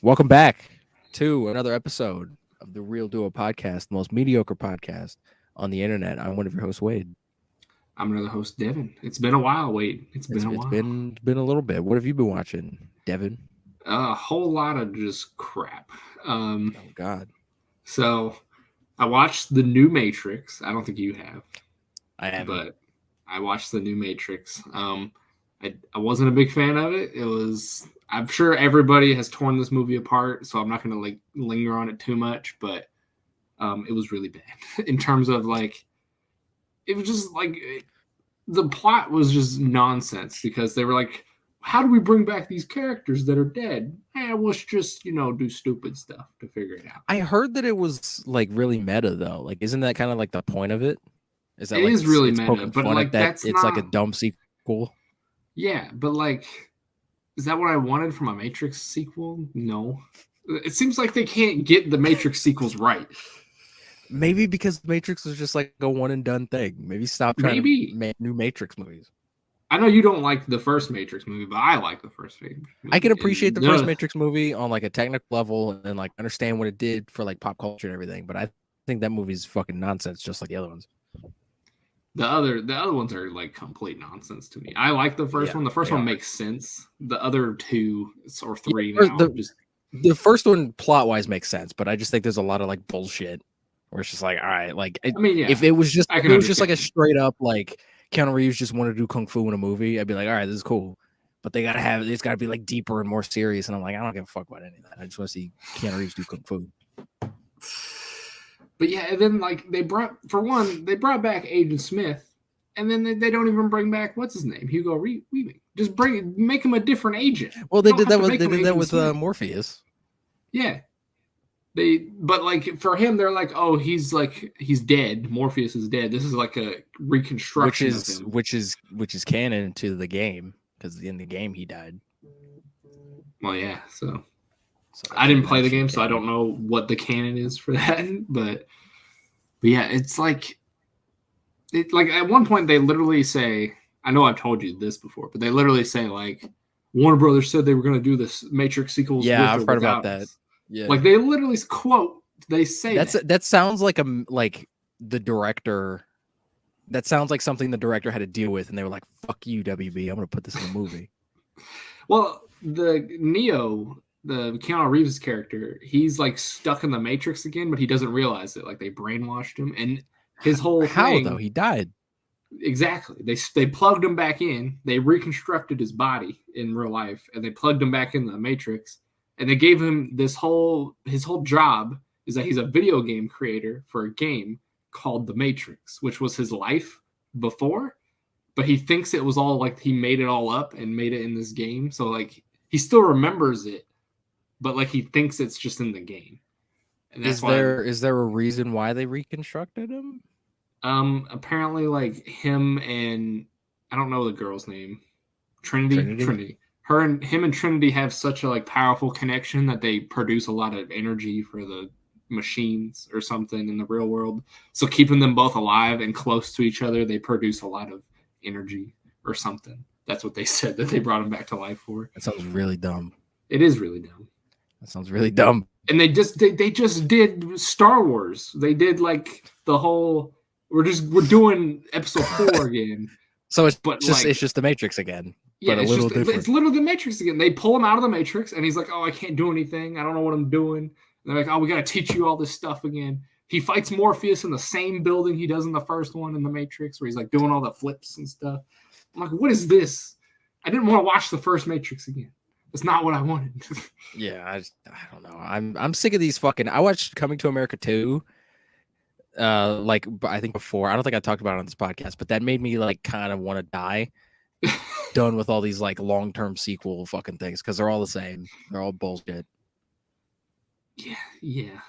Welcome back to another episode of the Real Duo Podcast, the most mediocre podcast on the internet. I'm one of your hosts, Wade. I'm another host, Devin. It's been a while, Wade. It's been a It's while. been a little bit. What have you been watching, Devin? A whole lot of just crap. Oh God, So I watched the new Matrix. I don't think you have, I haven't. but I watched the new Matrix. I wasn't a big fan of it. It was. I'm sure everybody has torn this movie apart, so I'm not going to linger on it too much. But it was really bad in terms of it was just the plot was just nonsense because they were like, how do we bring back these characters that are dead? Let's just, do stupid stuff to figure it out. I heard that it was like really meta though. Like, isn't that kind of like the point of it? Is that It like is really it's meta, poking but fun like at that that's it's not like a dumb sequel? Yeah, but is that what I wanted from a Matrix sequel? No. It seems like they can't get the Matrix sequels right. Maybe because Matrix was just like a one and done thing. Maybe stop trying to make new Matrix movies. I know you don't like the first Matrix movie, but I like the first Matrix movie. I can appreciate the first Matrix movie on like a technical level and like understand what it did for like pop culture and everything, but I think that movie's fucking nonsense, just like the other ones. The other ones are like complete nonsense to me. I like the first one. The first one makes sense. The other two or three the first one plot wise makes sense, but I just think there's a lot of like bullshit where it's just like, all right, like if it was just like a straight up like Keanu Reeves just wanted to do kung fu in a movie, I'd be like, all right, this is cool. But it's got to be like deeper and more serious. And I'm like, I don't give a fuck about any of that. I just want to see Keanu Reeves do kung fu. But yeah, and then they brought back Agent Smith, and then they don't even bring back what's his name, Hugo Weaving. Just make him a different agent. Well, they did that with Morpheus. Yeah. But for him, they're like, oh, he's dead. Morpheus is dead. This is like a reconstruction of him. Which is canon to the game, because in the game he died. Well, yeah. So I didn't play the game, so I don't know what the canon is for that. But yeah, it's like at one point they literally say, I know I've told you this before, but they literally say like Warner Brothers said they were going to do this Matrix sequels. Yeah, I've heard about that. Yeah, like they literally quote. They say that sounds like the director. That sounds like something the director had to deal with, and they were like, "Fuck you, WB. I'm going to put this in a movie." Well, the Neo, the Keanu Reeves character, he's like stuck in the Matrix again, but he doesn't realize it. Like they brainwashed him, and his whole thing, though he died. Exactly. They plugged him back in. They reconstructed his body in real life, and they plugged him back in the Matrix. And they gave him his whole job is that he's a video game creator for a game called The Matrix, which was his life before. But he thinks it was all like he made it all up and made it in this game. So like he still remembers it, but like he thinks it's just in the game. And that's is there a reason why they reconstructed him? Apparently like him and I don't know the girl's name. Trinity. Him and Trinity have such a powerful connection that they produce a lot of energy for the machines or something in the real world. So keeping them both alive and close to each other, they produce a lot of energy or something. That's what they said that they brought him back to life for. That sounds really dumb. It is really dumb. That sounds really dumb. And they just did Star Wars. They did the whole we're doing episode 4 again. So it's just the Matrix again. Yeah, it's literally the Matrix again. They pull him out of the Matrix, and he's like, "Oh, I can't do anything. I don't know what I'm doing." And they're like, "Oh, we got to teach you all this stuff again." He fights Morpheus in the same building he does in the first one in the Matrix, where he's like doing all the flips and stuff. I'm like, "What is this? I didn't want to watch the first Matrix again. That's not what I wanted." Yeah, I don't know. I'm sick of these fucking. I watched Coming to America 2. I think before. I don't think I talked about it on this podcast, but that made me kind of want to die. Done with all these long-term sequel fucking things because they're all the same. They're all bullshit. Yeah.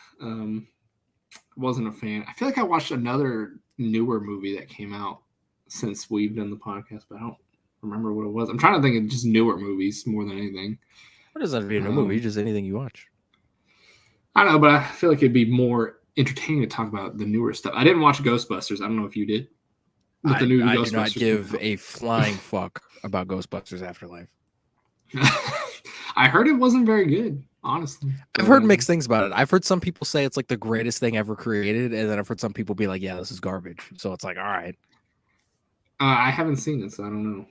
Wasn't a fan. I feel like I watched another newer movie that came out since we've done the podcast, but I don't remember what it was. I'm trying to think of just newer movies more than anything. What does that be a new movie? Just anything you watch. I don't know, but I feel like it'd be more entertaining to talk about the newer stuff. I didn't watch Ghostbusters. I don't know if you did. I do not give a flying fuck about Ghostbusters Afterlife. I heard it wasn't very good. honestly. I've heard mixed things about it. I've heard some people say it's like the greatest thing ever created, and then I've heard some people be like, "Yeah, this is garbage." So it's like, all right. I haven't seen it, so I don't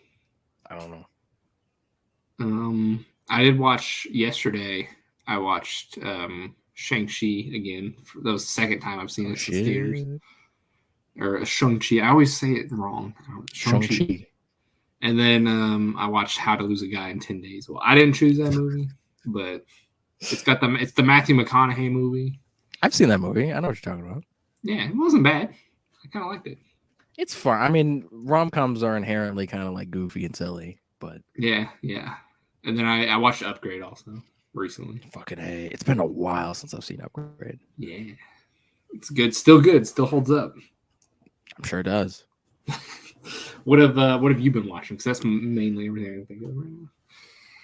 know. I did watch yesterday. I watched Shang-Chi again. That was the second time I've seen it since theaters. Or Shang-Chi. I always say it wrong. Shang-Chi. And then I watched How to Lose a Guy in 10 Days. Well, I didn't choose that movie, but it's the Matthew McConaughey movie. I've seen that movie. I know what you're talking about. Yeah, it wasn't bad. I kind of liked it. It's fun. I mean, rom-coms are inherently kind of like goofy and silly, but yeah. And then I watched Upgrade also recently. Fucking A. It's been a while since I've seen Upgrade. Yeah. It's good. Still good. Still holds up. I'm sure it does. What have you been watching? Because that's mainly everything I can think of right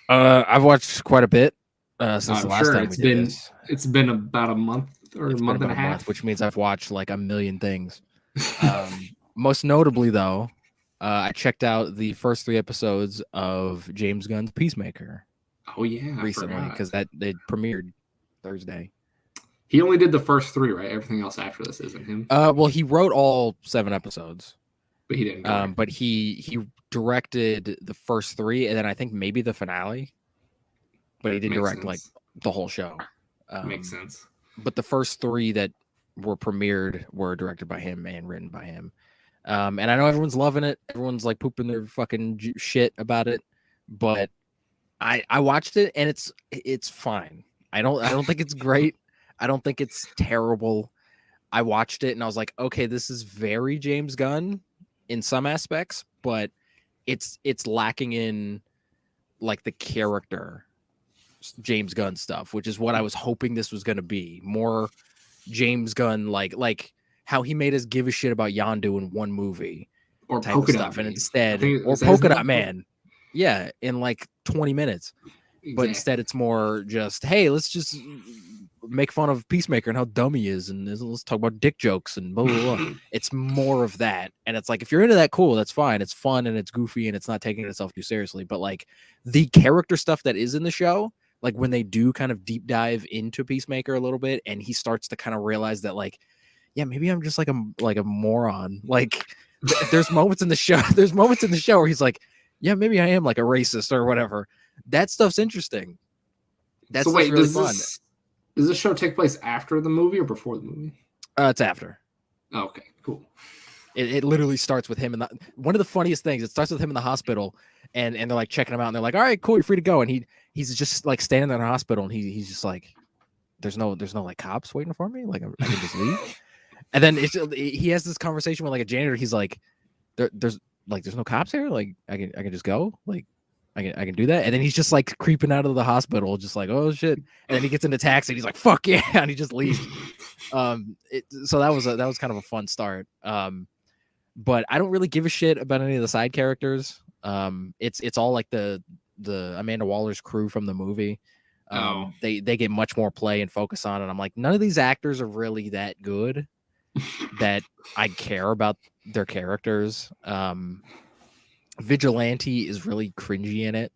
now. I've watched quite a bit since the last time we did this. It's been about a month or a month and a half. Which means I've watched like a million things. Most notably, though, I checked out the first 3 episodes of James Gunn's Peacemaker. Oh yeah, recently because they premiered Thursday. He only did the first 3, right? Everything else after this isn't him. Well, he wrote all 7 episodes, but he didn't. But he directed the first 3, and then I think maybe the finale. But he didn't direct like the whole show. Makes sense. But the first 3 that were premiered were directed by him and written by him. And I know everyone's loving it. Everyone's like pooping their fucking shit about it. But I watched it and it's fine. I don't think it's great. I don't think it's terrible. I watched it and I was like, okay, this is very James Gunn in some aspects, but it's lacking in like the character James Gunn stuff, which is what I was hoping this was going to be. More James Gunn, like how he made us give a shit about Yondu in one movie or type Polka of stuff, Man. And instead, or Polka Dot Man, yeah, in like 20 minutes. Exactly. But instead, it's more just, hey, let's just make fun of Peacemaker and how dumb he is, and let's talk about dick jokes and blah blah blah. It's more of that, and it's like if you're into that, cool, that's fine. It's fun and it's goofy and it's not taking itself too seriously. But like the character stuff that is in the show, like when they do kind of deep dive into Peacemaker a little bit, and he starts to kind of realize that like, yeah, maybe I'm just like a moron. Like there's moments in the show. There's moments in the show where he's like, yeah, maybe I am like a racist or whatever. That stuff's interesting. That's so wait, really fun. Does this show take place after the movie or before the movie? It's after. Oh, okay, cool. It literally starts with him in one of the funniest things. It starts with him in the hospital, and they're like checking him out, and they're like, "All right, cool, you're free to go." And he's just like standing there in the hospital, and he's just like, "There's no like cops waiting for me. Like I can just leave." And then he has this conversation with like a janitor. He's like, "There's no cops here. Like I can just go. Like I can do that." And then he's just like creeping out of the hospital, just like, "Oh shit!" And then he gets in the taxi, and he's like, "Fuck yeah!" And he just leaves. So that was kind of a fun start. But I don't really give a shit about any of the side characters. It's all like the Amanda Waller's crew from the movie. They get much more play and focus on it. I'm like, none of these actors are really that good that I care about their characters. Vigilante is really cringy in it.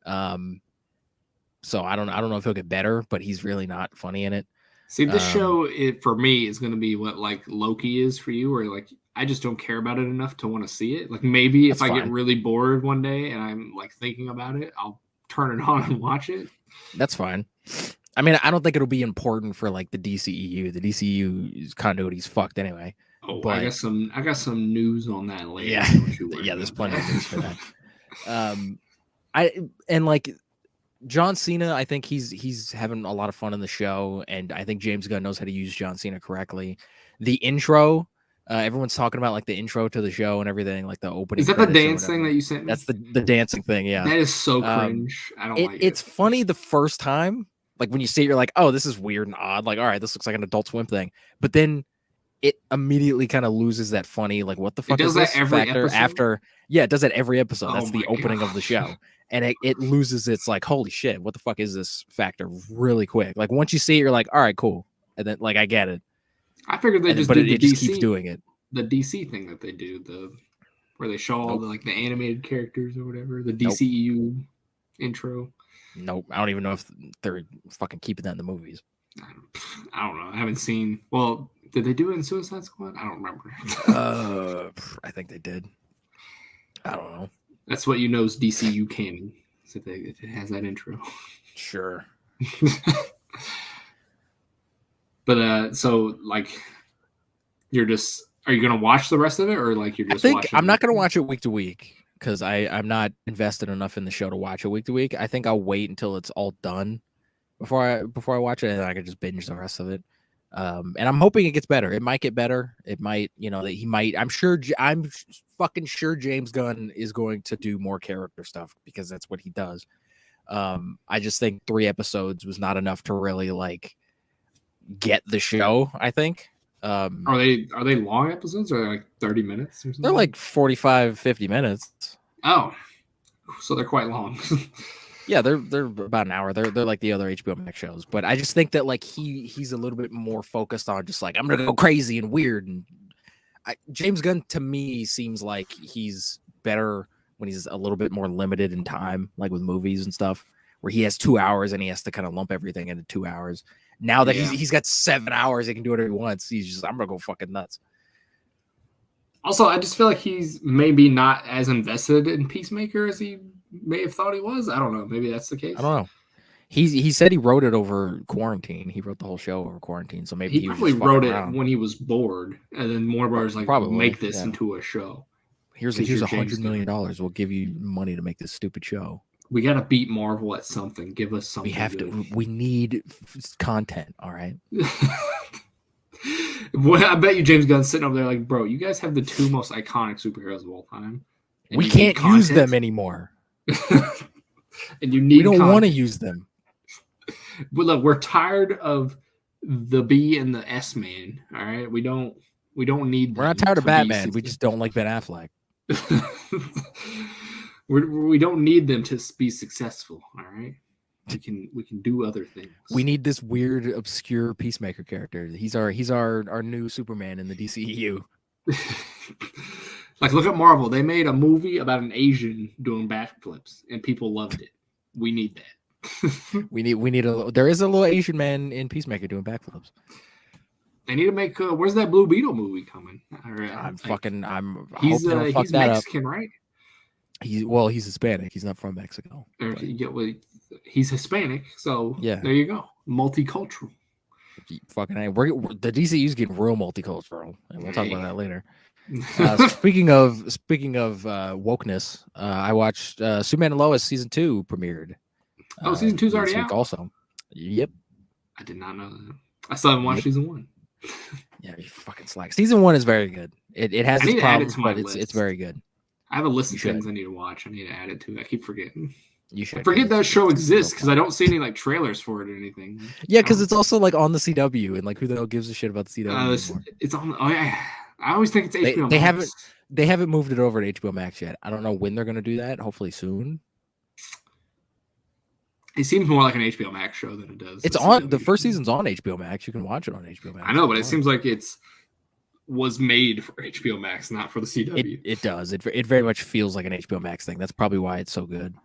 So I don't know if he'll get better, but he's really not funny in it. See, this show for me is going to be what like Loki is for you, where like I just don't care about it enough to want to see it. Like maybe if I get really bored one day and I'm like thinking about it, I'll turn it on and watch it. That's fine. I mean, I don't think it'll be important for like the DCEU. The DCEU's continuity's fucked anyway. Oh, but I got some news on that later. Yeah, there's plenty of news for that. And like John Cena, I think he's having a lot of fun in the show, and I think James Gunn knows how to use John Cena correctly. The intro, everyone's talking about like the intro to the show and everything, like the opening. Is that the dance thing that you sent me? That's the dancing thing, yeah. That is so cringe. I don't like it. It's funny the first time. Like when you see it, you're like, oh, this is weird and odd. Like, all right, this looks like an Adult Swim thing. But then it immediately kind of loses that funny, like, what the fuck is this factor after? Yeah, it does that every episode. That's the opening of the show. And it loses its like, holy shit, what the fuck is this factor really quick. Like once you see it, you're like, all right, cool. And then like I get it. I figured they but it just keeps doing it. The DC thing that they do, where they show all the like the animated characters or whatever, the DCEU intro. Nope. I don't even know if they're fucking keeping that in the movies. I don't know. I haven't seen. Well, did they do it in Suicide Squad? I don't remember. I think they did. I don't know. That's what you know is DCU canon. If it has that intro. Sure. But so like, are you gonna watch the rest of it, or like you're just? I'm not gonna watch it week to week because I'm not invested enough in the show to watch it week to week. I think I'll wait until it's all done before I watch it, and then I can just binge the rest of it. And I'm hoping it gets better. It might get better. It might, that he might. I'm fucking sure James Gunn is going to do more character stuff because that's what he does. I just think 3 episodes was not enough to really like get the show. I think. Are they long episodes or like 30 minutes or something? They're like 45, 50 minutes. Oh, so they're quite long. Yeah, they're about an hour. They're like the other HBO Max shows, but I just think that like he's a little bit more focused on just like I'm gonna go crazy and weird. And James Gunn to me seems like he's better when he's a little bit more limited in time, like with movies and stuff, where he has 2 hours and he has to kind of lump everything into 2 hours. Now that he's got 7 hours, he can do whatever he wants. He's just I'm gonna go fucking nuts. Also, I just feel like he's maybe not as invested in Peacemaker as he may have thought he was. I don't know. Maybe that's the case. I don't know. He said he wrote it over quarantine. He wrote the whole show over quarantine. So maybe he probably wrote it when he was bored, and then Warner Brothers like make this into a show. Here's $100 million. We'll give you money to make this stupid show. We got to beat Marvel at something. Give us something. We have to. We need content. All right. Well, I bet you James Gunn's sitting over there like, bro, you guys have the 2 most iconic superheroes of all time. We can't use them anymore. And you need. We don't want to use them. But look, we're tired of the B and the S man. All right, we don't need. We're not tired of Batman. We just don't like Ben Affleck. We don't need them to be successful. All right, we can do other things. We need this weird, obscure Peacemaker character. He's our new Superman in the DCEU. Like, look at Marvel. They made a movie about an Asian doing backflips, and people loved it. We need that. we need there is a little Asian man in Peacemaker doing backflips. They need to make where's that Blue Beetle movie coming? He's Mexican, right? He's Hispanic. He's not from Mexico. He's Hispanic, so yeah. There you go. Multicultural. Fucking the DCU's getting real multicultural, and we'll talk about that later. Speaking of wokeness, I watched Superman and Lois season 2 premiered. Season 2's already out. Also, yep. I did not know that. I still haven't watched season 1. Yeah, you fucking slack. Season 1 is very good. It has its problems, but it's very good. I have a list of things I need to watch. I need to add it to it. I keep forgetting. You should. I forget that show exists because I don't see any like trailers for it or anything. Yeah, because it's also like on the CW, and like who the hell gives a shit about the CW anymore? It's on. Oh yeah. I always think it's HBO Max. They haven't moved it over to HBO Max yet. I don't know when they're going to do that. Hopefully soon. It seems more like an HBO Max show than it does. It's on. The first season's on HBO Max. You can watch it on HBO Max. I know, but it seems like was made for HBO Max, not for the CW. It does. It very much feels like an HBO Max thing. That's probably why it's so good.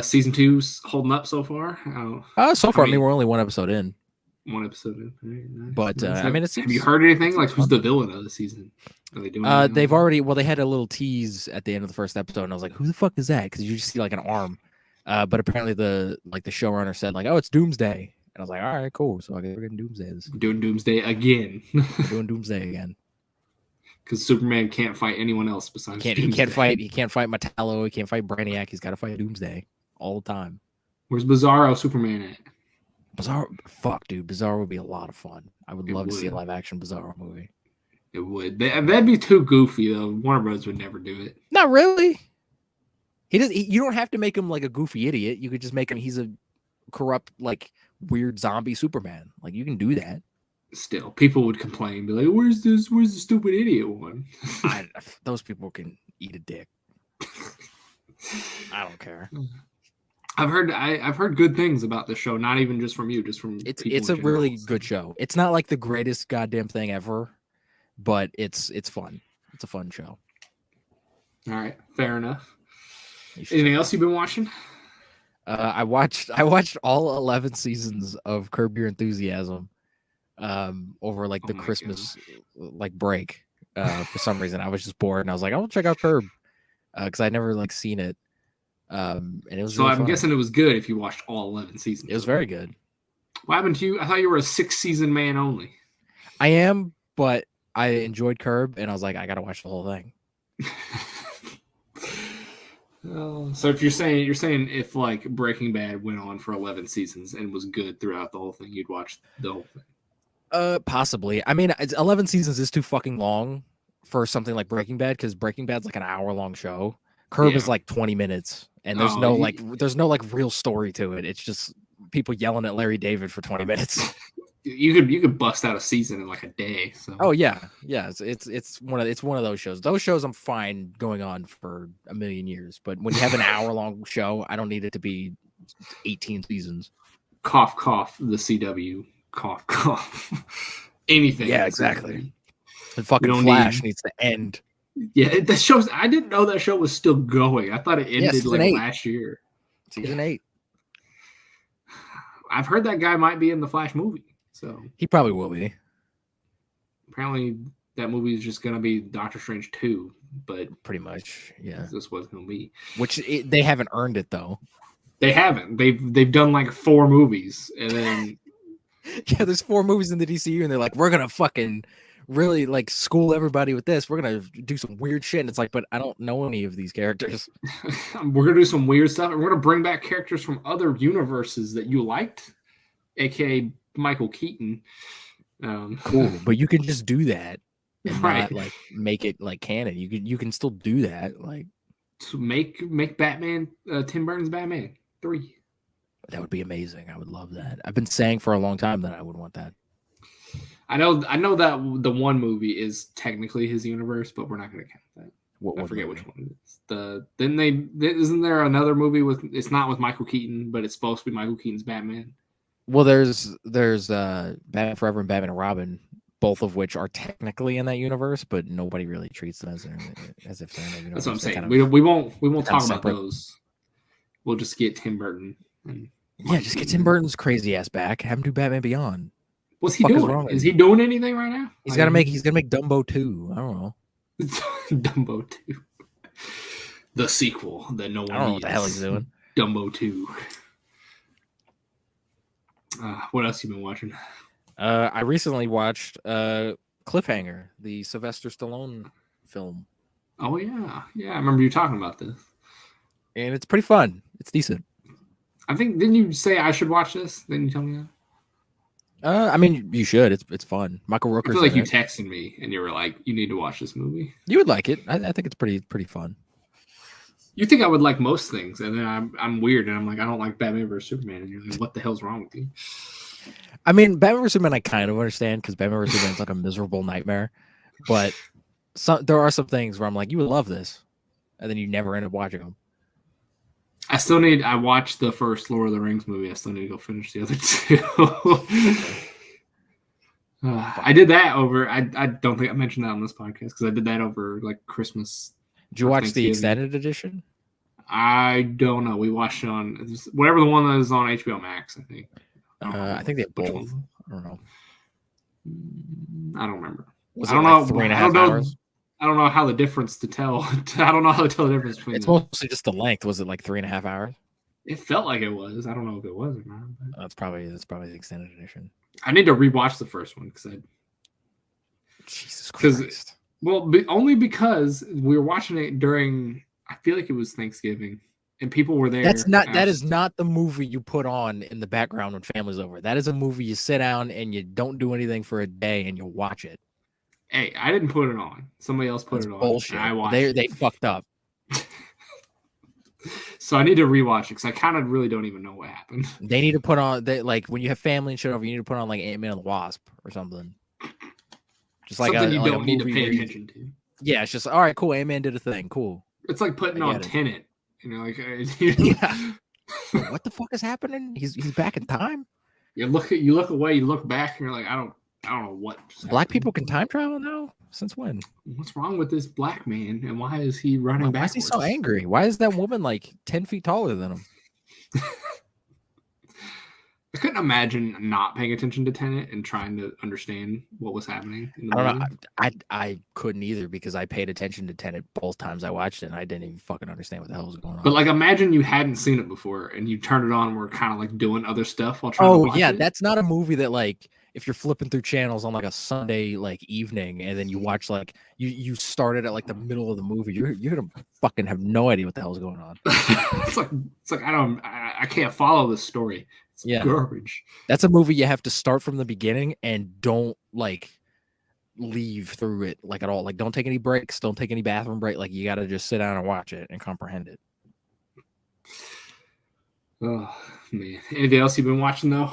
Season 2's holding up so far. So far, I mean, we're only 1 episode in. 1 episode in. Nice. But I mean, it seems. Have you heard anything? Like, who's the villain of the season? Are they doing? They've already. Well, they had a little tease at the end of the first episode, and I was like, "Who the fuck is that?" Because you just see like an arm. But apparently, the showrunner said like, "Oh, it's Doomsday," and I was like, "All right, cool." So I guess we're getting Doomsday. Doing Doomsday again. Doing Doomsday again. Because Superman can't fight anyone else besides. He can't fight Metallo. He can't fight Brainiac. He's got to fight Doomsday all the time. Where's Bizarro Superman at? Bizarro would be a lot of fun. I would love to see a live action Bizarro movie. It would. That'd be too goofy though. Warner Bros. Would never do it. Not really. You don't have to make him like a goofy idiot. You could just make him. He's a corrupt, like weird zombie Superman. Like you can do that. Still, people would complain, be like, "Where's the stupid idiot one?" Those people can eat a dick. I don't care. I've heard good things about the show, not even just from you, just from it's a really good show. It's not like the greatest goddamn thing ever, but it's fun. It's a fun show. All right, fair enough. Anything else you've been watching? I watched all 11 seasons of Curb Your Enthusiasm over like the Christmas like break. For some reason, I was just bored and I was like, I want to check out Curb because I'd never like seen it. And it was so really I'm guessing it was good if you watched all 11 seasons. It was very good. What happened to you? I thought you were a 6-season man only. I am, but I enjoyed Curb and I was like, I gotta watch the whole thing. So if you're saying if like Breaking Bad went on for 11 seasons and was good throughout the whole thing, you'd watch the whole thing. Possibly. I mean, 11 seasons is too fucking long for something like Breaking Bad because Breaking Bad's like an hour-long show. Curb is like 20 minutes, and there's no real story to it. It's just people yelling at Larry David for 20 minutes. You could bust out a season in like a day. So. Oh yeah. It's one of those shows. Those shows I'm fine going on for a million years, but when you have an hour-long show, I don't need it to be 18 seasons. Cough, cough. The CW. Cough, cough. Anything. Yeah, exactly. The fucking Flash needs to end. Yeah, that shows. I didn't know that show was still going. I thought it ended last year. Season 8. I've heard that guy might be in the Flash movie. So he probably will be. Apparently, that movie is just going to be Doctor Strange 2, but pretty much, yeah. This was going to be. Which they haven't earned it though. They haven't. They've done like 4 movies, and then yeah, there's 4 movies in the DCU, and they're like, we're gonna fucking really like school everybody with this. We're gonna do some weird shit, and it's like, but I don't know any of these characters. We're gonna do some weird stuff, and we're gonna bring back characters from other universes that you liked, aka Michael Keaton. Cool, but you can just do that and not like make it like canon. You can still do that, like so make Batman, Tim Burton's Batman 3. That would be amazing. I would love that. I've been saying for a long time that I would want that. I know that the one movie is technically his universe, but we're not going to count that. I forget which one it is. Isn't there another movie with? It's not with Michael Keaton, but it's supposed to be Michael Keaton's Batman. Well, there's Batman Forever and Batman and Robin, both of which are technically in that universe, but nobody really treats them as if they're in that universe. That's what I'm saying. We won't talk about those. We'll just get Tim Burton. Just get Tim Burton's crazy ass back. Have him do Batman Beyond. What's he doing? Is he doing anything right now? He's gonna make Dumbo 2. I don't know. Dumbo 2. The sequel that no one I don't know what the hell he's doing. Dumbo 2. What else you been watching? I recently watched Cliffhanger, the Sylvester Stallone film. Oh yeah. I remember you talking about this. And it's pretty fun. It's decent. I think didn't you say I should watch this? Didn't you tell me that? I mean, you should. It's fun. Michael Rooker's. I feel like you texted me and you were like, "You need to watch this movie." You would like it. I think it's pretty fun. You think I would like most things, and then I'm weird, and I'm like, I don't like Batman vs Superman, and you're like, what the hell's wrong with you? I mean, Batman vs Superman, I kind of understand because Batman vs Superman is like a miserable nightmare, but there are some things where I'm like, you would love this, and then you never end up watching them. I watched the first Lord of the Rings movie. I still need to go finish the other 2. I did that over. I don't think I mentioned that on this podcast because I did that over like Christmas. Did you watch the extended edition? I don't know. We watched it on whatever the one that is on HBO Max. I think. I think they have both. I don't know. I don't remember. I don't know. 3.5 hours. I don't know how the difference to tell. I don't know how to tell the difference between. It's mostly just the length. Was it like 3.5 hours? It felt like it was. I don't know if it was or not. That's probably the extended edition. I need to rewatch the first one because Jesus Christ. Well, only because we were watching it during. I feel like it was Thanksgiving, and people were there. That is not the movie you put on in the background when family's over. That is a movie you sit down and you don't do anything for a day and you watch it. Hey, I didn't put it on. Somebody else put it on. Bullshit. I watched. They fucked up. So I need to rewatch it because I kind of really don't even know what happened. They need to put on like when you have family and shit over, you need to put on like Ant-Man and the Wasp or something. Just like something you don't need to pay attention to. Yeah, it's just all right. Cool. Ant-Man did a thing. Cool. It's like putting on Tenet, and you're like, yeah. What the fuck is happening? He's back in time. You look away, you look back, and you're like, I don't I don't know what. Black people can time travel now? Since when? What's wrong with this black man? And why is he running backwards? Why is he so angry? Why is that woman like 10 feet taller than him? I couldn't imagine not paying attention to Tenet and trying to understand what was happening. I don't know. I couldn't either because I paid attention to Tenet both times I watched it and I didn't even fucking understand what the hell was going on. But like, imagine you hadn't seen it before and you turned it on and were kind of like doing other stuff while trying to watch it. That's not a movie that like if you're flipping through channels on like a Sunday like evening and then you watch like you started at like the middle of the movie, you're gonna fucking have no idea what the hell's going on. it's like I can't follow this story. It's garbage. That's a movie you have to start from the beginning and don't like leave through it like at all. Like don't take any breaks, don't take any bathroom break. Like you got to just sit down and watch it and comprehend it. Oh man! Anything else you've been watching though?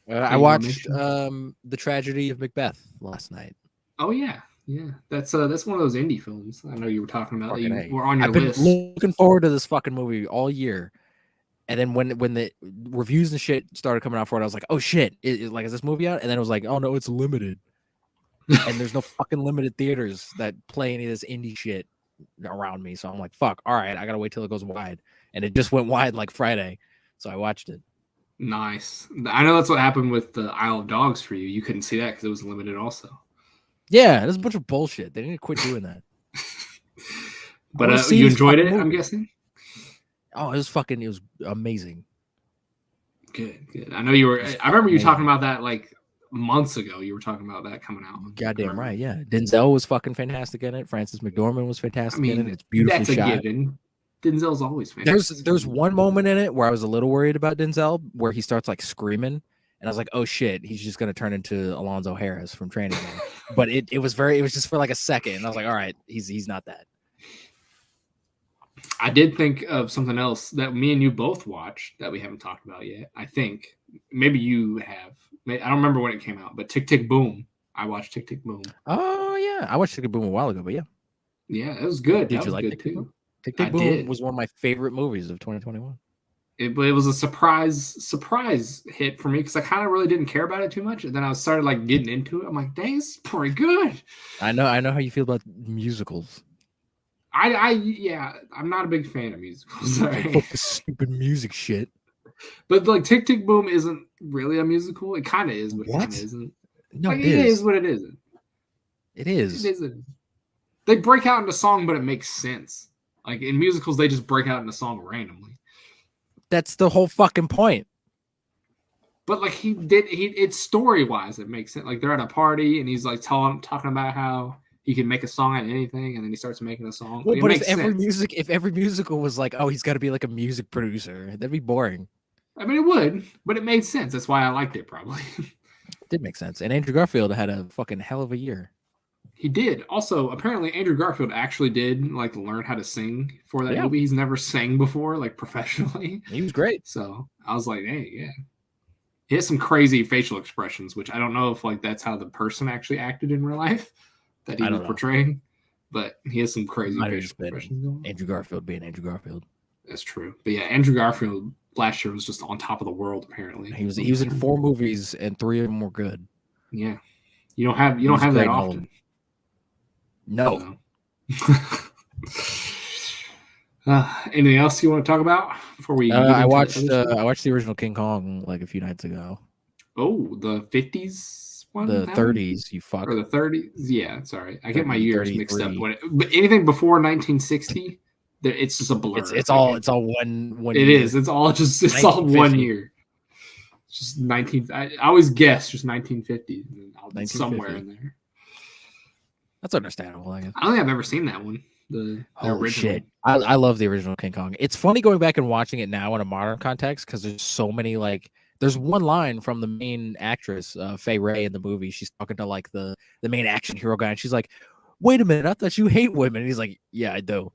I watched the Tragedy of Macbeth last night. Oh yeah. That's one of those indie films. I know you were talking about. You were on your list. I've been looking forward to this fucking movie all year. And then when the reviews and shit started coming out for it, I was like, oh shit, is this movie out? And then it was like, oh no, it's limited. And there's no fucking limited theaters that play any of this indie shit around me. So I'm like, fuck, all right, I gotta wait till it goes wide. And it just went wide like Friday. So I watched it. Nice. I know that's what happened with the Isle of Dogs for you. You couldn't see that because it was limited also. Yeah, there's a bunch of bullshit. They need to quit doing that. But you enjoyed it, I'm guessing? Oh, it was amazing. Good. I know you were. I remember you talking about that like months ago. You were talking about that coming out. Goddamn right, yeah. Denzel was fucking fantastic in it. Frances McDormand was fantastic in it. It's beautifully shot. That's a given. Denzel's always fantastic. There's one moment in it where I was a little worried about Denzel, where he starts like screaming, and I was like, oh shit, he's just gonna turn into Alonzo Harris from Training Day. But it was just for like a second, and I was like, all right, he's not that. I did think of something else that me and you both watched that we haven't talked about yet. I think maybe you have. I don't remember when it came out, but Tick Tick Boom. I watched Tick Tick Boom. Oh yeah, I watched Tick Tick Boom a while ago, but yeah. Yeah, it was good. Did you like Tick Tick Boom? Tick Tick Boom was one of my favorite movies of 2021. It was a surprise hit for me because I kind of really didn't care about it too much, and then I started like getting into it. I'm like, dang, it's pretty good. I know how you feel about musicals. I'm not a big fan of musicals. Fuck this stupid music shit. But like Tick Tick Boom isn't really a musical. It kind of is, but it kind of isn't. No, like, it is what it isn't. It is. It isn't. They break out into song, but it makes sense. Like in musicals, they just break out into song randomly. That's the whole fucking point. But like it's story wise, it makes sense. Like they're at a party and he's like talking about how he can make a song out of anything, and then he starts making a song. Well, but if every musical was like, oh, he's got to be like a music producer, that'd be boring. I mean, it would, but it made sense. That's why I liked it, probably. It did make sense. And Andrew Garfield had a fucking hell of a year. He did. Also, apparently, Andrew Garfield actually did like learn how to sing for that movie. He's never sang before, like professionally. He was great. So I was like, hey, yeah. He has some crazy facial expressions, which I don't know if like that's how the person actually acted in real life that he was portraying, but he has some crazy facial expressions. Andrew Garfield being Andrew Garfield. That's true. But yeah, Andrew Garfield last year was just on top of the world. Apparently, he was in 4 movies and 3 of them were good. Yeah, you don't have that often. No. Anything else you want to talk about before we? I watched the original King Kong like a few nights ago. Oh, the 50s one, the 30s. You fuck. Or the 30s? Yeah, sorry, I get my years mixed up. But anything before 1960, it's just a blur. It's all one. It year. Is. It's all 1 year. It's just 19. I always guess just 1950. I'll be somewhere in there. That's understandable. I guess. I don't think I've ever seen that one. The original. Shit. I love the original King Kong. It's funny going back and watching it now in a modern context because there's so many like. There's one line from the main actress, Fay Wray, in the movie. She's talking to like the main action hero guy, and she's like, "Wait a minute, I thought you hate women." And he's like, "Yeah, I do."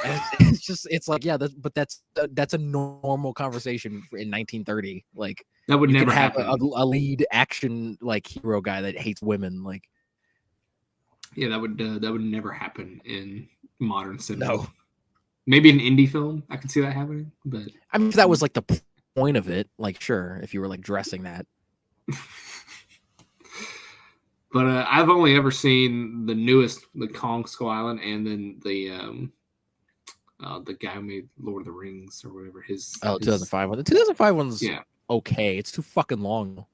And it's like, yeah, that's a normal conversation in 1930. Like that would never have happen. A lead action like hero guy that hates women. Like, yeah, that would never happen in modern cinema. No, maybe an indie film, I could see that happening. But I mean, if that was like the point of it, like, sure, if you were like dressing that. But I've only ever seen the newest, the Kong Skull Island, and then the guy who made Lord of the Rings or whatever. 2005 one. The 2005 one's okay. It's too fucking long.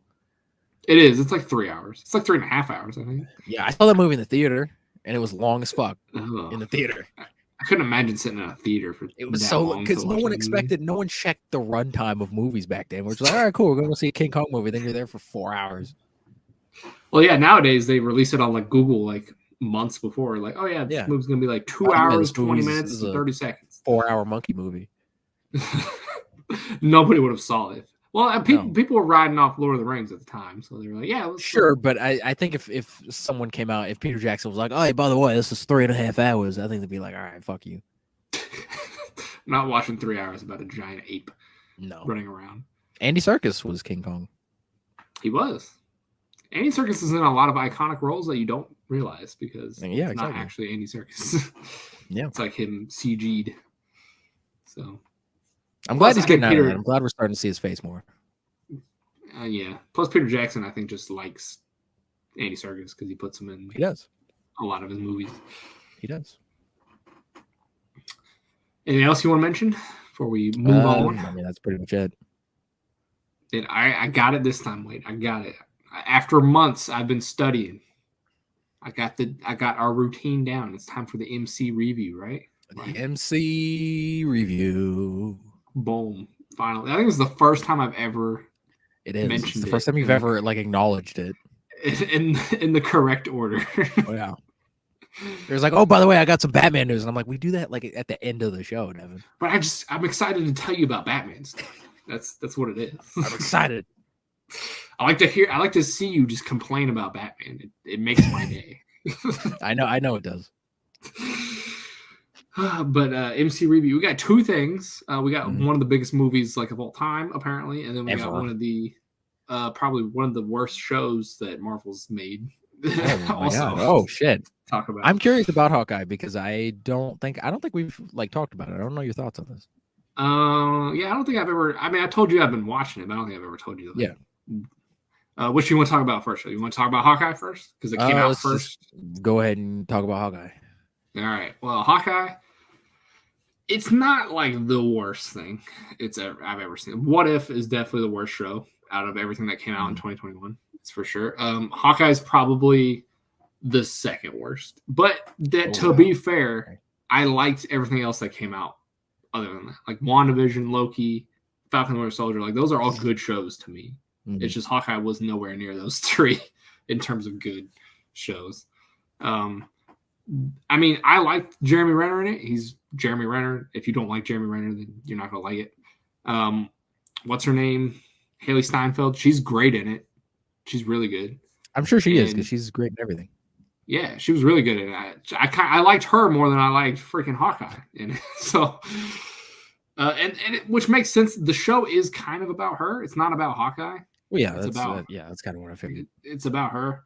It is. It's like 3 hours. It's like 3.5 hours, I think. Yeah, I saw that movie in the theater, and it was long as fuck in the theater. I couldn't imagine sitting in a theater for it was so long because no one checked the runtime of movies back then. We're just like, all right, cool, we're going to see a King Kong movie. Then you're there for 4 hours. Well, yeah, nowadays they release it on like Google like months before. Like, oh yeah, this movie's gonna be like 2 hours, 20 minutes, and 30 seconds. 4-hour monkey movie. Nobody would have saw it. Well, people were riding off Lord of the Rings at the time, so they were like, yeah, sure. But I think if someone came out, if Peter Jackson was like, oh, hey, by the way, this is 3.5 hours, I think they'd be like, all right, fuck you. Not watching 3 hours about a giant ape running around. Andy Serkis was King Kong. He was. Andy Serkis is in a lot of iconic roles that you don't realize because it's not actually Andy Serkis. Yeah, it's like him CG'd. So I'm glad he's getting out of that. I'm glad we're starting to see his face more. Yeah. Plus, Peter Jackson, I think, just likes Andy Serkis because he puts him in. He does a lot of his movies. He does. Anything else you want to mention before we move on? I mean, that's pretty much it. And I got it this time, Wade. I got it. After months, I've been studying. I got our routine down. It's time for the MC review, right? The MC review. Boom. Finally. I think it's the first time I've ever mentioned it. It's the first time you've ever like acknowledged it. In the correct order. Oh yeah. There's like, oh, by the way, I got some Batman news. And I'm like, we do that like at the end of the show, Devin. But I'm excited to tell you about Batman stuff. That's what it is. I'm excited. I like to see you just complain about Batman. It makes my day. I know it does. But MC review, we got two things. We got one of the biggest movies like of all time, apparently, and then we got one of the probably one of the worst shows that Marvel's made. Oh shit! Talk about. I'm curious about Hawkeye because I don't think we've like talked about it. I don't know your thoughts on this. Yeah, I don't think I've ever. I mean, I told you I've been watching it, but I don't think I've ever told you. Yeah. Which you want to talk about first? You want to talk about Hawkeye first because it came out first. Go ahead and talk about Hawkeye. All right. Well, Hawkeye. It's not like the worst thing I've ever seen. What If is definitely the worst show out of everything that came out in 2021. It's for sure. Hawkeye is probably the second worst. But to be fair, I liked everything else that came out other than that. Like WandaVision, Loki, Falcon and Winter Soldier. Like those are all good shows to me. Mm-hmm. It's just Hawkeye was nowhere near those three in terms of good shows. I mean, I liked Jeremy Renner in it. He's Jeremy Renner. If you don't like Jeremy Renner, then you're not going to like it. What's her name? Haley Steinfeld. She's great in it. She's really good. I'm sure she is because she's great in everything. Yeah, she was really good in it. I liked her more than I liked freaking Hawkeye in it. So, which makes sense. The show is kind of about her. It's not about Hawkeye. Well, yeah, that's kind of what I figured. It's about her.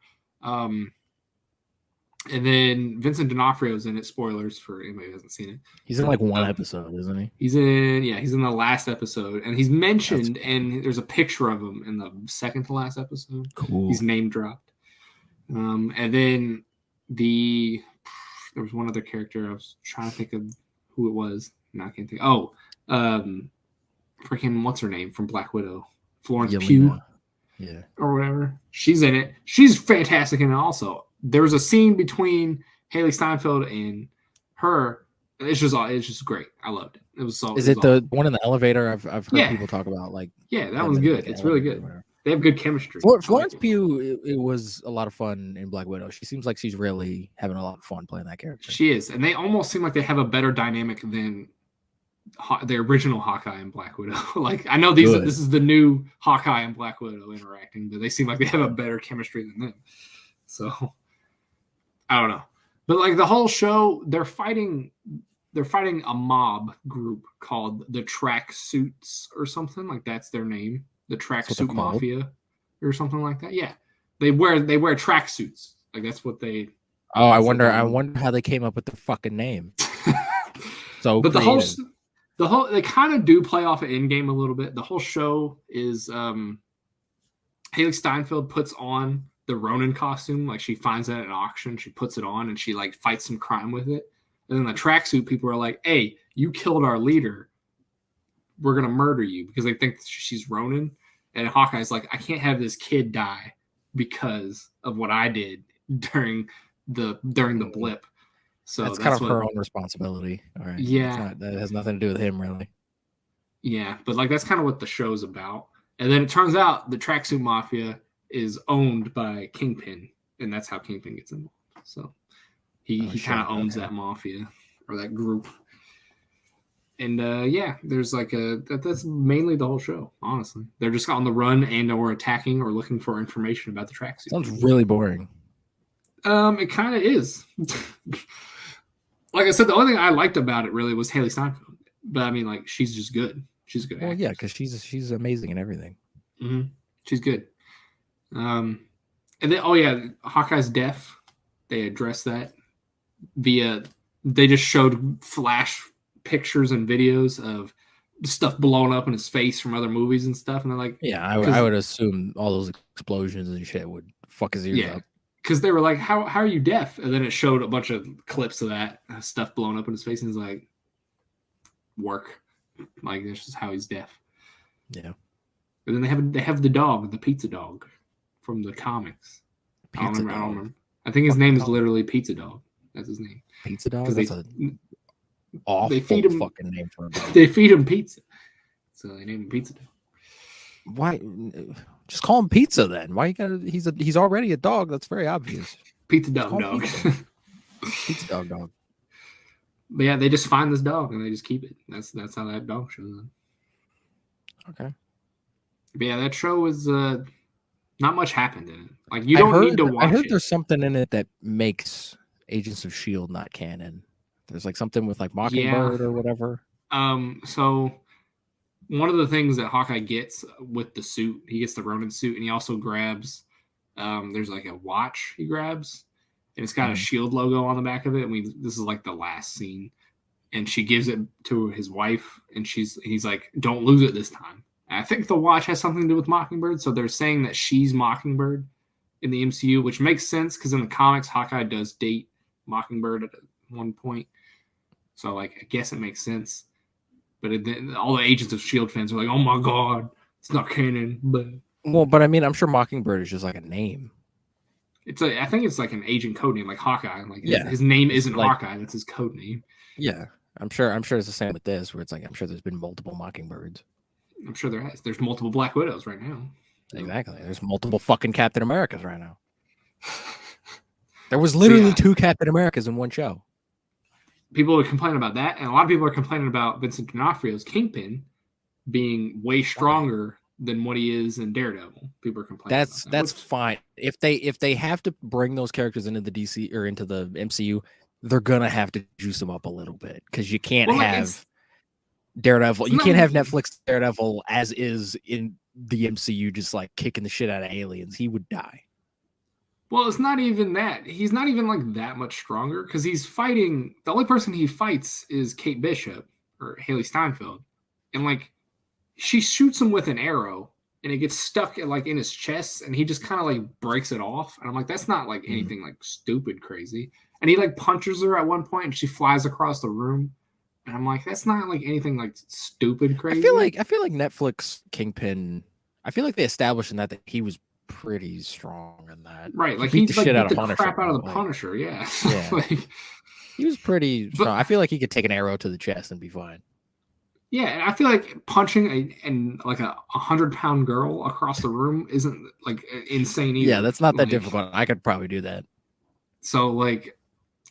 And then Vincent D'onofrio is in it. Spoilers for anybody who hasn't seen it. He's in like one episode, isn't he? He's in the last episode, and he's mentioned, and there's a picture of him in the second to last episode. Cool. He's name dropped. And then there was one other character. I was trying to think of who it was. No, I can't think. Oh, freaking what's her name from Black Widow? Florence Pugh. Yeah. Or whatever. She's in it. She's fantastic in it also. There was a scene between Haley Steinfeld and her. It's just great. I loved it. It was so. Is it the one in the elevator? I've heard people talk about like. Yeah, that one's good. It's really good. They have good chemistry. Florence Pugh, it was a lot of fun in Black Widow. She seems like she's really having a lot of fun playing that character. She is, and they almost seem like they have a better dynamic than the original Hawkeye and Black Widow. Like I know this is the new Hawkeye and Black Widow interacting, but they seem like they have a better chemistry than them. So. I don't know, but like the whole show, they're fighting a mob group called the Track Suits or something like that's their name, the Track Suit Mafia or something like that. Yeah, they wear track suits, like that's what they. Oh, I wonder how they came up with the fucking name. So, but creative. the whole they kind of do play off of Endgame a little bit. The whole show is Haley Steinfeld puts on the Ronin costume. Like she finds it at an auction, she puts it on, and she like fights some crime with it. And then the tracksuit people are like, "Hey, you killed our leader. We're gonna murder you," because they think she's Ronin. And Hawkeye's like, "I can't have this kid die because of what I did during the blip." So that's kind of her own responsibility. All right. Yeah, that has nothing to do with him, really. Yeah, but like that's kind of what the show's about. And then it turns out the Tracksuit Mafia is owned by Kingpin, and that's how Kingpin gets involved. So he kind of owns that mafia or that group. And yeah, there's like that's mainly the whole show. Honestly, they're just on the run and or attacking or looking for information about the tracksuit. Sounds really boring. It kind of is. Like I said, the only thing I liked about it really was Haley Steinfeld. But I mean, like she's just good. She's good. Well, yeah, because she's amazing in everything. Mm-hmm. She's good. And then Hawkeye's deaf. They addressed that via. They just showed flash pictures and videos of stuff blowing up in his face from other movies and stuff, and they're like, yeah, I would assume all those explosions and shit would fuck his ears up. Because they were like, how are you deaf? And then it showed a bunch of clips of that stuff blowing up in his face, and he's like, work. Like that's just how he's deaf. Yeah. And then they have the dog, the pizza dog, from the comics. I don't remember. I think his name is literally Pizza Dog. That's his name. Pizza Dog. That's awful they feed him, fucking name for a dog. They feed him pizza, so they name him Pizza Dog. Why? Just call him Pizza then. Why you gotta? He's already a dog. That's very obvious. Pizza Dog. Pizza Dog. But yeah, they just find this dog and they just keep it. That's how that dog shows up. Okay. But yeah, that show was not much happened in it. Like you don't need to watch it. I heard there's something in it that makes Agents of S.H.I.E.L.D. not canon. There's like something with like Mockingbird or whatever. So one of the things that Hawkeye gets with the suit, he gets the Ronin suit, and he also grabs there's like a watch he grabs. And it's got a S.H.I.E.L.D. logo on the back of it. This is like the last scene. And she gives it to his wife, and he's like, "Don't lose it this time." And I think the watch has something to do with Mockingbird, so they're saying that she's Mockingbird in the MCU, which makes sense because in the comics, Hawkeye does date Mockingbird at one point. So like, I guess it makes sense. But all the Agents of S.H.I.E.L.D. fans are like, "Oh my god, it's not canon." But I mean, I'm sure Mockingbird is just like a name. I think it's like an agent code name, like Hawkeye. Like his name isn't like, Hawkeye; that's his code name. Yeah, I'm sure it's the same with this, where it's like I'm sure there's been multiple Mockingbirds. I'm sure there's multiple Black Widows right now. Exactly. There's multiple fucking Captain Americas right now. There was literally 2 Captain Americas in one show. People are complaining about that, and a lot of people are complaining about Vincent D'Onofrio's Kingpin being way stronger than what he is in Daredevil. People are complaining. That's fine. If they have to bring those characters into the DC or into the MCU, they're gonna have to juice them up a little bit because you can't have Daredevil. You can't have Netflix Daredevil as is in the MCU, just like kicking the shit out of aliens. He would die. Well, it's not even that. He's not even like that much stronger because he's fighting. The only person he fights is Kate Bishop or Haley Steinfeld, and like she shoots him with an arrow, and it gets stuck in his chest, and he just kind of like breaks it off. And I'm like, that's not like anything like stupid crazy. And he like punches her at one point, and she flies across the room. And I'm like, that's not like anything like stupid crazy. I feel like Netflix Kingpin. I feel like they established in that he was pretty strong in that. Right, like he beat the shit out of Punisher. Crap out of the Punisher, yeah. Like, he was pretty strong. I feel like he could take an arrow to the chest and be fine. Yeah, and I feel like punching like a 100-pound girl across the room isn't like insane either. Yeah, that's not that difficult. I could probably do that. So like,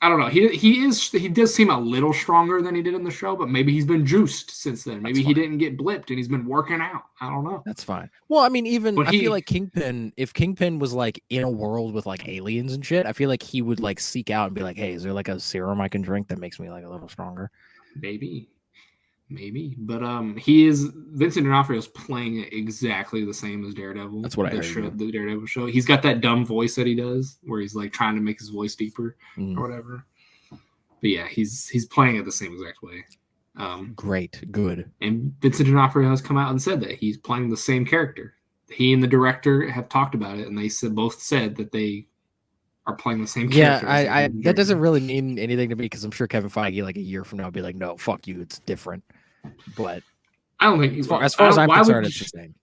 I don't know. He does seem a little stronger than he did in the show, but maybe he's been juiced since then. Maybe he didn't get blipped and he's been working out. I don't know. That's fine. Well, I mean, I feel like Kingpin, if Kingpin was like in a world with like aliens and shit, I feel like he would like seek out and be like, "Hey, is there like a serum I can drink that makes me like a little stronger?" Maybe. But Vincent D'Onofrio is playing playing the same as Daredevil. That's what I heard. The Daredevil show. He's got that dumb voice that he does where he's like trying to make his voice deeper or whatever. But yeah, he's playing it the same exact way. Great, good. And Vincent D'Onofrio has come out and said that he's playing the same character he and the director have talked about it, and they both said that they are playing the same character. Yeah, that doesn't really mean anything to me because I'm sure Kevin Feige, like a year from now, will be like, "No, fuck you, it's different." But I don't think as far as I'm concerned, it's the same.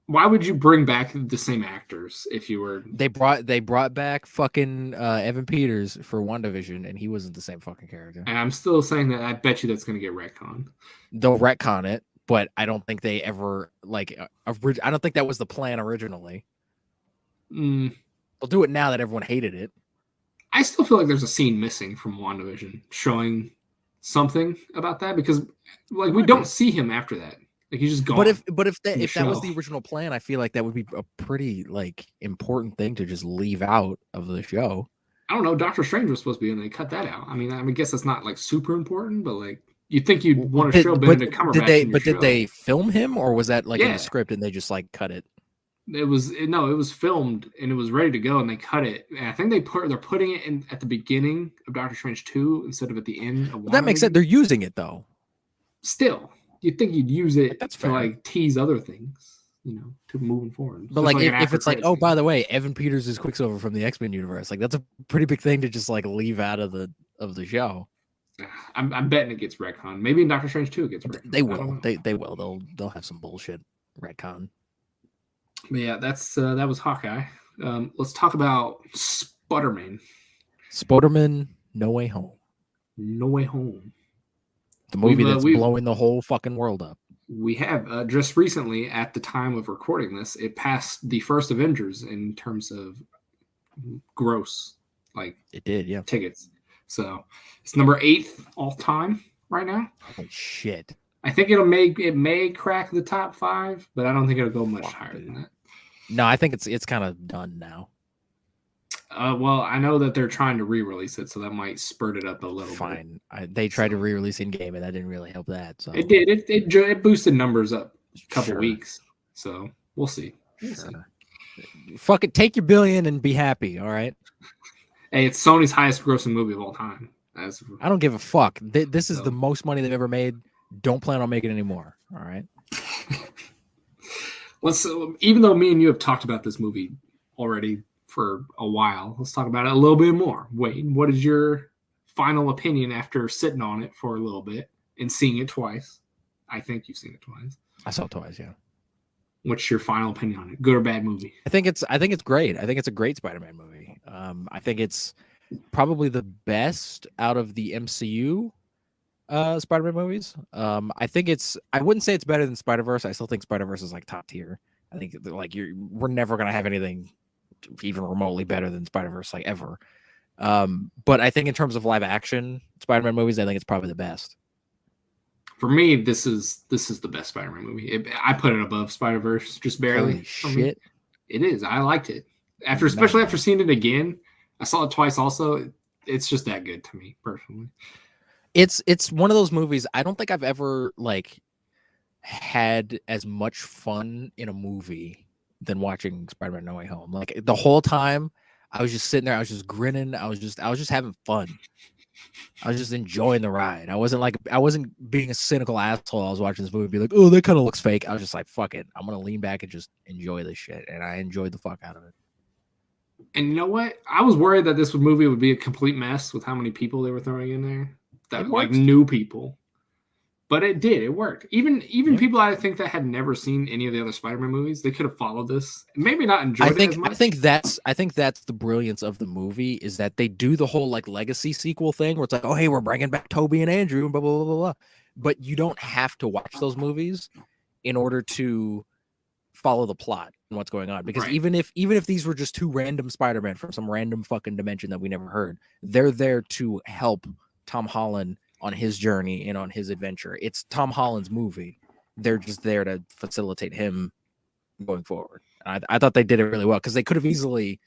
Why would you bring back the same actors if you were? They brought back fucking Evan Peters for WandaVision, and he wasn't the same fucking character. And I'm still saying that I bet you that's going to get retconned. They'll retcon it, but I don't think they ever I don't think that was the plan originally. They'll do it now that everyone hated it. I still feel like there's a scene missing from WandaVision showing something about that because we don't see him after that. Like he's just gone. But if that was the original plan, I feel like that would be a pretty important thing to just leave out of the show. I don't know. Doctor Strange was supposed to be in. They cut that out. I mean, I guess that's not super important, but you'd think you'd want to show Benedict Cumberbatch. Did they film him, or was that in the script and they just cut it? It was filmed and it was ready to go, and they cut it. And I think they're putting it in at the beginning of Doctor Strange 2 instead of at the end of that makes sense. They're using it though. Still, you'd think you'd use it to tease other things, to moving forward. But if it's oh, by the way, Evan Peters is Quicksilver from the X-Men universe, that's a pretty big thing to just leave out of the show. I'm betting it gets retcon. Maybe in Doctor Strange 2 it gets retcon. They will. They will. They'll have some bullshit retcon. But yeah, that was Hawkeye. Let's talk about Spider-Man. Spider-Man No Way Home. No Way Home. The movie that's blowing the whole fucking world up. We have just recently, at the time of recording this, it passed the first Avengers in terms of gross. It did, yeah. Tickets. So it's number 8 all time right now. Holy shit. I think it may crack the top 5, but I don't think it'll go much higher than that. No, I think it's kind of done now. Well, I know that they're trying to re-release it, so that might spurt it up a little bit. Fine. They tried to re-release in-game, and that didn't really help that. So it did. It boosted numbers up a couple weeks. So we'll see. Fuck it. Take your $1 billion and be happy. All right. Hey, it's Sony's highest grossing movie of all time. I don't give a fuck. This is the most money they've ever made. Don't plan on making any more. All right. Even though me and you have talked about this movie already for a while, let's talk about it a little bit more. Wade, what is your final opinion after sitting on it for a little bit and seeing it twice? I think you've seen it twice. I saw it twice, yeah. What's your final opinion on it? Good or bad movie? I think it's great. I think it's a great Spider-Man movie. I think it's probably the best out of the MCU Spider-Man movies. I wouldn't say it's better than Spider-Verse. I still think Spider-Verse is top tier. I think we're never gonna have anything even remotely better than Spider-Verse ever. But I think in terms of live action Spider-Man movies, I think it's probably the best. For me, this is the best Spider-Man movie. I put it above Spider-Verse, just barely. Holy shit. It is. I liked it. Especially after seeing it again. I saw it twice also. It's just that good to me, personally. It's one of those movies. I don't think I've ever had as much fun in a movie than watching Spider-Man No Way Home. The whole time I was just sitting there, I was just grinning, I was just having fun. I was just enjoying the ride. I wasn't being a cynical asshole. I was watching this movie and be oh, that kind of looks fake. I was just fuck it. I'm gonna lean back and just enjoy this shit. And I enjoyed the fuck out of it. And you know what? I was worried that this movie would be a complete mess with how many people they were throwing in there. That new people. But it did. It worked. Even people I think that had never seen any of the other Spider-Man movies, they could have followed this. Maybe not enjoyed it as much. I think that's the brilliance of the movie is that they do the whole legacy sequel thing where it's oh, hey, we're bringing back Toby and Andrew and blah, blah, blah, blah, blah. But you don't have to watch those movies in order to follow the plot and what's going on. Because even if these were just two random Spider-Man from some random fucking dimension that we never heard, they're there to help Tom Holland on his journey and on his adventure. It's Tom Holland's movie. They're just there to facilitate him going forward. I thought they did it really well because they could have easily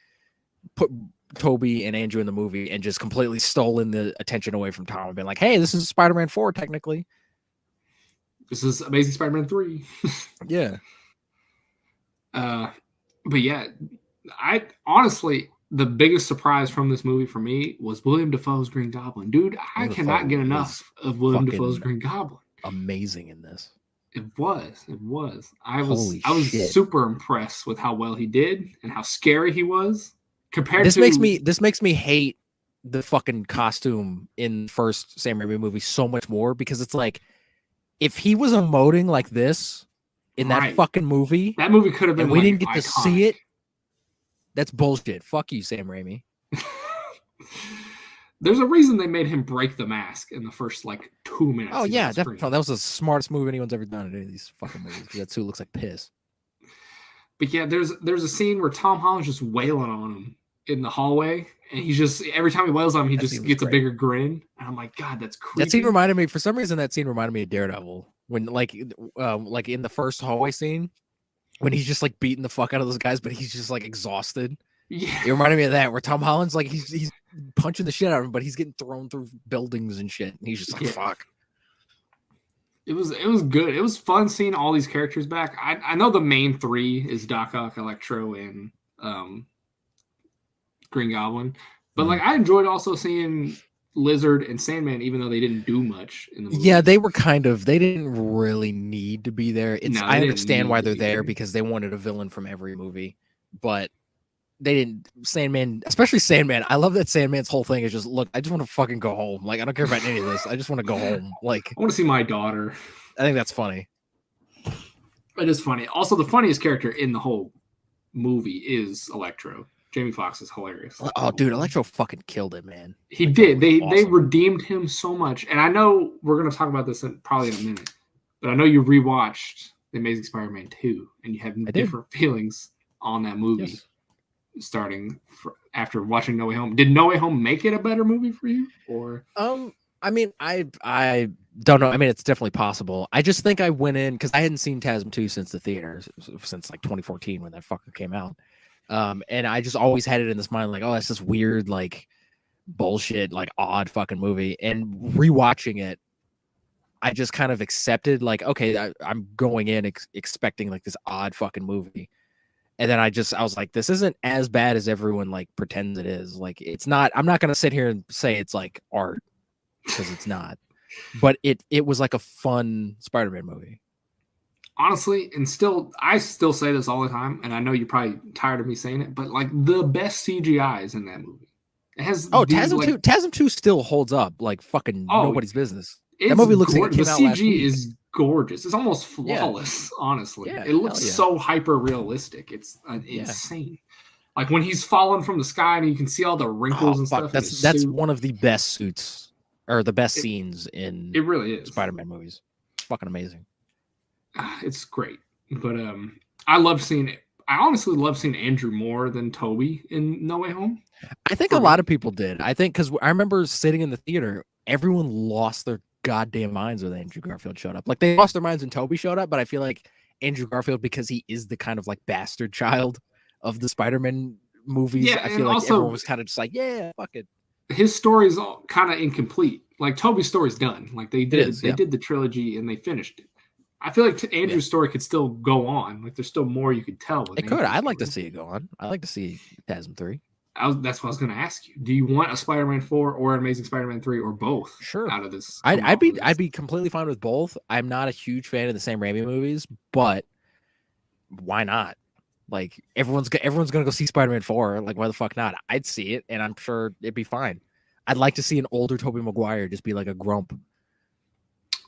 put Toby and Andrew in the movie and just completely stolen the attention away from Tom and been hey, this is Spider-Man 4 technically. This is Amazing Spider-Man 3. Yeah. But yeah, I honestly, the biggest surprise from this movie for me was William Dafoe's Green Goblin. Dude, I cannot get enough of William Dafoe's Green Goblin. Amazing in this. It was. I Holy was shit. super impressed with how well he did and how scary he was compared this to. Makes me hate the fucking costume in first Sam Raimi movie so much more, because it's like, if he was emoting like this in that fucking movie, that movie could have been and we like didn't get iconic. to see it. That's bullshit. Fuck you, Sam Raimi. There's a reason they made him break the mask in the first like 2 minutes. Oh yeah, definitely. That was the smartest move anyone's ever done in any of these fucking movies, because that suit looks like piss. But yeah, there's a scene where Tom Holland's just wailing on him in the hallway, and he's just, every time he wails on him, he just gets a bigger grin. And I'm like, God, that's creepy. That scene reminded me, for some reason, of Daredevil, when like in the first hallway scene, when he's just like beating the fuck out of those guys, but he's just like exhausted. Yeah, it reminded me of that, where Tom Holland's like, he's punching the shit out of him, but he's getting thrown through buildings and shit, and he's just like, fuck. It was good. It was fun seeing all these characters back. I know the main three is Doc Ock, Electro, and Green Goblin, but like, I enjoyed also seeing Lizard and Sandman, even though they didn't do much in the movie. Yeah, they didn't really need to be there. I understand why they're there, because they wanted a villain from every movie, but they didn't. Sandman, especially Sandman. I love that Sandman's whole thing is just, look, I just want to fucking go home. Like, I don't care about any of this. I just want to go home. Like, I want to see my daughter. I think that's funny. It is funny. Also, the funniest character in the whole movie is Electro. Jamie Foxx is hilarious. Oh, dude, Electro fucking killed it, man. He did. They redeemed him so much. And I know we're going to talk about this probably in a minute, but I know you rewatched The Amazing Spider-Man 2, and you have different feelings on that movie. Yes. Starting after watching No Way Home. Did No Way Home make it a better movie for you? Or I mean, I don't know. I mean, it's definitely possible. I just think I went in because I hadn't seen TASM 2 since the theater, since like 2014 when that fucker came out. And I just always had it in this mind, like, oh, that's this weird, like, bullshit, like, odd fucking movie. And rewatching it, I just kind of accepted, like, okay, I'm going in expecting like this odd fucking movie. And then I was like, this isn't as bad as everyone like pretends it is. Like, it's not. I'm not gonna sit here and say it's like art, because it's not. But it was like a fun Spider-Man movie. Honestly, and I still say this all the time, and I know you're probably tired of me saying it, but like, the best CGI is in that movie. It has TASM 2 still holds up like fucking nobody's business. That movie looks like it came out last week. The CG is gorgeous. It's almost flawless, honestly. Yeah, it looks so hyper realistic. It's insane. Like when he's falling from the sky and you can see all the wrinkles and stuff. That's one of the best suits, or the best scenes in it really is Spider-Man movies. It's fucking amazing. It's great. But I honestly love seeing Andrew more than Toby in No Way Home. I think a lot of people did. I think because I remember sitting in the theater, everyone lost their goddamn minds when Andrew Garfield showed up. Like, they lost their minds when Toby showed up, but I feel like Andrew Garfield, because he is the kind of like bastard child of the Spider-Man movies, I feel like also, everyone was kind of just like, yeah, fuck it. His story's all kind of incomplete. Like, Toby's story's done. Like, they did the trilogy and they finished it. I feel like Andrew's story could still go on. Like, there's still more you could tell. It could. I'd like to see it go on. I'd like to see TASM 3. That's what I was going to ask you. Do you want a Spider-Man 4 or an Amazing Spider-Man 3 or both? Sure. Out of this, I'd be completely fine with both. I'm not a huge fan of the Sam Raimi movies, but why not? Like, everyone's gonna go see Spider-Man 4. Like, why the fuck not? I'd see it, and I'm sure it'd be fine. I'd like to see an older Tobey Maguire just be like a grump.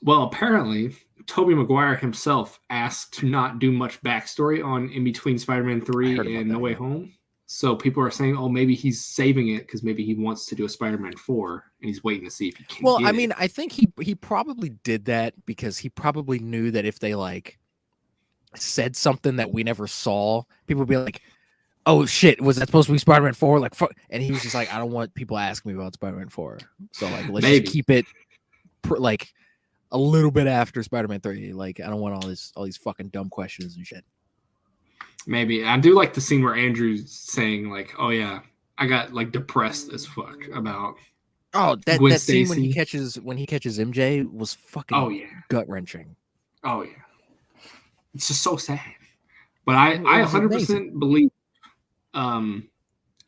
Well, apparently, Tobey Maguire himself asked to not do much backstory on in between Spider-Man 3 and No Way Home. So people are saying, oh, maybe he's saving it because maybe he wants to do a Spider-Man 4 and he's waiting to see if he can. Well, I mean, I think he probably did that because he probably knew that if they like said something that we never saw, people would be like, oh shit, was that supposed to be Spider-Man 4? Like, fuck. And he was just like, I don't want people asking me about Spider-Man 4. So like, let's just keep it like a little bit after Spider-Man 3. Like, I don't want all these fucking dumb questions and shit. Maybe. I do like the scene where Andrew's saying, like, oh yeah, I got like depressed as fuck about that scene when he catches MJ was fucking gut-wrenching. Oh yeah. It's just so sad. But I 100% believe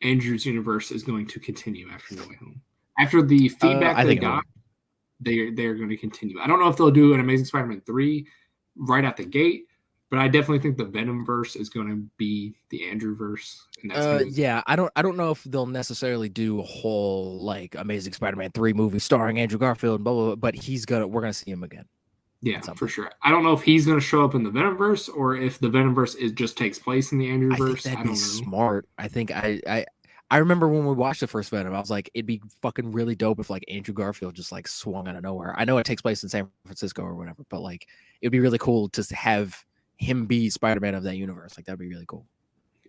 Andrew's universe is going to continue after No Way Home. After the feedback they got, they're going to continue. I don't know if they'll do an Amazing Spider-Man 3, right out the gate. But I definitely think the Venom verse is going to be the Andrew verse. And that's yeah, I don't know if they'll necessarily do a whole like Amazing Spider-Man 3 movie starring Andrew Garfield and blah, blah, blah, but we're gonna see him again. Yeah, for sure. I don't know if he's going to show up in the Venomverse or if the Venomverse just takes place in the Andrewverse. I don't know. Smart. I think I remember when we watched the first Venom, I was like, it'd be fucking really dope if like Andrew Garfield just like swung out of nowhere. I know it takes place in San Francisco or whatever, but like it'd be really cool to have him be Spider-Man of that universe. Like that'd be really cool.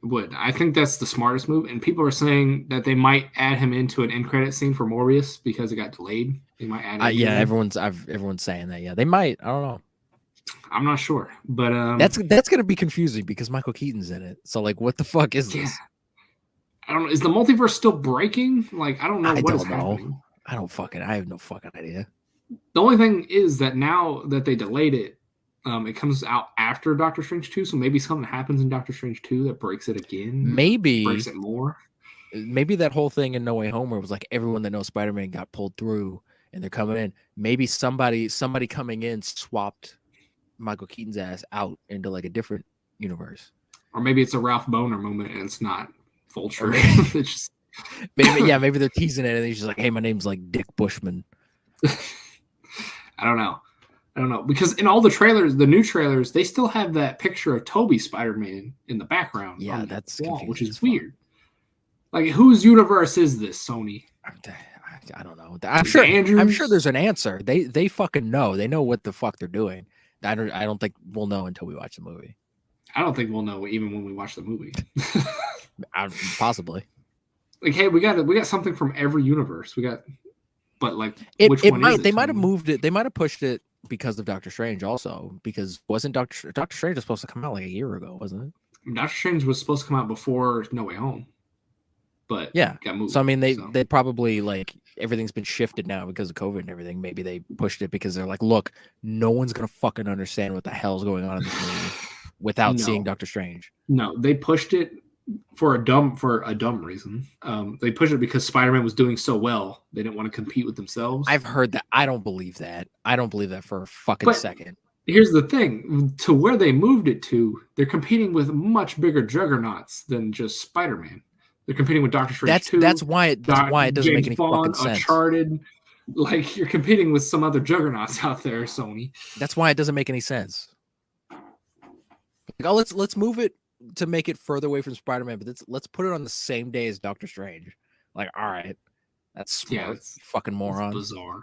It would. I think that's the smartest move. And people are saying that they might add him into an end credit scene for Morbius because it got delayed. They might add yeah, everyone's saying that. Yeah, they might. I don't know. I'm not sure, but that's gonna be confusing because Michael Keaton's in it. So like, what the fuck is this? I don't know. Is the multiverse still breaking? Like, I don't know what is happening. I have no fucking idea. The only thing is that now that they delayed it, it comes out after Doctor Strange 2, so maybe something happens in Doctor Strange 2 that breaks it again. Maybe breaks it more. Maybe that whole thing in No Way Home where it was like everyone that knows Spider-Man got pulled through and they're coming in. Maybe somebody coming in swapped Michael Keaton's ass out into like a different universe. Or maybe it's a Ralph Boner moment and it's not Vulture. It's just maybe they're teasing it and he's just like, hey, my name's like Dick Bushman. I don't know because in all the trailers, the new trailers, they still have that picture of Tobey Spider-Man in the background. Yeah, that's wall, which is weird. Like, whose universe is this, Sony? I don't know. I'm sure there's an answer. They fucking know. They know what the fuck they're doing. I don't think we'll know until we watch the movie. I don't think we'll know even when we watch the movie. Possibly. Like, hey, we got something from every universe. But like, which one is it? They might have moved it. They might have pushed it because of Doctor Strange also, because wasn't Doctor Strange was supposed to come out like a year ago, wasn't it? Doctor Strange was supposed to come out before No Way Home, but got moved. So I mean, they probably like everything's been shifted now because of COVID and everything. Maybe they pushed it because they're like, look, no one's gonna fucking understand what the hell's going on in this movie without seeing Doctor Strange. No, they pushed it for a dumb reason. They pushed it because Spider-Man was doing so well. They didn't want to compete with themselves. I've heard that. I don't believe that. for a fucking second. Here's the thing. To where they moved it to, they're competing with much bigger juggernauts than just Spider-Man. They're competing with Doctor Strange 2. That's why it doesn't make any fucking sense. Uncharted. Like, you're competing with some other juggernauts out there, Sony. That's why it doesn't make any sense. Like, oh, let's move it to make it further away from Spider-Man, but let's put it on the same day as Doctor Strange. Like, all right, that's smart. Fucking moron. It's bizarre.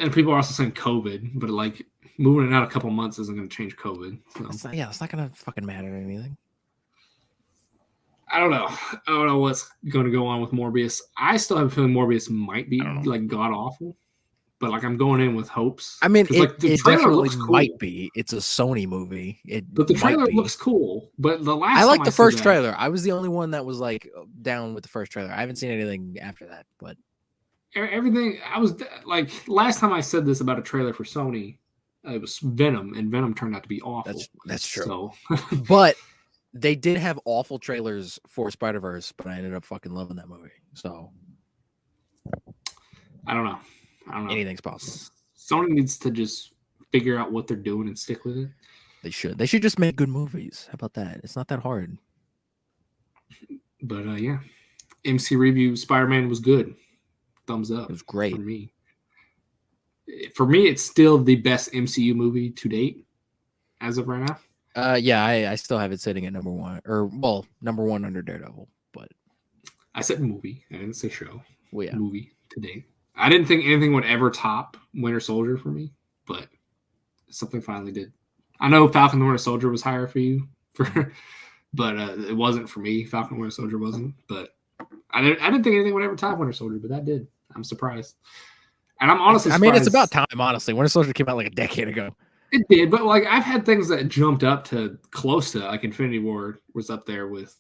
And people are also saying COVID, but like moving it out a couple months isn't going to change COVID. So. It's not going to fucking matter or anything. I don't know what's going to go on with Morbius. I still have a feeling Morbius might be like god awful. But like, I'm going in with hopes. I mean, it definitely might be. It's a Sony movie. But the trailer looks cool. But the last I like the first trailer. I was the only one that was like down with the first trailer. I haven't seen anything after that. But everything I was like, last time I said this about a trailer for Sony, it was Venom, and Venom turned out to be awful. That's true. So. But they did have awful trailers for Spider-Verse, but I ended up fucking loving that movie. So I don't know. Anything's possible. Sony needs to just figure out what they're doing and stick with it. They should. They should just make good movies. How about that? It's not that hard. But yeah, MC review Spider-Man was good. Thumbs up. It was great for me. For me, it's still the best MCU movie to date as of right now. Yeah, I still have it sitting at number one, number one under Daredevil. But I said movie. I didn't say show. Well, yeah, movie to date. I didn't think anything would ever top Winter Soldier for me, but something finally did. I know Falcon and Winter Soldier was higher for you, but it wasn't for me. Falcon and Winter Soldier wasn't, but I didn't think anything would ever top Winter Soldier, but that did. I'm surprised, and I'm honestly surprised. I mean, it's about time. Honestly, Winter Soldier came out like a decade ago. It did, but like I've had things that jumped up to close to like Infinity War was up there with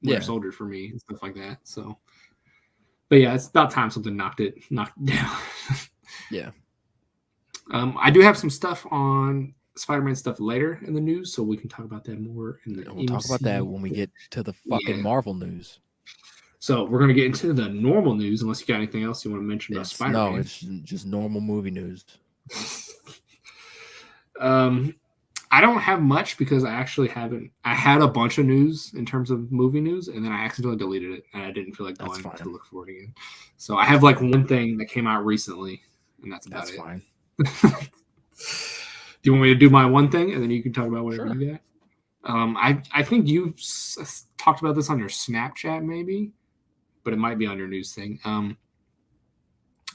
Winter Soldier for me and stuff like that. So. But yeah, it's about time something knocked it down. Yeah. I do have some stuff on Spider-Man stuff later in the news, so we can talk about that more. We'll talk about that when we get to the fucking Marvel news. So we're gonna get into the normal news, unless you got anything else you want to mention about Spider-Man. No, it's just normal movie news. I don't have much because I actually haven't. I had a bunch of news in terms of movie news, and then I accidentally deleted it, and I didn't feel like going to look for it again. So I have like one thing that came out recently, and that's about it. Fine. Do you want me to do my one thing, and then you can talk about whatever you got? I think you talked about this on your Snapchat, maybe, but it might be on your news thing.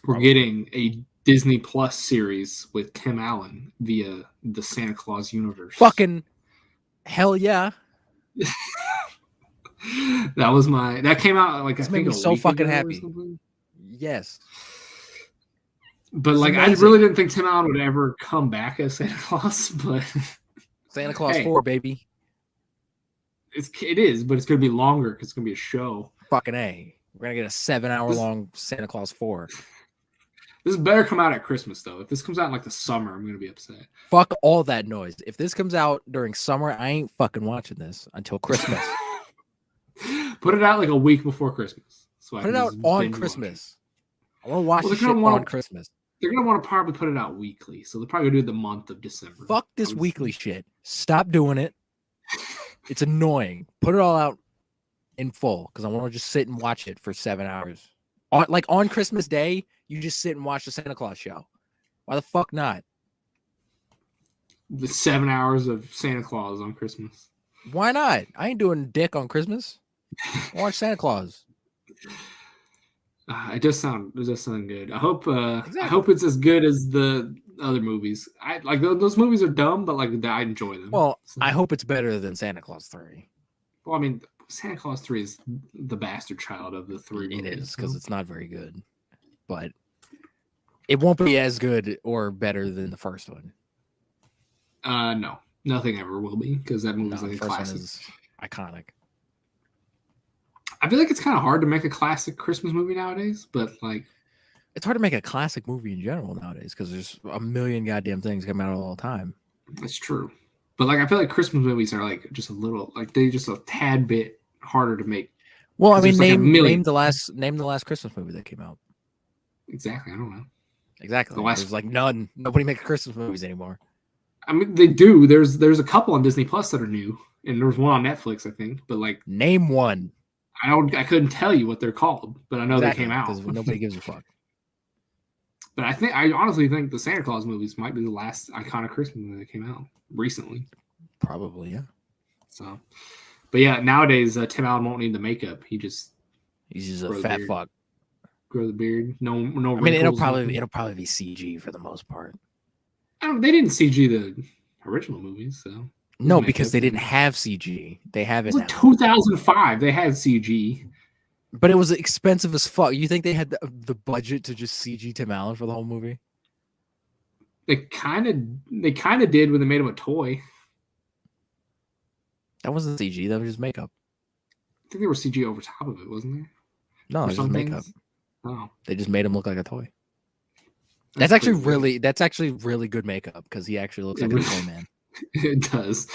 We're getting a Disney Plus series with Tim Allen via the Santa Claus universe. Fucking hell yeah! That came out like this I think made me so fucking happy. Yes, but like I really didn't think Tim Allen would ever come back as Santa Claus, but Santa Claus 4, baby. It is, but it's gonna be longer because it's gonna be a show. Fucking A. We're gonna get a 7-hour-long Santa Claus 4. This better come out at Christmas, though. If this comes out in like the summer, I'm gonna be upset. Fuck all that noise. If this comes out during summer, I ain't fucking watching this until Christmas. Put it out like a week before Christmas. So put it out on Christmas. I want to watch this shit on Christmas. They're gonna want to probably put it out weekly, so they're probably gonna do it the month of December. Fuck this weekly shit. Stop doing it. It's annoying. Put it all out in full because I want to just sit and watch it for 7 hours. On Christmas Day, you just sit and watch the Santa Claus show. Why the fuck not? The 7 hours of Santa Claus on Christmas. Why not? I ain't doing dick on Christmas. Watch Santa Claus. It does sound good. I hope it's as good as the other movies. I like those movies are dumb, but like I enjoy them. Well, so. I hope it's better than Santa Claus 3. Well, I mean, Santa Claus 3 is the bastard child of the 3 movies. It is because it's not very good, but it won't be as good or better than the first one. No, nothing ever will be because that movie's like a classic. One is iconic. I feel like it's kind of hard to make a classic Christmas movie nowadays, but like it's hard to make a classic movie in general nowadays because there's a million goddamn things coming out all the time. That's true, but like I feel like Christmas movies are like just a little like they just a tad bit harder to make. Well, I mean, name the last Christmas movie that came out. Exactly, I don't know. Exactly, there's like none. Nobody makes Christmas movies anymore. I mean, they do. There's a couple on Disney Plus that are new, and there's one on Netflix, I think. But like, name one. I couldn't tell you what they're called, but I know they came out because nobody gives a fuck. But I honestly think the Santa Claus movies might be the last iconic Christmas movie that came out recently. Probably, yeah. So, but yeah, nowadays Tim Allen won't need the makeup. He's just a fat fuck. Grow the beard. No. I mean, it'll probably be CG for the most part. They didn't CG the original movies, so. No, because they didn't have CG. They have it. It was 2005. They had CG, but it was expensive as fuck. You think they had the budget to just CG Tim Allen for the whole movie? They kind of did when they made him a toy. That wasn't CG. That was just makeup. I think there was CG over top of it, wasn't there? No, it was just makeup. Oh, they just made him look like a toy. That's actually really good makeup because he actually looks like a toy man. It does.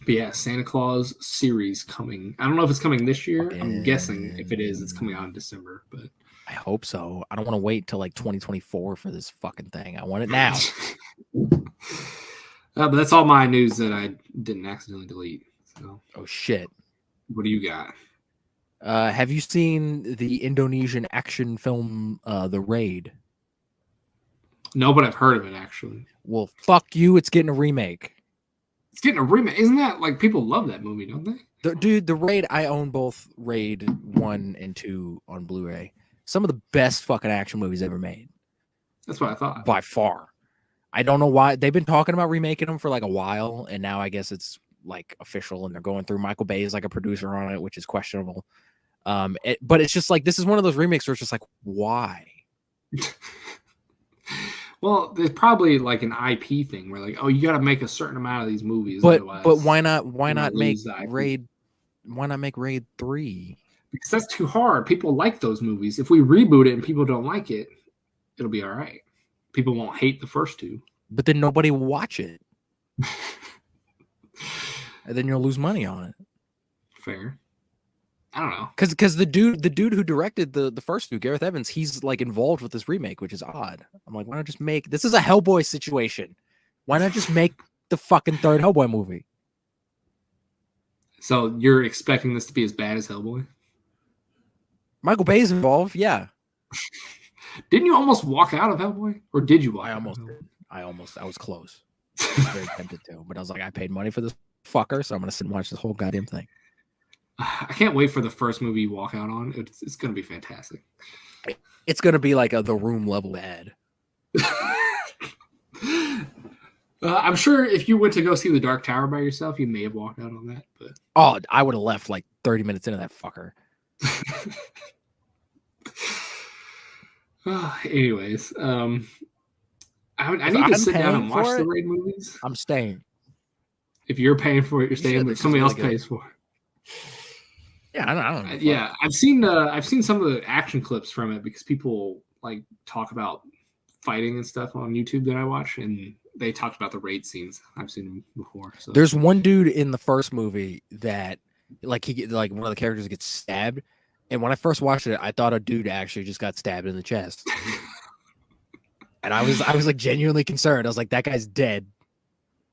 But yeah, Santa Claus series coming. I don't know if it's coming this year. I'm guessing if it is, it's coming out in December. But I hope so. I don't want to wait till like 2024 for this fucking thing. I want it now. But that's all my news that I didn't accidentally delete. So. Oh shit! What do you got? Have you seen the Indonesian action film, The Raid? No, but I've heard of it, actually. Well, fuck you. It's getting a remake. It's getting a remake. Isn't that, like, people love that movie, don't they? Dude, The Raid, I own both Raid 1 and 2 on Blu-ray. Some of the best fucking action movies ever made. That's what I thought. By far. I don't know why. They've been talking about remaking them for, like, a while, and now I guess it's, like, official, and they're going through. Michael Bay is, like, a producer on it, which is questionable. But it's just, like, this is one of those remakes where it's just, like, why? Well, there's probably like an IP thing where like, oh, you got to make a certain amount of these movies. But why not make Raid? Why not make Raid 3? Because that's too hard. People like those movies. If we reboot it and people don't like it, it'll be all right. People won't hate the first two. But then nobody will watch it, and then you'll lose money on it. Fair. I don't know. Because the dude who directed the first two, Gareth Evans, he's like involved with this remake, which is odd. I'm like, why not just make this is a Hellboy situation? Why not just make the fucking third Hellboy movie? So you're expecting this to be as bad as Hellboy? Michael Bay's involved, yeah. Didn't you almost walk out of Hellboy, or did you walk? I almost did. I was close. I was very tempted to, but I was like, I paid money for this fucker, so I'm gonna sit and watch this whole goddamn thing. I can't wait for the first movie you walk out on. It's gonna be fantastic. It's gonna be like The Room level bad. I'm sure if you went to go see The Dark Tower by yourself, you may have walked out on that. But I would have left like 30 minutes into that fucker. Anyways, I need to sit down and watch the Raid movies. I'm staying. If you're paying for it, you're staying. But somebody else pays for it. Yeah, I don't know. Yeah, I've seen some of the action clips from it because people like talk about fighting and stuff on YouTube that I watch, and they talked about the raid scenes. I've seen them before. So there's one dude in the first movie that one of the characters gets stabbed, and when I first watched it, I thought a dude actually just got stabbed in the chest, and I was like genuinely concerned. I was like, that guy's dead.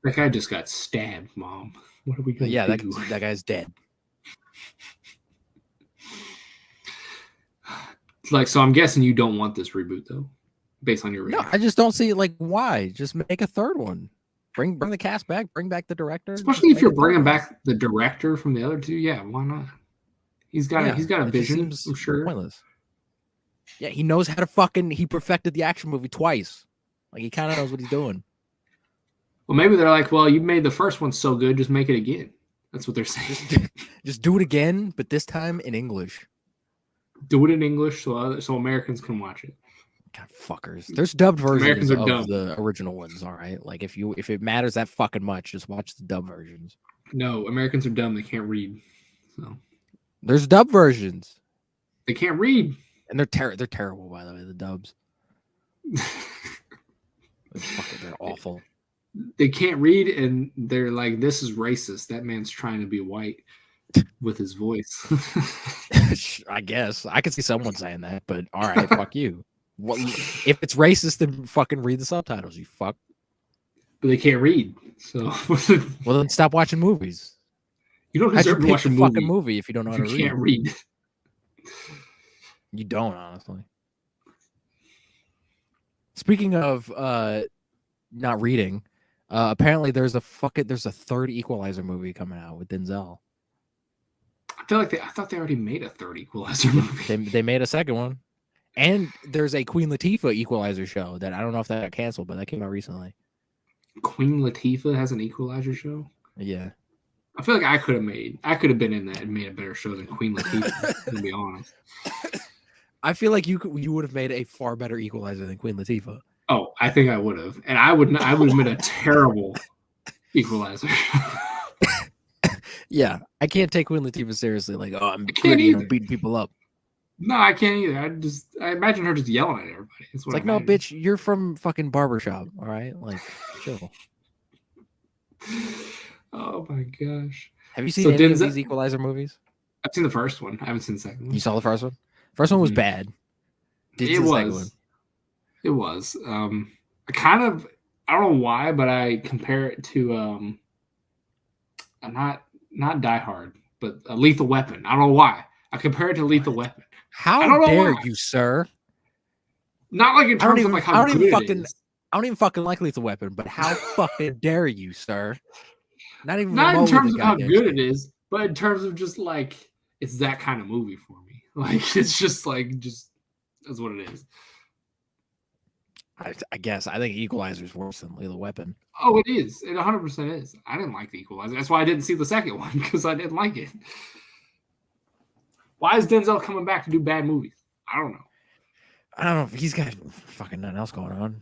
That guy just got stabbed, Mom. What are we going to do? that guy's dead. Like, so I'm guessing you don't want this reboot though, based on your reaction. No, I just don't see like why. Just make a third one. Bring the cast back. Bring back the director. Especially if you're bringing back the director from the other two. Yeah, why not? He's got a vision. I'm sure. Pointless. Yeah, he knows how to he perfected the action movie twice. Like he kind of knows what he's doing. Well, maybe they're like, well, you made the first one so good, just make it again. That's what they're saying. Just do it again, but this time in English. Do it in English so Americans can watch it. God, fuckers. There's dubbed versions of the original ones, all right? Like, if it matters that fucking much, just watch the dub versions. No, Americans are dumb. They can't read. So there's dub versions. They can't read. And they're terrible, by the way, the dubs. They're awful. They can't read, and they're like, this is racist. That man's trying to be white with his voice. I guess. I could see someone saying that, but all right, fuck you. What, if it's racist, then fucking read the subtitles, you fuck. But they can't read, so well, then stop watching movies. You don't deserve to watch a fucking movie if you don't know how to read. You can't read. You don't, honestly. Speaking of not reading, apparently there's a third Equalizer movie coming out with Denzel. I thought they already made a third Equalizer movie. They made a second one. And there's a Queen Latifah Equalizer show that I don't know if that got canceled, but that came out recently. Queen Latifah has an Equalizer show? Yeah. I feel like I could have been in that and made a better show than Queen Latifah, to be honest. I feel like you would have made a far better Equalizer than Queen Latifah. Oh, I think I would have. And I would have made a terrible Equalizer. Yeah, I can't take Queen Latifah seriously. Like, oh, I'm gritty and beating people up. No, I can't either. I imagine her just yelling at everybody. It's like, no, bitch, you're from fucking Barbershop, all right? Like, chill. Oh my gosh. Have you seen any of these Equalizer movies? I've seen the first one. I haven't seen the second one. You saw the first one? First one was bad. It was. I don't know why, but I compare it to not Die Hard, but Lethal Weapon. I don't know why. I compare it to Lethal Weapon. How dare you, sir? Not like in terms of like how good it is. I don't even fucking like Lethal Weapon, but how fucking dare you, sir? Not in terms of how good it is, but in terms of just like it's that kind of movie for me. Like it's just that's what it is. I guess I think Equalizer is worse than Lethal Weapon. Oh, it is. It 100% is. I didn't like the Equalizer. That's why I didn't see the second one because I didn't like it. Why is Denzel coming back to do bad movies? I don't know. He's got fucking nothing else going on.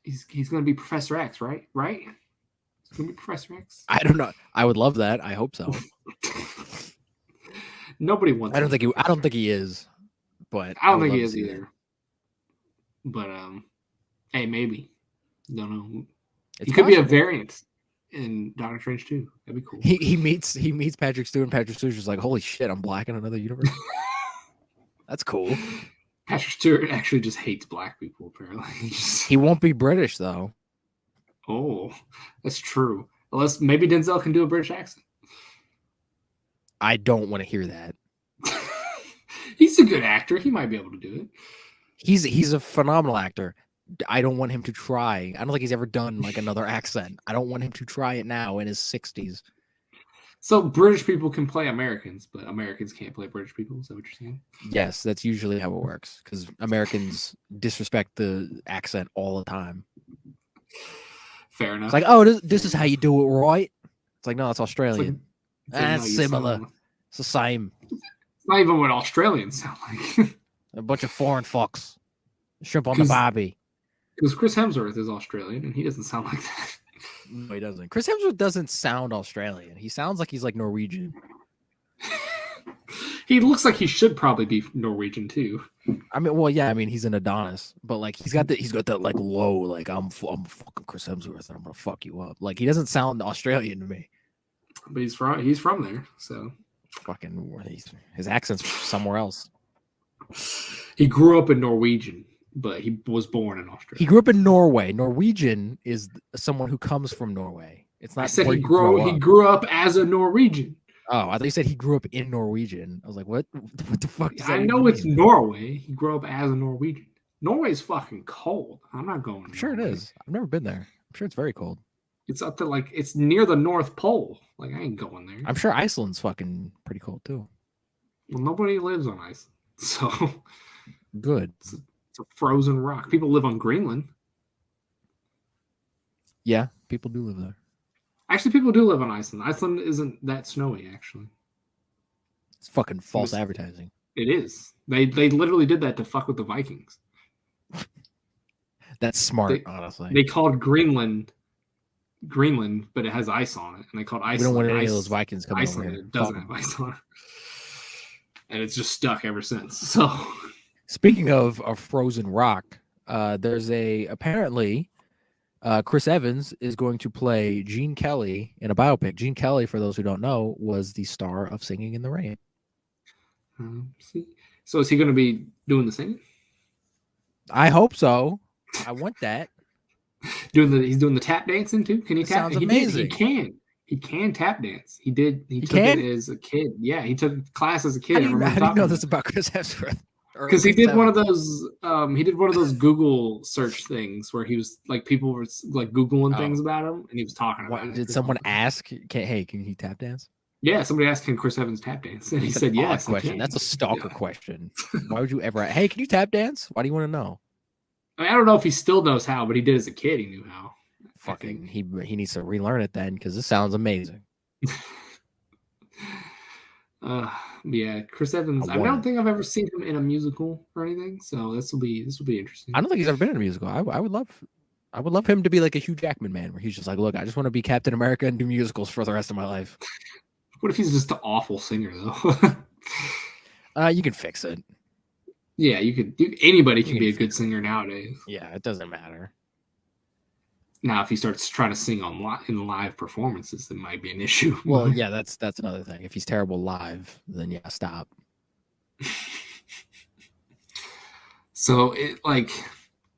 He's going to be Professor X, right? Right? He's going to be Professor X. I don't know. I would love that. I hope so. Nobody wants. I don't think he is. But I don't think he is either. But hey, maybe. Don't know. He could be a variant. in Doctor Strange 2. That'd be cool. He meets Patrick Stewart, and Patrick Stewart's just like, holy shit, I'm black in another universe. That's cool. Patrick Stewart actually just hates black people, apparently. He won't be British, though. Oh, that's true. Unless maybe Denzel can do a British accent. I don't want to hear that. He's a good actor. He might be able to do it. He's a phenomenal actor. I don't want him to try. I don't think he's ever done like another accent. I don't want him to try it now in his 60s. So British people can play Americans, but Americans can't play British people. Is that what you're saying? Yes, that's usually how it works because Americans disrespect the accent all the time. Fair enough. It's like, oh, this is how you do it, right? It's like, no, it's Australian. That's similar. It's the same. It's not even what Australians sound like. A bunch of foreign fucks. Shrimp on the barbie. Because Chris Hemsworth is Australian, and he doesn't sound like that. No, he doesn't. Chris Hemsworth doesn't sound Australian. He sounds like he's like Norwegian. He looks like he should probably be Norwegian too. I mean, well, yeah. I mean, he's an Adonis, but like he's got that like low, like I'm fucking Chris Hemsworth, and I'm gonna fuck you up. Like he doesn't sound Australian to me. But he's from there, so fucking his accent's somewhere else. He grew up in Norwegian, but he was born in Australia. He grew up in Norway. Norwegian is someone who comes from Norway. It's not. I said he grew up as a Norwegian. Oh, I thought you said he grew up in Norwegian. I was like, what? What the fuck? I know it's Norway. He grew up as a Norwegian. Norway's fucking cold. I'm not going. I'm sure it is. I've never been there. I'm sure it's very cold. It's up to like it's near the North Pole. Like I ain't going there. I'm sure Iceland's fucking pretty cold too. Well, nobody lives on Iceland, so good. It's a frozen rock. People live on Greenland. Yeah, people do live there. Actually, people do live on Iceland. Iceland isn't that snowy, actually. It's fucking false advertising. It is. They literally did that to fuck with the Vikings. That's smart, honestly. They called Greenland, but it has ice on it, and they called Iceland. We don't want any of those Vikings coming over here. It doesn't have ice on it, and it's just stuck ever since. So, speaking of a frozen rock, there's apparently. Chris Evans is going to play Gene Kelly in a biopic. Gene Kelly, for those who don't know, was the star of Singing in the Rain. So is he going to be doing the singing? I hope so. I want that. He's doing the tap dancing too. Can he tap? Sounds amazing. He can tap dance. He took it as a kid. Yeah, he took class as a kid. How do you know this about Chris Hemsworth? Because he did one of those. He did one of those Google search things where he was like people were like Googling things about him, and he was talking about it. Did someone ask? Hey, can he tap dance? Yeah, somebody asked him Chris Evans tap dance, and he said yes. Question. That's a stalker question. Why would you ever? Hey, can you tap dance? Why do you want to know? I mean, I don't know if he still knows how, but he did as a kid. He knew how. Fucking, he needs to relearn it then because this sounds amazing. Yeah, Chris Evans. I don't think I've ever seen him in a musical or anything, so this will be interesting. I don't think he's ever been in a musical. I would love him to be like a Hugh Jackman man, where he's just like, look, I just want to be Captain America and do musicals for the rest of my life. What if he's just an awful singer though? You can fix it. Yeah, you could. Anybody can be a good singer nowadays. Yeah, it doesn't matter. Now, if he starts trying to sing in live performances, it might be an issue. Well, yeah, that's another thing. If he's terrible live, then yeah, stop. So,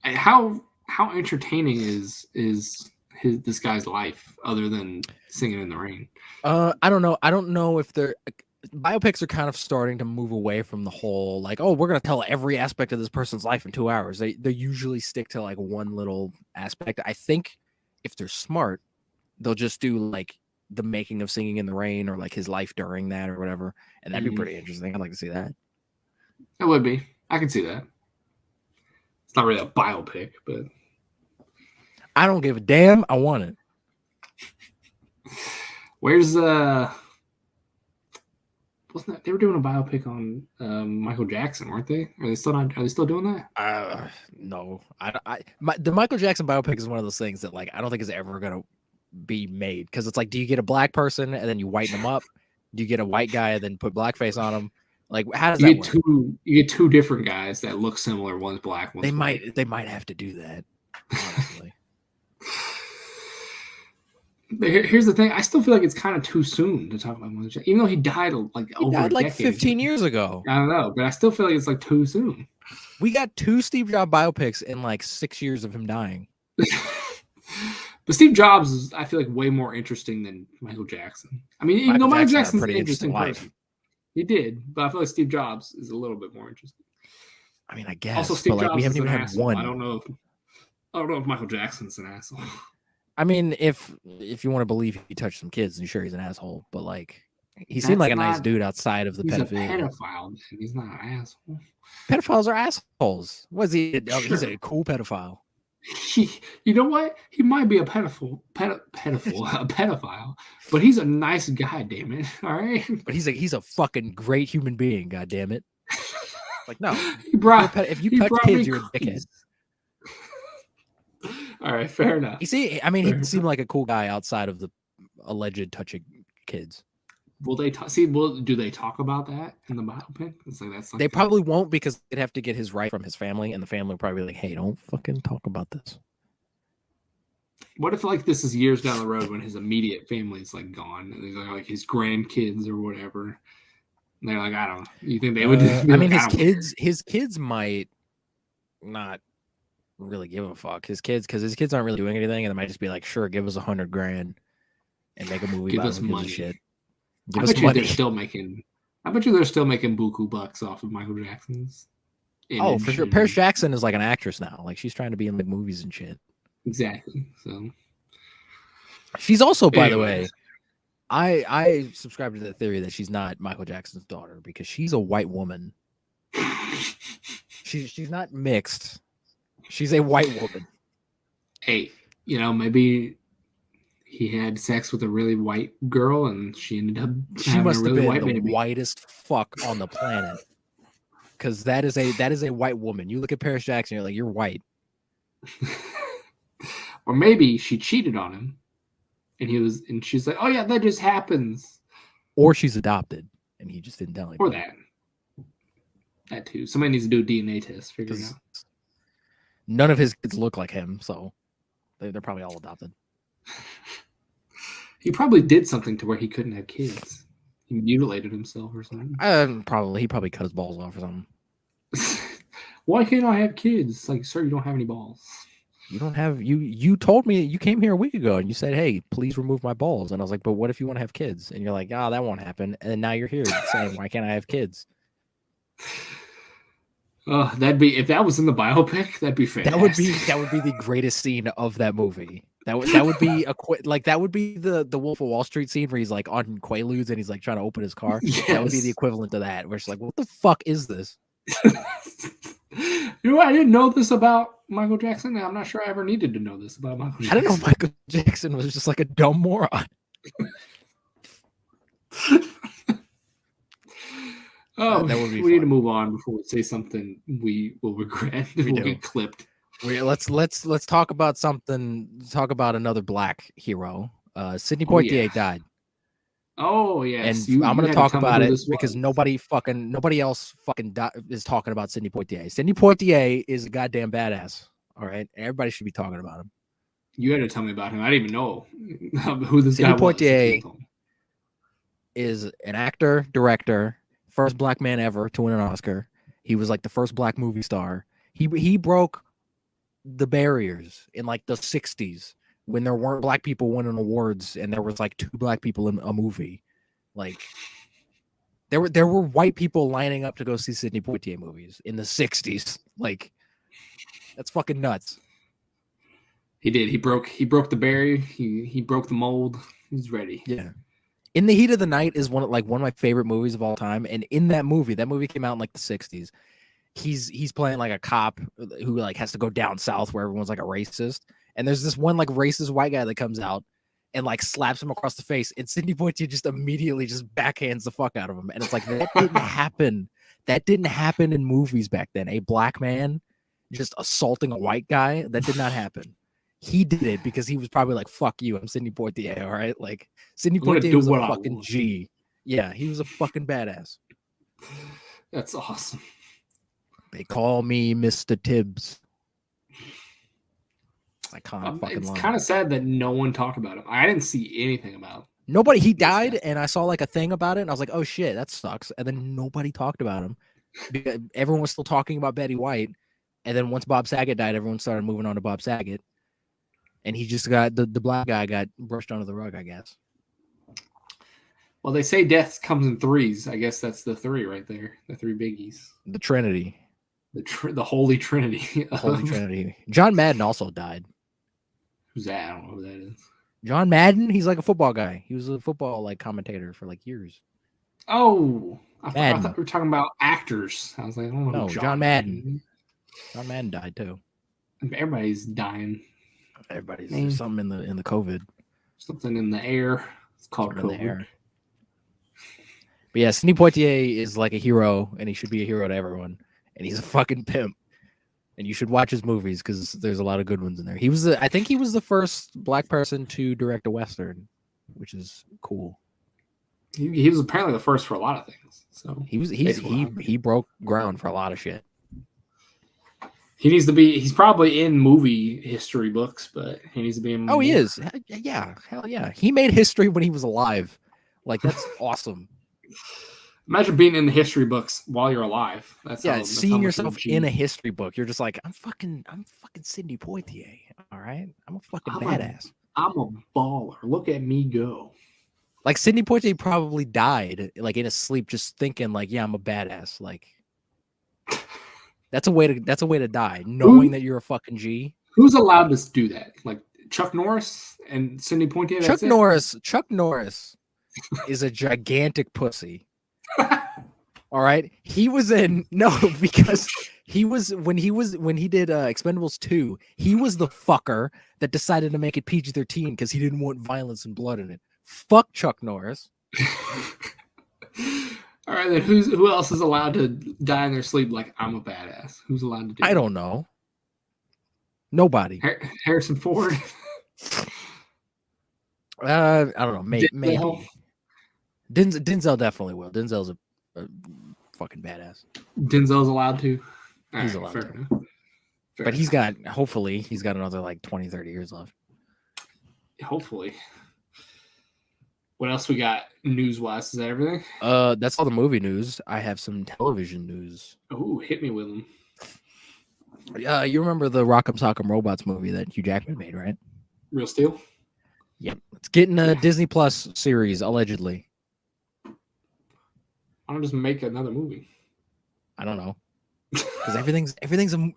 how entertaining is this guy's life other than Singing in the Rain? I don't know. I don't know if biopics are kind of starting to move away from the whole like, oh, we're gonna tell every aspect of this person's life in 2 hours. They usually stick to like one little aspect. I think if they're smart, they'll just do like the making of Singing in the Rain or like his life during that or whatever, and that'd be pretty interesting. I'd like to see that. It would be. I can see that. It's not really a biopic, but I don't give a damn. I want it. Where's wasn't that they were doing a biopic on Michael Jackson, weren't they? Are they still doing that? No. The Michael Jackson biopic is one of those things that like I don't think is ever gonna be made because it's like, do you get a black person and then you whiten them up? Do you get a white guy and then put blackface on him? Like, how does that work? You get two different guys that look similar. One's black. One's white. They might have to do that. Honestly. Here's the thing. I still feel like it's kind of too soon to talk about Michael Jackson, even though he died over a decade 15 years ago. I don't know, but I still feel like it's like too soon. We got 2 Steve Jobs biopics in like 6 years of him dying. But Steve Jobs is, I feel like, way more interesting than Michael Jackson. I mean, even though Michael Jackson's an interesting person, he did, but I feel like Steve Jobs is a little bit more interesting. I mean, I guess. Also, Steve Jobs we haven't even had asshole. one. I don't know if Michael Jackson's an asshole. I mean, if you want to believe he touched some kids, I'm sure he's an asshole. But like, he seemed like a nice dude outside of the pedophilia. He's a pedophile. He's not an asshole. Pedophiles are assholes. Was he? Sure. He's a cool pedophile. You know what? He might be a pedophile, but he's a nice guy. Damn it! All right. But he's a fucking great human being. God damn it! Like no, if you touch kids, you're a dickhead. All right, fair enough. You see, I mean, he seemed like a cool guy outside of the alleged touching kids. Will they do they talk about that in the biopic? It's like that's. They probably won't because they'd have to get his right from his family, and the family would probably be like, "Hey, don't fucking talk about this." What if like this is years down the road when his immediate family is like gone, and these are like his grandkids or whatever? And they're like, I don't know. You think they would? I mean, his kids might not really give a fuck. Because his kids aren't really doing anything, and they might just be like, "Sure, give us $100,000 and make a movie about us money." Shit. I bet you they're still making buku bucks off of Michael Jackson's. Oh, for sure. Paris Jackson is like an actress now. Like she's trying to be in like movies and shit. Exactly. So she's also, by the way, I subscribe to the theory that she's not Michael Jackson's daughter because she's a white woman. She's not mixed. She's a white woman. Hey, maybe he had sex with a really white girl and she ended up she must have been the whitest fuck on the planet. Because that is a white woman. You look at Paris Jackson, you're like, you're white. Or maybe she cheated on him and she's like, oh yeah, that just happens. Or she's adopted and he just didn't tell anybody. Or that too. Somebody needs to do a DNA test, figure it out. None of his kids look like him, so they're probably all adopted. He probably did something to where he couldn't have kids. He mutilated himself or something. He probably cut his balls off or something. Why can't I have kids? It's like, sir, you don't have any balls. You don't have you told me you came here a week ago and you said, hey, please remove my balls. And I was like, but what if you want to have kids? And you're like, that won't happen. And now you're here saying, why can't I have kids? That'd be, if that was in the biopic, that'd be fantastic. That would be the greatest scene of that movie. That would be that would be the Wolf of Wall Street scene where he's like on Quaaludes and he's like trying to open his car. Yes. That would be the equivalent to that. Where it's like, what the fuck is this? I didn't know this about Michael Jackson. I'm not sure I ever needed to know this about Michael Jackson. I didn't know Michael Jackson was just like a dumb moron. We need to move on before we say something we will regret. We'll get clipped. Let's talk about something. Talk about another black hero. Sidney Poitier died. Oh yes, and I'm gonna talk about it because nobody else is talking about Sidney Poitier. Sidney Poitier is a goddamn badass. All right, everybody should be talking about him. You had to tell me about him. I didn't even know who this guy was. Sidney Poitier is an actor, director, first black man ever to win an Oscar. He was like the first black movie star. He broke the barriers in like the 60s when there weren't black people winning awards and there was like 2 black people in a movie. Like there were white people lining up to go see Sidney Poitier movies in the 60s. Like that's fucking nuts. He did. He broke the barrier. He broke the mold. He's ready. Yeah. In the Heat of the Night is one of my favorite movies of all time. And in that movie came out in like the 60s. He's playing like a cop who like has to go down south where everyone's like a racist. And there's this one like racist white guy that comes out and like slaps him across the face. And Sidney Poitier just immediately just backhands the fuck out of him. And it's like, that didn't happen. That didn't happen in movies back then. A black man just assaulting a white guy. That did not happen. He did it because he was probably like, fuck you, I'm Sidney Poitier, all right? Like, Sidney Poitier was a fucking G. Yeah, he was a fucking badass. That's awesome. They call me Mr. Tibbs. Iconic fucking it's line. kind of sad that no one talked about him. I didn't see anything about him. Nobody. He died, and I saw like a thing about it, and I was like, "Oh shit, that sucks." And then nobody talked about him because everyone was still talking about Betty White. And then once Bob Saget died, everyone started moving on to Bob Saget, and he just got the black guy got brushed under the rug, I guess. Well, they say death comes in threes. I guess that's the three right there. The three biggies. The Trinity. The Holy Trinity. Holy Trinity. John Madden also died. Who's that? I don't know who that is. John Madden? He's like a football guy. He was a football like commentator for like years. Oh, I thought we were talking about actors. I was like, I don't know. No, John Madden. John Madden died too. Everybody's dying. There's something in the COVID. Something in the air. It's called COVID. In the air. But yeah, Sidney Poitier is like a hero, and he should be a hero to everyone. And he's a fucking pimp. And you should watch his movies because there's a lot of good ones in there. I think he was the first black person to direct a Western, which is cool. He was apparently the first for a lot of things. So he broke ground for a lot of shit. He needs to be. He's probably in movie history books, but he needs to be in. Oh, he is. Yeah, hell yeah. He made history when he was alive. Like that's awesome. Imagine being in the history books while you're alive. That's seeing yourself in a history book. You're just like, I'm fucking Sidney Poitier. All right, I'm a fucking badass. I'm a baller. Look at me go. Like Sidney Poitier probably died like in his sleep, just thinking like, yeah, I'm a badass. Like that's a way to die, knowing that you're a fucking G. Who's allowed to do that? Like Chuck Norris and Sidney Poitier. Chuck Norris is a gigantic pussy. All right, because when he did Expendables 2, he was the fucker that decided to make it PG-13 because he didn't want violence and blood in it. Fuck Chuck Norris. All right, then who else is allowed to die in their sleep? Like I'm a badass. Who's allowed to do? I don't know. Nobody. Harrison Ford. I don't know. Maybe. Denzel definitely will. Denzel's a fucking badass. Denzel's allowed to. He's allowed to. But he's got another like 20, 30 years left. Hopefully. What else we got news-wise? Is that everything? That's all the movie news. I have some television news. Oh, hit me with them. You remember the Rock'em Sock'em Robots movie that Hugh Jackman made, right? Real Steel? Yep. It's getting a Disney Plus series, allegedly. Why don't just make another movie? I don't know. Because everything's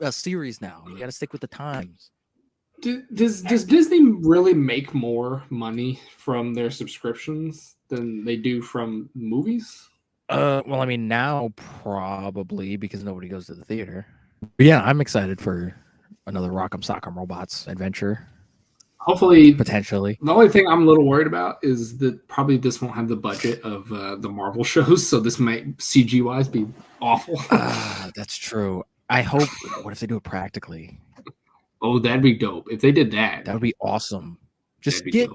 a series now. You got to stick with the times. Does Disney really make more money from their subscriptions than they do from movies? Well, I mean, now probably because nobody goes to the theater. But yeah, I'm excited for another Rock'em Sock'em Robots adventure. Hopefully, potentially. The only thing I'm a little worried about is that probably this won't have the budget of the Marvel shows, so this might CG wise be awful. That's true. I hope. What if they do it practically? Oh, that'd be dope. If they did that, that would be awesome. Just get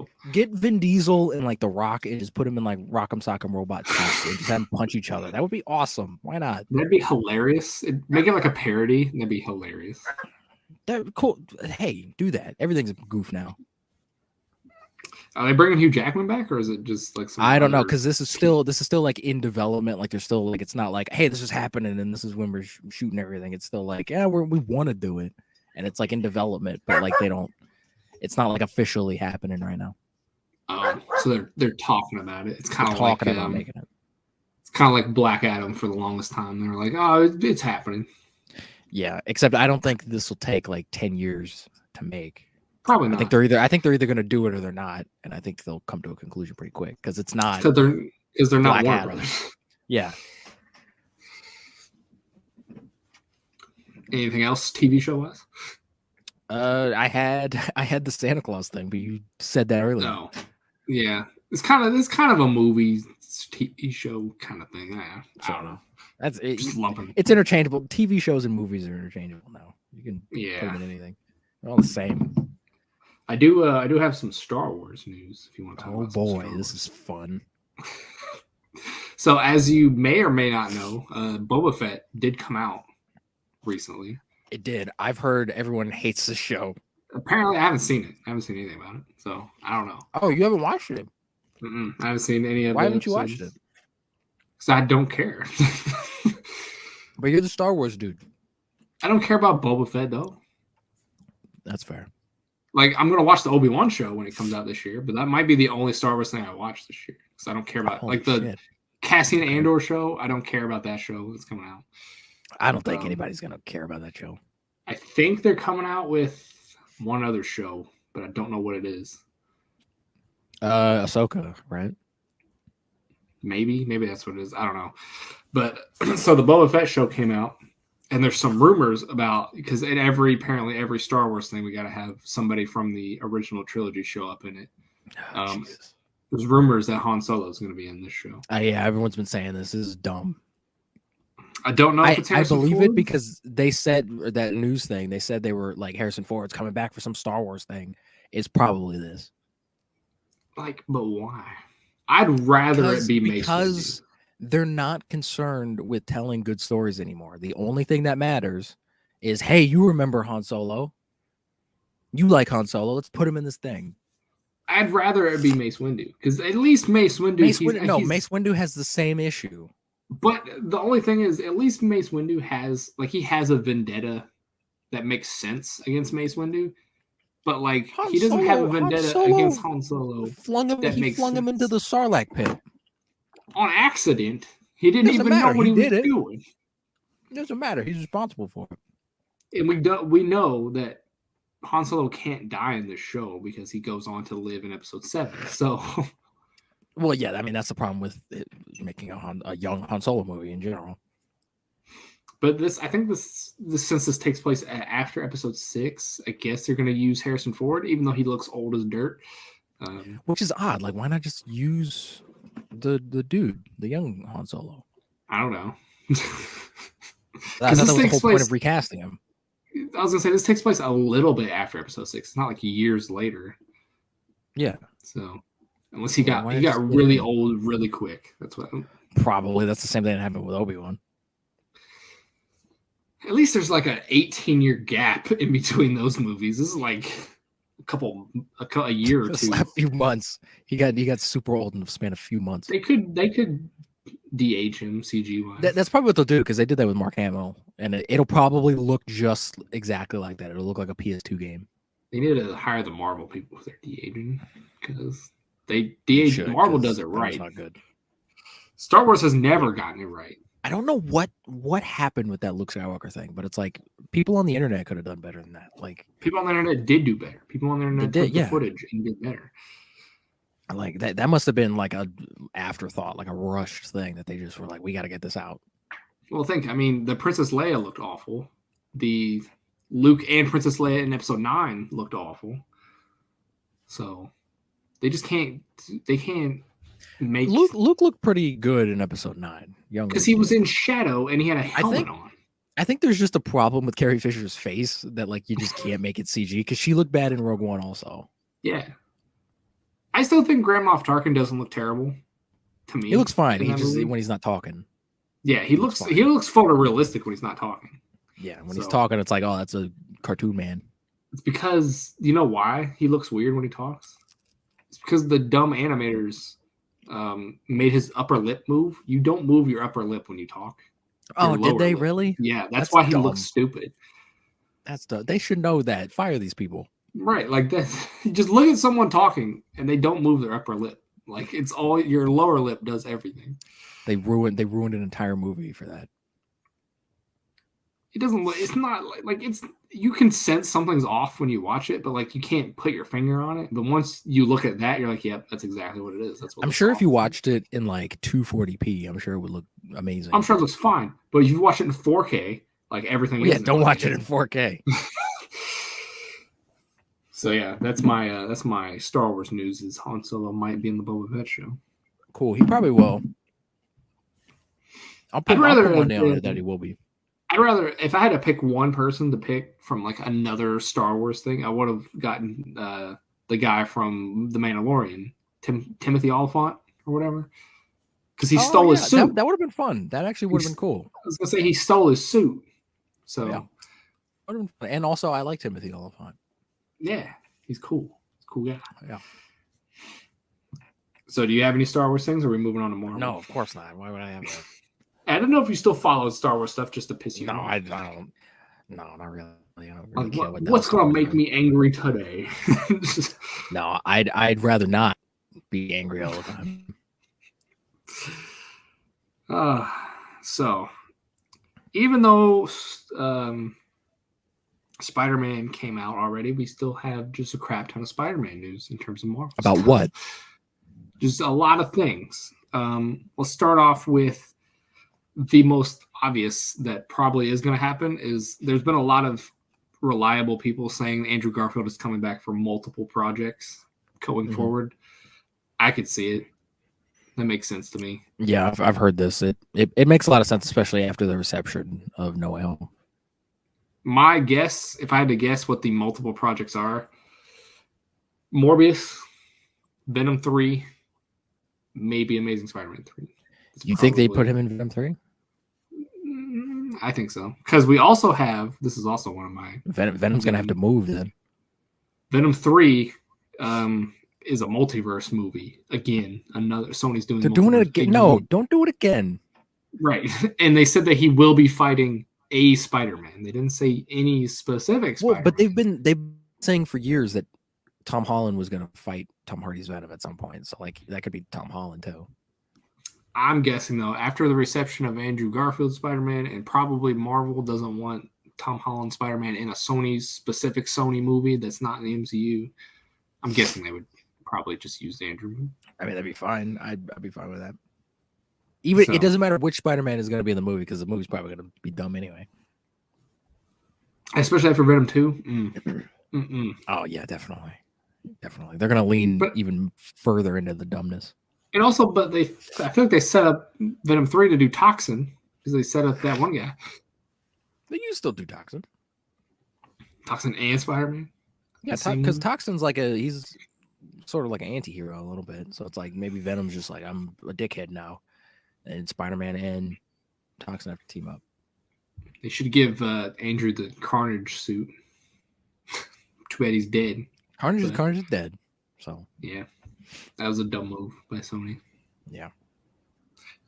Vin Diesel and like The Rock and just put him in like Rock'em Sock'em Robot suits and just have them punch each other. That would be awesome. Why not? That'd be hilarious. Make it like a parody. That'd be hilarious. That cool. Hey, do that. Everything's a goof now. Are they bringing Hugh Jackman back, or is it just like some? I don't know, because this is still like in development. Like, there's still like, it's not like, hey, this is happening and this is when we're shooting everything. It's still like, yeah, we want to do it, and it's like in development, but like they don't. It's not like officially happening right now. So they're talking about it. It's kind of like about making it. It's kind of like Black Adam for the longest time. They were like, oh, it's happening. Yeah, except I don't think this will take like 10 years to make. Probably not. I think they're either going to do it or they're not, and I think they'll come to a conclusion pretty quick because it's not. Because they're not Warner Brothers. Yeah. Anything else TV show wise? I had the Santa Claus thing, but you said that earlier. No. Yeah, it's kind of a movie TV show kind of thing. I don't know. That's it. Just lumping. It's interchangeable. TV shows and movies are interchangeable now. You can put them in anything. They're all the same. I do have some Star Wars news if you want to talk about. Oh boy, this is fun. So as you may or may not know, Boba Fett did come out recently. It did. I've heard everyone hates the show. Apparently, I haven't seen it. I haven't seen anything about it, so I don't know. Oh, you haven't watched it? I haven't seen any of. Why haven't you watched it? Because I don't care. But you're the Star Wars dude. I don't care about Boba Fett though. That's fair. Like, I'm gonna watch the Obi-Wan show when it comes out this year, but that might be the only Star Wars thing I watch this year because I don't care about the Cassian Andor show. I don't care about that show that's coming out. I don't think anybody's gonna care about that show. I think they're coming out with one other show, but I don't know what it is. Ahsoka, right? Maybe that's what it is. I don't know. But so the Boba Fett show came out, and there's some rumors about, because in apparently every Star Wars thing, we got to have somebody from the original trilogy show up in it. There's rumors that Han Solo is going to be in this show. Yeah, everyone's been saying this is dumb. I don't know if it's Harrison I believe Ford. it because they said that news thing. They said they were like, Harrison Ford's coming back for some Star Wars thing. It's probably this. Like, but why? I'd rather it be Mace because they're not concerned with telling good stories anymore. The only thing that matters is, hey, you remember Han Solo? You like Han Solo? Let's put him in this thing. I'd rather it be Mace Windu because at least Mace Windu. Mace Windu has the same issue. But the only thing is, at least Mace Windu has a vendetta that makes sense against Mace Windu. But like he doesn't have a vendetta against Han Solo. He flung him into the Sarlacc pit on accident. He didn't even know what he was doing. It doesn't matter. He's responsible for it. And we know that Han Solo can't die in this show because he goes on to live in Episode 7. So, well, yeah, I mean that's the problem with making a young Han Solo movie in general. But I think since this takes place after Episode 6, I guess they're going to use Harrison Ford, even though he looks old as dirt. Which is odd. Like, why not just use the dude, the young Han Solo? I don't know. I thought that was the whole point of recasting him. I was going to say, this takes place a little bit after Episode 6. It's not like years later. Yeah. So, unless he got really old really quick. That's the same thing that happened with Obi-Wan. At least there's like an 18-year gap in between those movies. This is like a year or two. A few months. He got super old in the span of a few months. They could de-age him CG-wise. That's probably what they'll do because they did that with Mark Hamill, and it'll probably look just exactly like that. It'll look like a PS2 game. They need to hire the Marvel people if they're de-aging because they de-age. Marvel does it right. Not good. Star Wars has never gotten it right. I don't know what happened with that Luke Skywalker thing, but it's like people on the internet could have done better than that. Like people on the internet did do better. People on the internet took the footage and did better. Like that must have been like a afterthought, like a rushed thing that they just were like, we got to get this out. Well, the Princess Leia looked awful. The Luke and Princess Leia in Episode 9 looked awful. So they just can't. They can't. Luke looked pretty good in Episode 9, because he was in shadow and he had a helmet on. I think there's just a problem with Carrie Fisher's face that like you just can't make it CG because she looked bad in Rogue One also. Yeah, I still think Grand Moff Tarkin doesn't look terrible to me. He looks fine. He just when he's not talking. Yeah, he looks photorealistic when he's not talking. Yeah, when he's talking, it's like, oh, that's a cartoon man. It's because you know why he looks weird when he talks. It's because the dumb animators made his upper lip move. You don't move your upper lip when you talk. Oh, did they really? Yeah, that's why he looks stupid. That's dumb. They should know that. Fire these people. Right, like that. Just look at someone talking and they don't move their upper lip. Like it's all your lower lip does everything. They ruined an entire movie for that. It doesn't. It's not like it's. You can sense something's off when you watch it, but like you can't put your finger on it. But once you look at that, you're like, "Yep, that's exactly what it is." That's what I'm sure. If you watched it in like 240p, I'm sure it would look amazing. I'm sure it looks fine, but if you watch it in 4K, like everything. Yeah, don't watch it in 4K. So yeah, that's my Star Wars news. Is Han Solo might be in the Boba Fett show. Cool. He probably will. I'll put one down on it that he will be. I'd rather, if I had to pick one person to pick from like another Star Wars thing, I would have gotten the guy from The Mandalorian, Timothy Olyphant or whatever, because he stole his suit. That would have been fun. That actually would have been cool. I was gonna say he stole his suit. So, yeah. And also, I like Timothy Olyphant. Yeah, he's cool. He's a cool guy. Yeah. So, do you have any Star Wars things, or are we moving on to Marvel? No, of course not. Why would I have that? I don't know if you still follow Star Wars stuff just to piss you off. I don't. No, not really. I don't really care what's going to make me angry today. No, I'd rather not be angry all the time. So, even though Spider-Man came out already, we still have just a crap ton of Spider-Man news in terms of Marvel. About what? Just a lot of things. Let's start off with the most obvious that probably is going to happen is there's been a lot of reliable people saying Andrew Garfield is coming back for multiple projects going forward. I could see it. That makes sense to me. Yeah, I've heard this. It makes a lot of sense, especially after the reception of No Way Home. My guess, if I had to guess what the multiple projects are, Morbius, Venom 3, maybe Amazing Spider-Man 3. You think they put him in Venom 3? I think so. Because we also have, this is also one of my... Venom's going to have to move then. Venom 3 is a multiverse movie. Again, another Sony's doing They're doing it again. No, don't do it again. Right. And they said that he will be fighting a Spider-Man. They didn't say any specific Spider-Man. Well, but they've been saying for years that Tom Holland was going to fight Tom Hardy's Venom at some point. So like that could be Tom Holland too. I'm guessing though, after the reception of Andrew Garfield Spider-Man, and probably Marvel doesn't want Tom Holland Spider-Man in a specific Sony movie that's not in the MCU, I'm guessing they would probably just use the Andrew movie. I mean, that'd be fine. I'd be fine with that. Even it doesn't matter which Spider-Man is going to be in the movie because the movie's probably going to be dumb anyway. Especially after Venom 2. Oh yeah, definitely. They're going to lean even further into the dumbness. And also, I feel like they set up Venom 3 to do Toxin because they set up that one guy. But you still do Toxin. Toxin and Spider-Man? Yeah, because Toxin's he's sort of like an anti-hero a little bit. So it's like maybe Venom's just like, I'm a dickhead now. And Spider-Man and Toxin have to team up. They should give Andrew the Carnage suit. Too bad he's dead. Carnage is dead. So yeah. That was a dumb move by Sony. Yeah.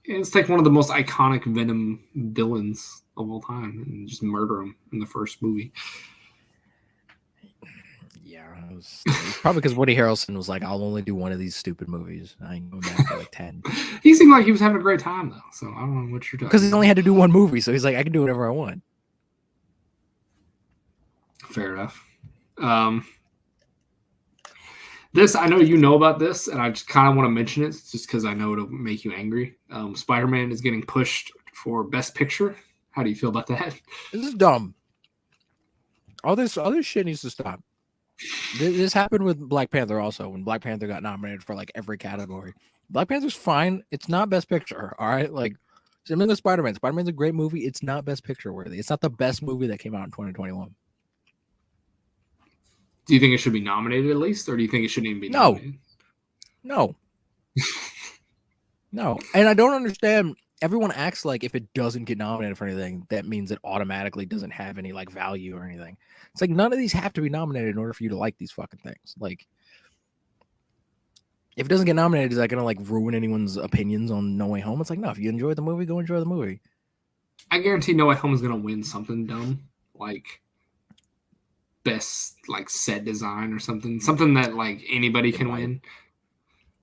It's like one of the most iconic Venom villains of all time and just murder him in the first movie. Yeah. It was probably because Woody Harrelson was like, I'll only do one of these stupid movies. I ain't going back to like 10. He seemed like he was having a great time, though. So I don't know what you're talking about. Because he only had to do one movie. So he's like, I can do whatever I want. Fair enough. This, I know you know about this, and I just kind of want to mention it just because I know it'll make you angry. Spider-Man is getting pushed for Best Picture. How do you feel about that? This is dumb. All this other shit needs to stop. This happened with Black Panther also, when Black Panther got nominated for like every category. Black Panther's fine. It's not Best Picture, all right? Like, same thing with Spider-Man. Spider-Man's a great movie. It's not Best Picture worthy. It's not the best movie that came out in 2021. Do you think it should be nominated at least, or do you think it shouldn't even be nominated? No. No. And I don't understand. Everyone acts like if it doesn't get nominated for anything, that means it automatically doesn't have any like value or anything. It's like none of these have to be nominated in order for you to like these fucking things. Like, if it doesn't get nominated, is that gonna like ruin anyone's opinions on No Way Home? It's like, no, if you enjoy the movie, go enjoy the movie. I guarantee No Way Home is gonna win something dumb, like best like set design or something that like anybody can win.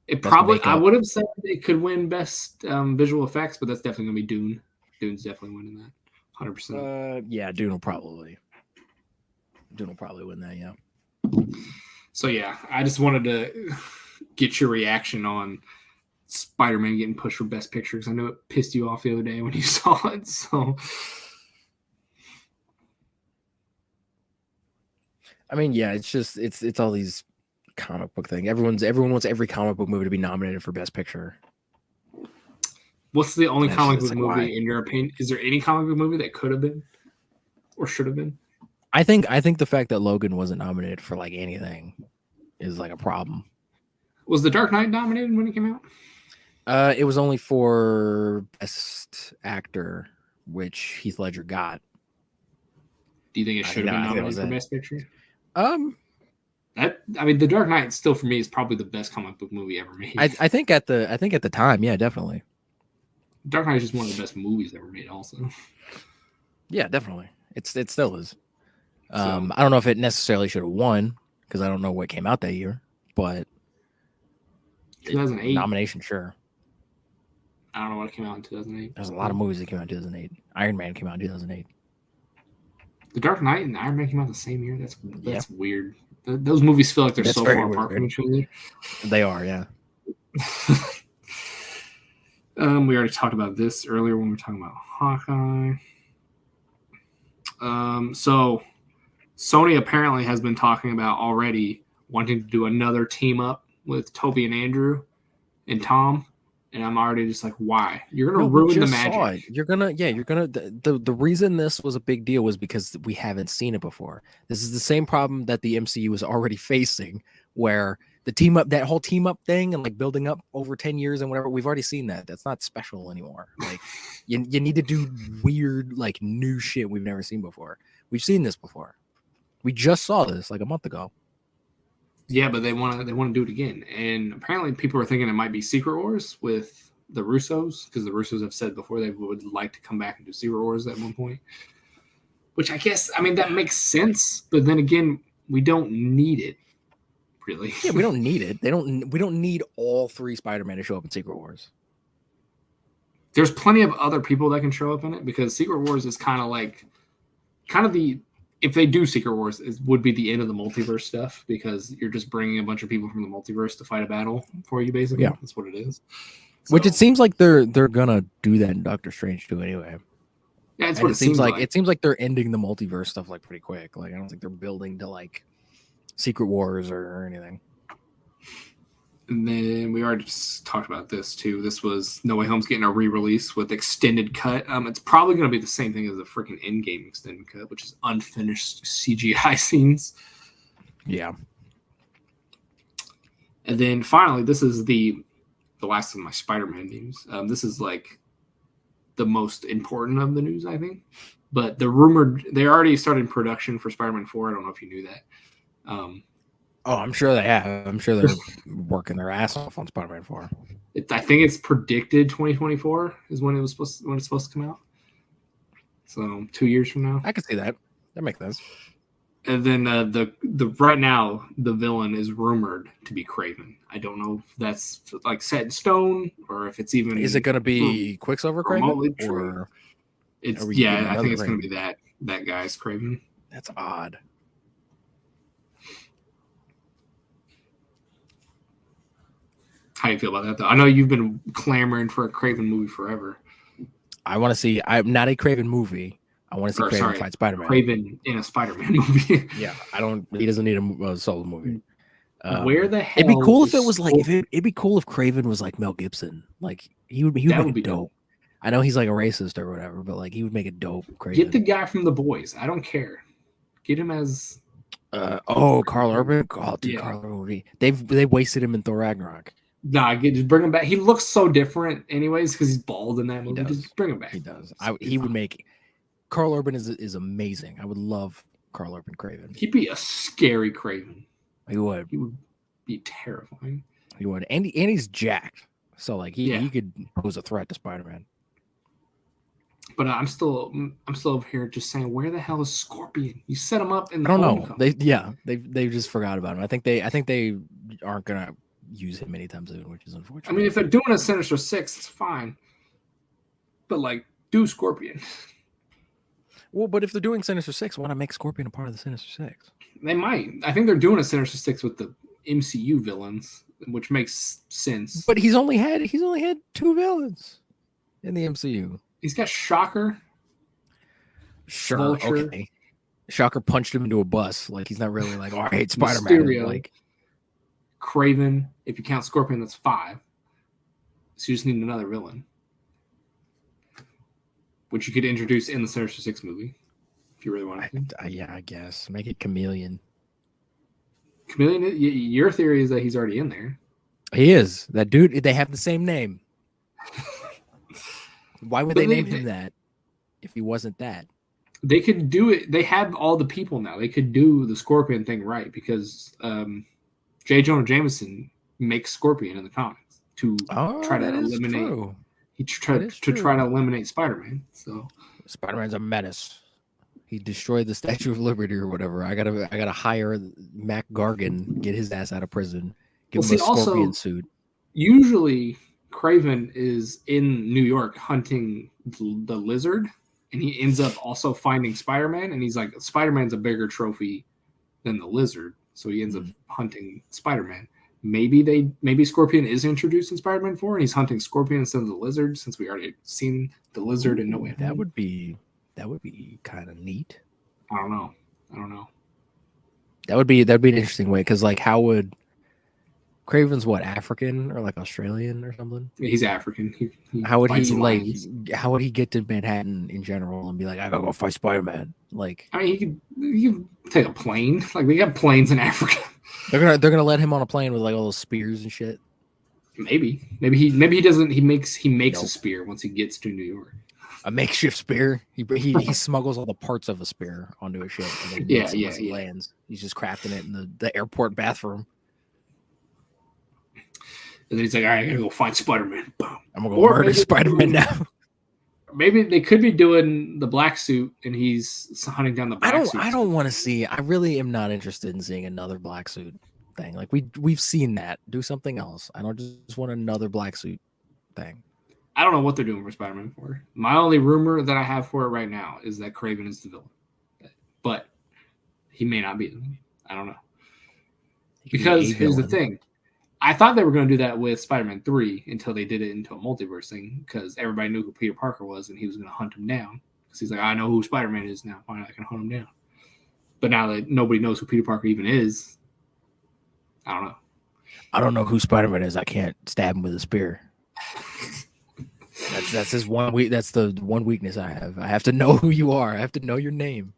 It probably, I would have said it could win best visual effects, but that's definitely gonna be Dune. Dune's definitely winning that, 100%. Yeah, Dune will probably win that. Yeah. So yeah, I just wanted to get your reaction on Spider-Man getting pushed for Best Picture because I know it pissed you off the other day when you saw it. So. I mean, yeah, it's just it's all these comic book thing. Everyone wants every comic book movie to be nominated for Best Picture. What's the only comic book movie in your opinion? Is there any comic book movie that could have been or should have been? I think the fact that Logan wasn't nominated for like anything is like a problem. Was The Dark Knight nominated when it came out? It was only for Best Actor, which Heath Ledger got. Do you think it should have been nominated for Best Picture? The Dark Knight still for me is probably the best comic book movie ever made. I think at the time, yeah, definitely. Dark Knight is just one of the best movies ever made, also. Yeah, definitely. It still is. I don't know if it necessarily should have won because I don't know what came out that year, but 2008 nomination, sure. I don't know what came out in 2008. There's a lot of movies that came out in 2008. Iron Man came out in 2008. The Dark Knight and Iron Man came out the same year. That's weird. Those movies feel like they're so far apart from each other. They are, yeah. We already talked about this earlier when we were talking about Hawkeye. So Sony apparently has been talking about already wanting to do another team up with Toby and Andrew and Tom. And I'm already just like, why? You're gonna ruin the magic. You're gonna. The reason this was a big deal was because we haven't seen it before. This is the same problem that the MCU is already facing, where the team up, that whole team up thing, and like building up over 10 years and whatever. We've already seen that. That's not special anymore. Like, you need to do weird, like new shit we've never seen before. We've seen this before. We just saw this like a month ago. Yeah, but they want to do it again, and apparently people are thinking it might be Secret Wars with the Russos, because the Russos have said before they would like to come back and do Secret Wars at one point. Which I guess, that makes sense, but then again, we don't need it, really. Yeah, we don't need it. We don't need all three Spider-Man to show up in Secret Wars. There's plenty of other people that can show up in it, because Secret Wars is kind of the. If they do Secret Wars, it would be the end of the multiverse stuff, because you're just bringing a bunch of people from the multiverse to fight a battle for you, basically. Yeah. That's what it is. So, which it seems like they're gonna do that in Doctor Strange too, anyway. Yeah, it's what it seems like. It seems like they're ending the multiverse stuff like pretty quick. Like, I don't think they're building to like Secret Wars or anything. And then we already just talked about this too. This was No Way Home's getting a re-release with extended cut. It's probably going to be the same thing as the freaking Endgame extended cut, which is unfinished CGI scenes. Yeah. And then finally, this is the last of my Spider-Man news. This is like the most important of the news, I think. But they already started production for Spider-Man 4. I don't know if you knew that. I'm sure they have. I'm sure they're working their ass off on Spider-Man 4. I think it's predicted 2024 is when it's supposed to come out. So 2 years from now. I can see that. That makes sense. And then the right now the villain is rumored to be Kraven. I don't know if that's like set in stone or if it's even. Is it going to be Quicksilver Kraven? Or I think it's going to be that guy's Kraven. That's odd. How do you feel about that, though? I know you've been clamoring for a Kraven movie forever. I want to see. I'm not a Kraven movie. I want to see Kraven fight Spider-Man. Kraven in a Spider-Man movie. Yeah, He doesn't need a solo movie. Where the hell? It'd be cool if it was like. It'd be cool if Kraven was like Mel Gibson. Like he would make it dope. I know he's like a racist or whatever, but like he would make it dope. Kraven. Get the guy from The Boys. I don't care. Get him as. Carl Urban. Oh, dude, yeah. Carl Urban. They wasted him in Thor Ragnarok. Nah, just bring him back. He looks so different, anyways, because he's bald in that movie. Just bring him back. He does. He would make. Carl Urban is amazing. I would love Carl Urban Kraven. He'd be a scary Kraven. He would. He would be terrifying. He would. And he's jacked, so like he could pose a threat to Spider-Man. But I'm still over here just saying, where the hell is Scorpion? You set him up in the I don't know. They just forgot about him. I think they aren't gonna use him anytime soon, which is unfortunate. I mean, if they're doing a Sinister Six, it's fine. But like, do Scorpion. Well, but if they're doing Sinister Six, why not make Scorpion a part of the Sinister Six? They might. I think they're doing a Sinister Six with the MCU villains, which makes sense. But he's only had 2 villains in the MCU. He's got Shocker. Sure, Vulture. Okay. Shocker punched him into a bus. Like he's not really like, I hate Spider-Man. Mysterio, like Kraven. If you count Scorpion, that's 5. So you just need another villain, which you could introduce in the Sinister Six movie if you really wanted to. Yeah, I guess make it Chameleon. Chameleon. Your theory is that he's already in there. He is. That dude. They have the same name. Why would they name him that if he wasn't that? They could do it. They have all the people now. They could do the Scorpion thing right because J. Jonah Jameson makes Scorpion in the comics to try to eliminate. True. He try to eliminate Spider-Man. So Spider-Man's a menace. He destroyed the Statue of Liberty or whatever. I gotta hire Mac Gargan, get his ass out of prison, give him a Scorpion suit. Usually, Kraven is in New York hunting the Lizard, and he ends up also finding Spider-Man. And he's like, Spider-Man's a bigger trophy than the Lizard, so he ends up hunting Spider-Man. Maybe Scorpion is introduced in Spider-Man 4, and he's hunting Scorpion instead of the Lizard, since we already seen the Lizard in No Way Home. That would be kind of neat. I don't know. That'd be an interesting way, because like, how would Kraven's African or like Australian or something? Yeah, he's African. How would he get to Manhattan in general and be like, I gotta go fight Spider-Man? Like, I mean, he could take a plane. Like, we got planes in Africa. They're gonna let him on a plane with like all those spears and shit. Maybe he doesn't. He makes a spear once he gets to New York. A makeshift spear. He smuggles all the parts of a spear onto a ship. And then he lands. He's just crafting it in the airport bathroom. And then he's like, all right, I gotta go find Spider-Man. Boom. I'm gonna go murder Spider-Man now. Maybe they could be doing the black suit, and he's hunting down the black suit. I don't want to see. I really am not interested in seeing another black suit thing. Like we've seen that. Do something else. I don't just want another black suit thing. I don't know what they're doing for Spider-Man 4. My only rumor that I have for it right now is that Kraven is the villain, but he may not be. I don't know. Because here's the thing. I thought they were going to do that with Spider-Man 3 until they did it into a multiverse thing, because everybody knew who Peter Parker was and he was going to hunt him down. Because he's like, I know who Spider-Man is now. Why not? I can hunt him down. But now that nobody knows who Peter Parker even is, I don't know. I don't know who Spider-Man is. I can't stab him with a spear. That's his one that's the one weakness I have. I have to know who you are. I have to know your name.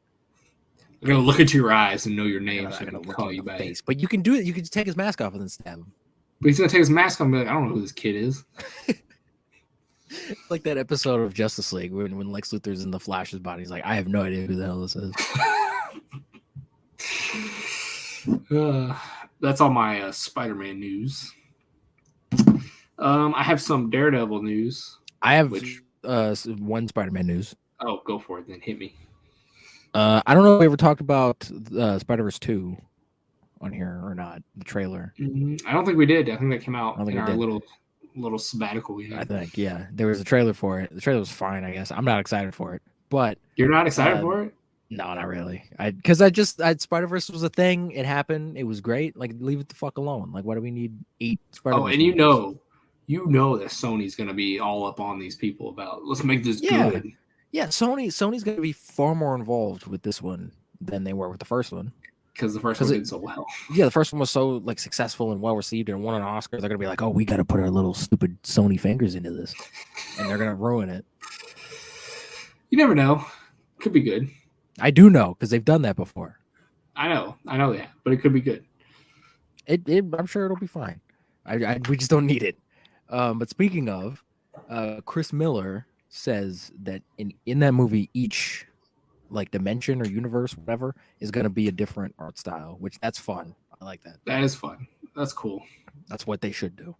I'm going to look into your eyes and know your name. So I can call you back. Face. But you can do it. You can just take his mask off and then stab him. But he's going to take his mask off and be like, I don't know who this kid is. Like that episode of Justice League when Lex Luthor's in the Flash's body. He's like, I have no idea who the hell this is. That's all my Spider-Man news. I have some Daredevil news. I have one Spider-Man news. Oh, go for it then. Hit me. I don't know if we ever talked about Spider-Verse 2 on here or not, the trailer. I don't think we did. I think that came out in our little sabbatical. I think, yeah. There was a trailer for it. The trailer was fine, I guess. I'm not excited for it. But you're not excited for it? No, not really. Because Spider-Verse was a thing. It happened. It was great. Like, leave it the fuck alone. Like, why do we need 8 Spider-Verse? Oh, and you know that Sony's going to be all up on these people about, let's make this good. Yeah, Sony's going to be far more involved with this one than they were with the first one. Because the first one did so well. Yeah, the first one was so like successful and well received and won an Oscar. They're going to be like, oh, we got to put our little stupid Sony fingers into this. And they're going to ruin it. You never know. Could be good. I do know, because they've done that before. I know that, but it could be good. I'm sure it'll be fine. We just don't need it. But speaking of, Chris Miller says that in that movie, each like dimension or universe, whatever, is going to be a different art style, which that's fun. I like that. That is fun. That's cool. That's what they should do.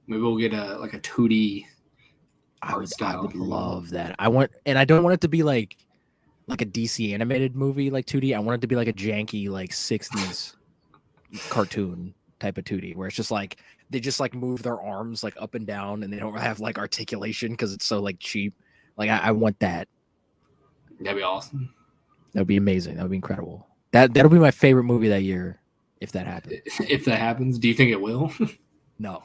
Maybe we'll get a 2D art style. I would love that. I don't want it to be like a DC animated movie, like 2D. I want it to be like a janky, like 60s cartoon type of 2D, where it's just like they just like move their arms like up and down, and they don't have like articulation because it's so like cheap. Like I want that. That'd be awesome. That'd be amazing. That would be incredible. That'll be my favorite movie that year if that happens. If that happens, do you think it will? No.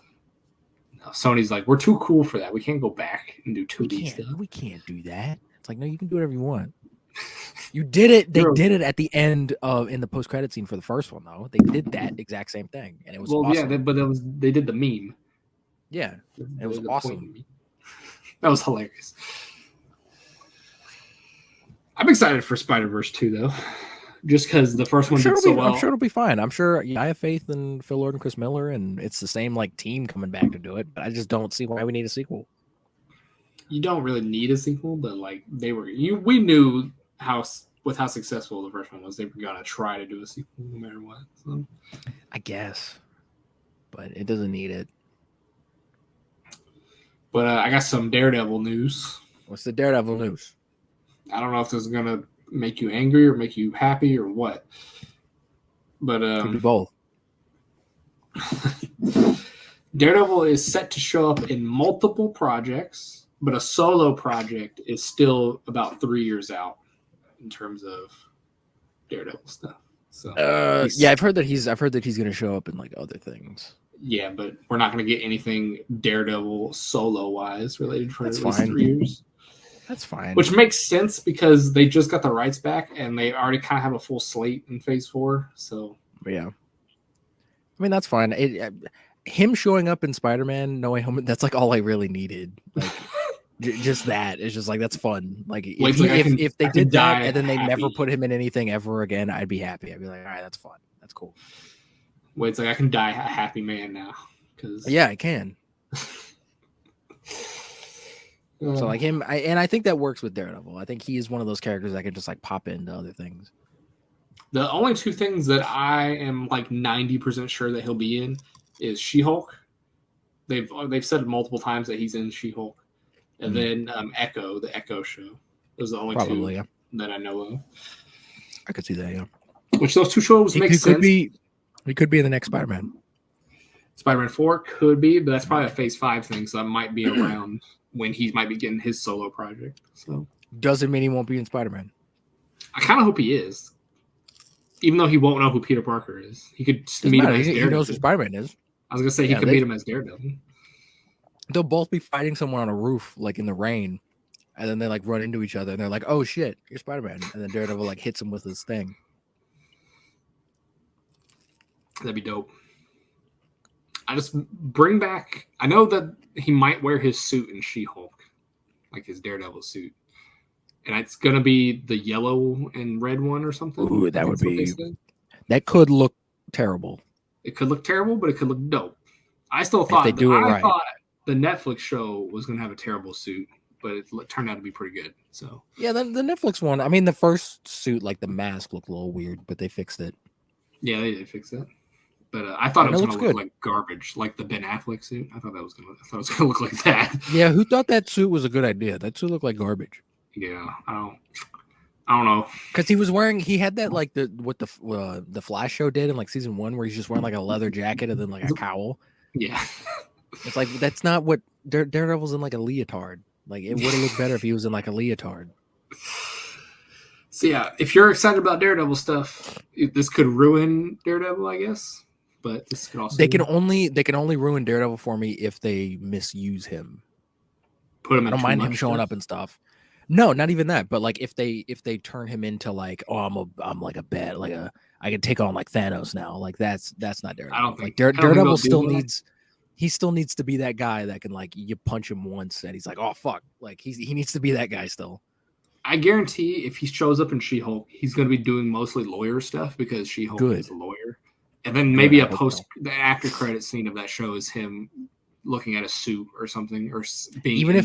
Sony's like, we're too cool for that. We can't go back and do 2D stuff. We can't do that. It's like, no, you can do whatever you want. You did it. They did it at the end in the post-credit scene for the first one, though. They did that exact same thing, and it was awesome. Yeah, but they did the meme. Yeah, it was awesome. That was hilarious. I'm excited for Spider-Verse 2, though, just because the first one did so well. I'm sure it'll be fine. I'm sure I have faith in Phil Lord and Chris Miller, and it's the same like team coming back to do it. But I just don't see why we need a sequel. you don't really need a sequel, but like we knew how successful the first one was, they were gonna try to do a sequel no matter what. So. I guess, but it doesn't need it. But I got some Daredevil news. What's the Daredevil news? I don't know if this is gonna make you angry or make you happy or what. But could be both. Daredevil is set to show up in multiple projects, but a solo project is still about 3 years out in terms of Daredevil stuff. So I've heard that he's going to show up in like other things. Yeah, but we're not going to get anything Daredevil solo wise related for at least 3 years. That's fine. Which makes sense because they just got the rights back and they already kind of have a full slate in Phase 4. So yeah, I mean that's fine. Him showing up in Spider-Man No Way Home, that's like all I really needed. Like just that. It's just like that's fun. Like if they did that and then they never put him in anything ever again, I'd be happy. I'd be like, all right, that's fun. That's cool. It's like I can die a happy man now. Yeah, I can. So like him, I think that works with Daredevil. I think he is one of those characters that can just like pop into other things. The only two things that I am like 90% sure that he'll be in is She-Hulk. They've said multiple times that he's in She-Hulk, and then Echo, the Echo show. Those are the only two that I know of. I could see that, yeah. Which those two shows make sense. He could be in the next Spider-Man. Spider-Man 4 could be, but that's probably a Phase 5 thing, so that might be around when he might be getting his solo project. So doesn't mean he won't be in Spider-Man. I kind of hope he is. Even though he won't know who Peter Parker is. He could meet him as Daredevil. He knows who Spider-Man is. I was going to say he could meet him as Daredevil. They'll both be fighting someone on a roof, like in the rain, and then they like run into each other, and they're like, oh shit, you're Spider-Man. And then Daredevil like hits him with his thing. That'd be dope. I just bring back... I know that he might wear his suit in She-Hulk, like his Daredevil suit. And it's going to be the yellow and red one or something. Ooh, that would be... That could look terrible. It could look terrible, but it could look dope. I still thought... I thought the Netflix show was going to have a terrible suit, but it turned out to be pretty good. So yeah, the Netflix one, I mean, the first suit, like the mask looked a little weird, but they fixed it. Yeah, they did fix it. But I thought it was going to look like garbage, like the Ben Affleck suit. I thought it was going to look like that. Yeah, who thought that suit was a good idea? That suit looked like garbage. Yeah, I don't know. Because he had that like the Flash show did in like season 1, where he's just wearing like a leather jacket and then like a cowl. Yeah, it's like that's not what Daredevil's in, like a leotard. Like it would have looked better if he was in like a leotard. So yeah, if you're excited about Daredevil stuff, this could ruin Daredevil, I guess. But this could also they can only ruin Daredevil for me if they misuse him. Put him. I don't mind him showing up and stuff. No, not even that. But like if they turn him into like, oh, I'm like a bad, like I can take on like Thanos now. Like that's not Daredevil. I don't think like Daredevil still needs. He still needs to be that guy that can like you punch him once and he's like, oh fuck, like he needs to be that guy still. I guarantee if he shows up in She-Hulk, he's going to be doing mostly lawyer stuff because She-Hulk is a lawyer. And then maybe the after credit scene of that show is him looking at a suit or something, or being even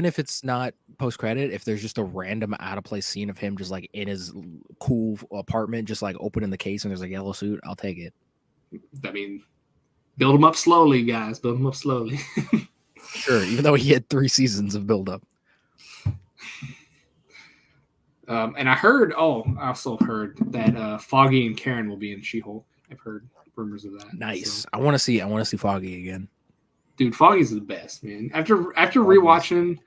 if it's not post credit, if there's just a random out of place scene of him just like in his cool apartment, just like opening the case and there's a yellow suit, I'll take it. I mean, build him up slowly, guys. Build him up slowly. Sure, even though he had 3 seasons of build up. And I also heard that Foggy and Karen will be in She-Hulk. I've heard rumors of that. Nice. So. I want to see Foggy again. Dude, Foggy's the best, man. After rewatching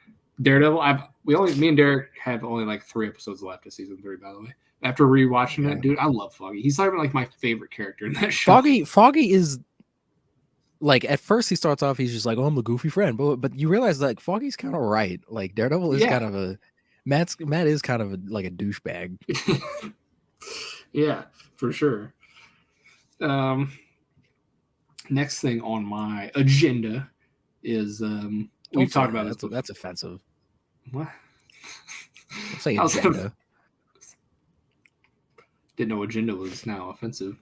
Daredevil, me and Derek have only like 3 episodes left of season 3, by the way. After rewatching it, dude, I love Foggy. He's like my favorite character in that show. Foggy is like, at first he starts off, he's just like, oh, I'm the goofy friend, but you realize like Foggy's kind of right. Like Daredevil is kind of a Matt is kind of like a douchebag. Yeah, for sure. Next thing on my agenda is we've talked about it. That's offensive. What? Don't say agenda. Didn't know agenda was now offensive.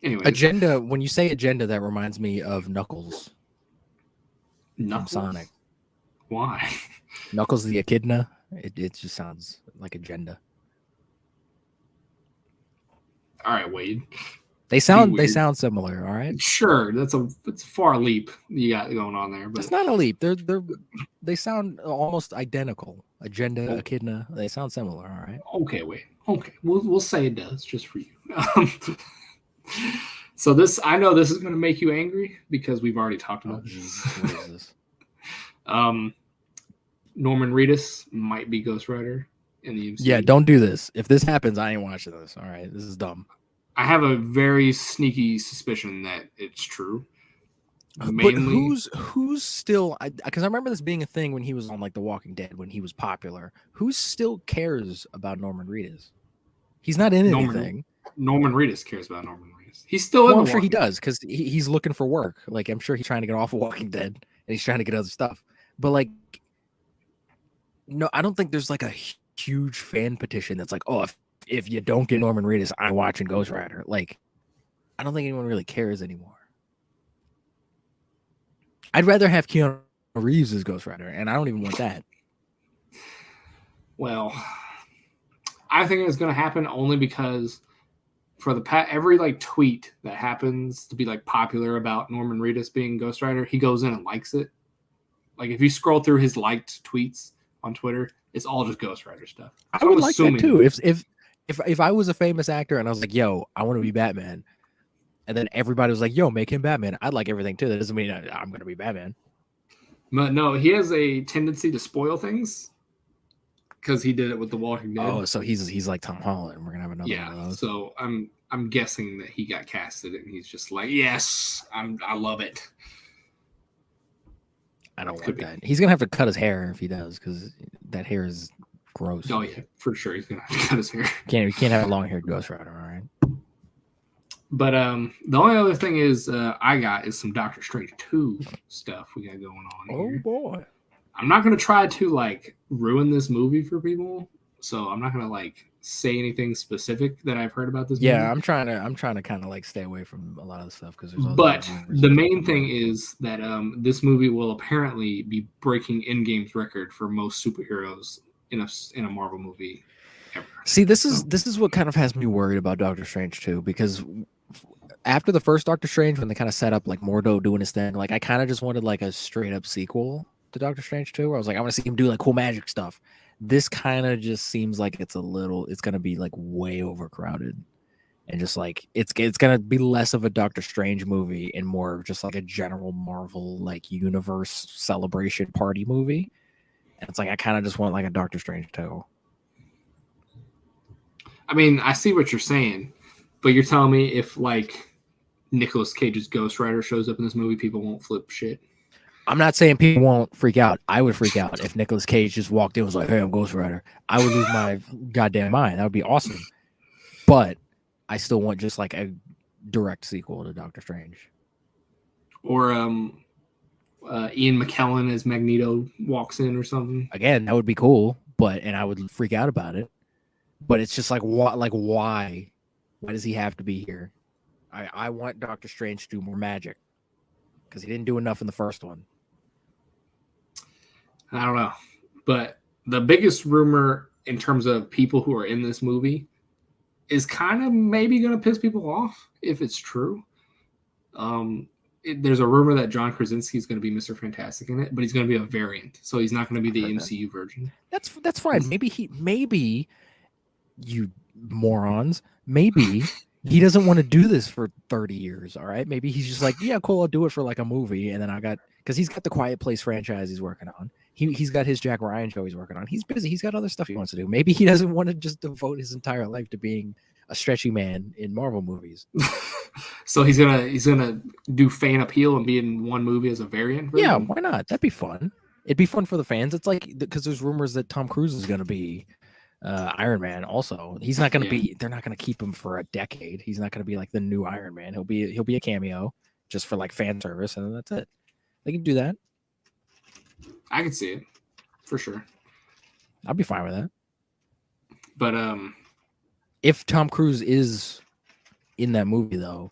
Anyway, agenda. When you say agenda, that reminds me of Knuckles. Knuckles? Sonic. Why? Knuckles the Echidna. It just sounds like agenda. All right, Wade. They sound similar. All right. Sure, it's a far leap you got going on there, but it's not a leap. They sound almost identical. Agenda, Echidna. They sound similar. All right. Okay, Wade. Okay, we'll say it does just for you. So I know this is going to make you angry because we've already talked about this. What is this? Norman Reedus might be Ghost Rider in the MCU. Yeah, don't do this. If this happens, I ain't watching this. All right, this is dumb. I have a very sneaky suspicion that it's true. Mainly, but who's still? Because I remember this being a thing when he was on like The Walking Dead when he was popular. Who still cares about Norman Reedus? He's not in anything. Norman Reedus cares about Norman Reedus. He's still in. I'm sure he does because he's looking for work. Like I'm sure he's trying to get off of Walking Dead and he's trying to get other stuff. But like, no, I don't think there's like a huge fan petition that's like, oh, if you don't get Norman Reedus, I'm watching Ghost Rider. Like, I don't think anyone really cares anymore. I'd rather have Keanu Reeves as Ghost Rider, and I don't even want that. Well, I think it's going to happen only because for every like tweet that happens to be like popular about Norman Reedus being Ghost Rider, he goes in and likes it. Like if you scroll through his liked tweets on Twitter, it's all just Ghost Rider stuff. So I would like that too. If I was a famous actor and I was like, yo, I want to be Batman, and then everybody was like, yo, make him Batman, I'd like everything too. That doesn't mean I'm going to be Batman. But no, he has a tendency to spoil things because he did it with The Walking Dead. Oh, so he's like Tom Holland. We're going to have another one of those. So I'm guessing that he got casted and he's just like, yes, I love it. I don't want that. He's going to have to cut his hair if he does because that hair is gross. Oh, yeah, for sure. He's going to have to cut his hair. You can't have a long-haired Ghost Rider, all right? But the only other thing is I got is some Doctor Strange 2 stuff we got going on here. Oh, boy. I'm not going to try to, like, ruin this movie for people, so I'm not going to, like, say anything specific that I've heard about this movie. Yeah, I'm trying to kind of, like, stay away from a lot of the stuff because there's all. But the main thing is that this movie will apparently be breaking Endgame's record for most superheroes in a Marvel movie ever. See, this is what kind of has me worried about Doctor Strange 2 because after the first Doctor Strange, when they kind of set up like Mordo doing his thing, like I kind of just wanted like a straight up sequel to Doctor Strange 2 where I was like, I want to see him do like cool magic stuff. This kind of just seems like it's going to be like way overcrowded and just like it's going to be less of a Doctor Strange movie and more of just like a general Marvel like universe celebration party movie. And it's like I kind of just want like a Doctor Strange 2. I mean, I see what you're saying, but you're telling me if like Nicolas Cage's Ghost Rider shows up in this movie, people won't flip shit. I'm not saying people won't freak out. I would freak out if Nicolas Cage just walked in and was like, hey, I'm Ghost Rider. I would lose my goddamn mind. That would be awesome. But I still want just like a direct sequel to Doctor Strange. Or Ian McKellen as Magneto walks in or something. Again, that would be cool, and I would freak out about it. But it's just like, what? Like, why? Why does he have to be here? I want Doctor Strange to do more magic because he didn't do enough in the first one. I don't know. But the biggest rumor in terms of people who are in this movie is kind of maybe going to piss people off if it's true. There's a rumor that John Krasinski is going to be Mr. Fantastic in it, but he's going to be a variant. So he's not going to be the MCU version. That's fine. Maybe you morons, maybe he doesn't want to do this for 30 years, all right? Maybe he's just like, yeah, cool, I'll do it for like a movie, and then because he's got the Quiet Place franchise he's working on. He's got his Jack Ryan show he's working on. He's busy. He's got other stuff he wants to do. Maybe he doesn't want to just devote his entire life to being a stretchy man in Marvel movies. So he's gonna do fan appeal and be in one movie as a variant? Yeah, why not? That'd be fun. It'd be fun for the fans. It's like, because there's rumors that Tom Cruise is going to be Iron Man also. He's not going to be, they're not going to keep him for a decade. He's not going to be like the new Iron Man. He'll be a cameo just for like fan service, and then that's it. They can do that. I can see it for sure. I'd be fine with that. But if Tom Cruise is in that movie though,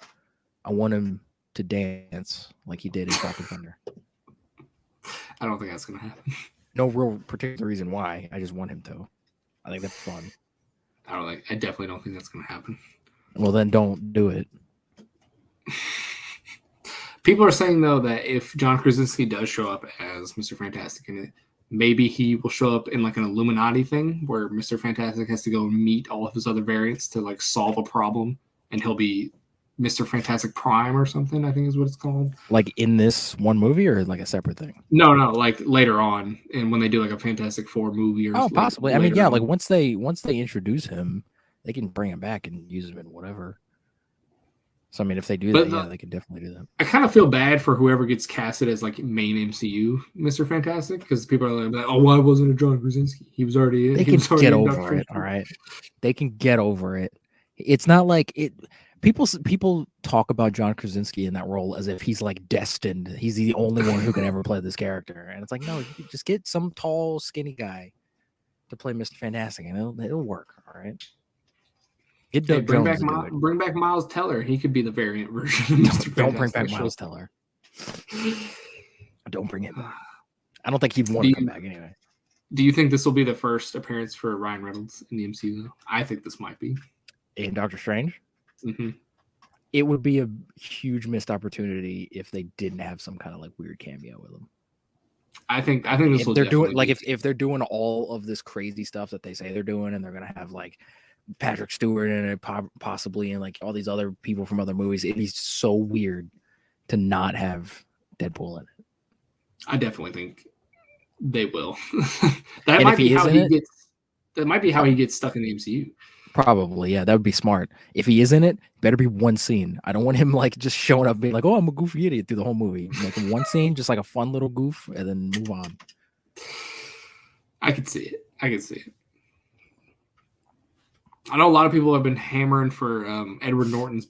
I want him to dance like he did in Tropic Thunder. I don't think that's gonna happen. No real particular reason why. I just want him to. I think that's fun. I definitely don't think that's gonna happen. Well, then don't do it. People are saying though that if John Krasinski does show up as Mr. Fantastic in it, maybe he will show up in like an Illuminati thing where Mr. Fantastic has to go meet all of his other variants to like solve a problem, and he'll be Mr. Fantastic Prime or something, I think is what it's called. Like in this one movie or like a separate thing? No, like later on, and when they do like a Fantastic Four movie or possibly. I mean, yeah, like once they introduce him, they can bring him back and use him in whatever. So I mean, if they do that, yeah, they can definitely do that. I kind of feel bad for whoever gets casted as like main MCU Mr. Fantastic, because people are like, "Oh, why wasn't it John Krasinski? He was already in." They can get over it, all right? They can get over it. It's not like it. People talk about John Krasinski in that role as if he's like destined. He's the only one who can ever play this character, and it's like, no, you just get some tall, skinny guy to play Mr. Fantastic, and it'll work, all right? Bring back Miles Teller. He could be the variant version of Mr. Don't bring back Miles Teller. Don't bring him back. I don't think he'd want to come back anyway. Do you think this will be the first appearance for Ryan Reynolds in the MCU, though? I think this might be. In Doctor Strange? Mm-hmm. It would be a huge missed opportunity if they didn't have some kind of like weird cameo with him. I think this will. They're doing like if they're doing all of this crazy stuff that they say they're doing, and they're gonna have like Patrick Stewart in it, possibly, and like all these other people from other movies. It'd be so weird to not have Deadpool in it. I definitely think they will. That might be how he gets stuck in the MCU. Probably, yeah, that would be smart. If he is in it, better be one scene. I don't want him like just showing up being like, "Oh, I'm a goofy idiot" through the whole movie. Make him one scene, just like a fun little goof, and then move on. I could see it. I know a lot of people have been hammering for Edward Norton's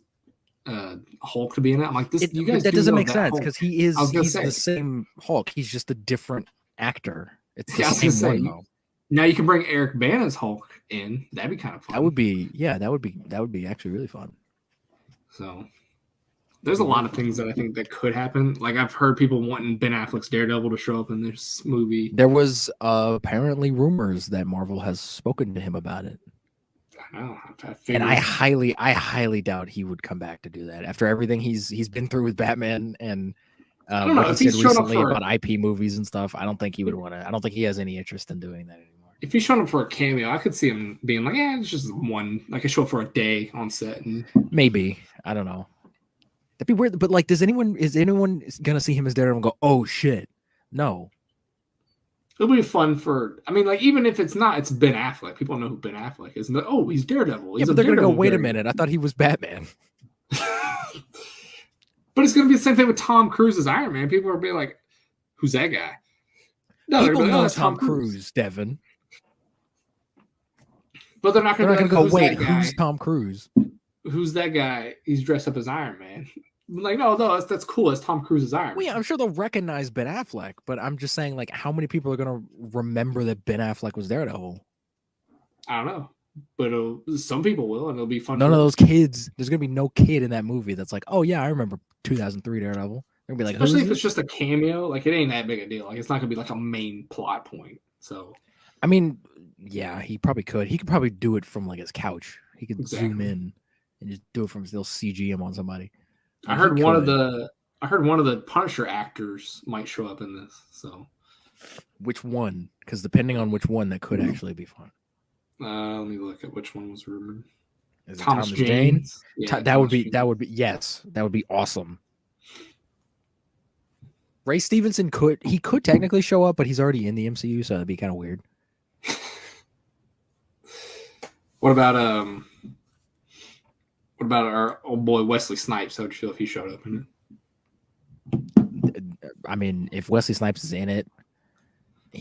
Hulk to be in it. I'm like, you guys that doesn't make sense because he's the same Hulk. He's just a different actor. It's the same one though. Now you can bring Eric Bana's Hulk in. That'd be kind of fun. That would be actually really fun. So there's a lot of things that I think that could happen. Like I've heard people wanting Ben Affleck's Daredevil to show up in this movie. There was apparently rumors that Marvel has spoken to him about it. I know. And I highly doubt he would come back to do that after everything he's been through with Batman and what he said recently about IP movies and stuff. I don't think he would want to. I don't think he has any interest in doing that anymore. If he's showing up for a cameo, I could see him being like, "Yeah, it's just one. Like I show up for a day on set." And maybe, I don't know. That'd be weird. But like, is anyone gonna see him as Daredevil and go, "Oh shit"? No. It'll be fun for. I mean, like even if it's not, it's Ben Affleck. People know who Ben Affleck is. And oh, he's Daredevil. Yeah, but they're gonna go. Wait a minute. I thought he was Batman. But it's gonna be the same thing with Tom Cruise as Iron Man. People are being like, "Who's that guy?" No, people know Tom Cruise, Devin. But they're not going to go, wait, who's Tom Cruise? Who's that guy? He's dressed up as Iron Man. I'm like, no, that's cool. It's Tom Cruise as Iron Man. Well, yeah, I'm sure they'll recognize Ben Affleck, but I'm just saying, like, how many people are going to remember that Ben Affleck was Daredevil? I don't know. But some people will, and it'll be fun. None of those kids. There's going to be no kid in that movie that's like, oh, yeah, I remember 2003 Daredevil. They're going to be like, especially if it's just a cameo. Like, it ain't that big a deal. Like, it's not going to be like a main plot point. So, I mean, yeah, he probably could. He could probably do it from like his couch. He could zoom in and just do it from. They'll CG him on somebody. I heard one of the Punisher actors might show up in this. So, which one? Because depending on which one, that could actually be fun. Let me look at which one was rumored. Is it Thomas Jane? Yeah, that would be yes, that would be awesome. Ray Stevenson could technically show up, but he's already in the MCU, so that'd be kind of weird. What about our old boy Wesley Snipes? How would you feel if he showed up in it? I mean, if Wesley Snipes is in it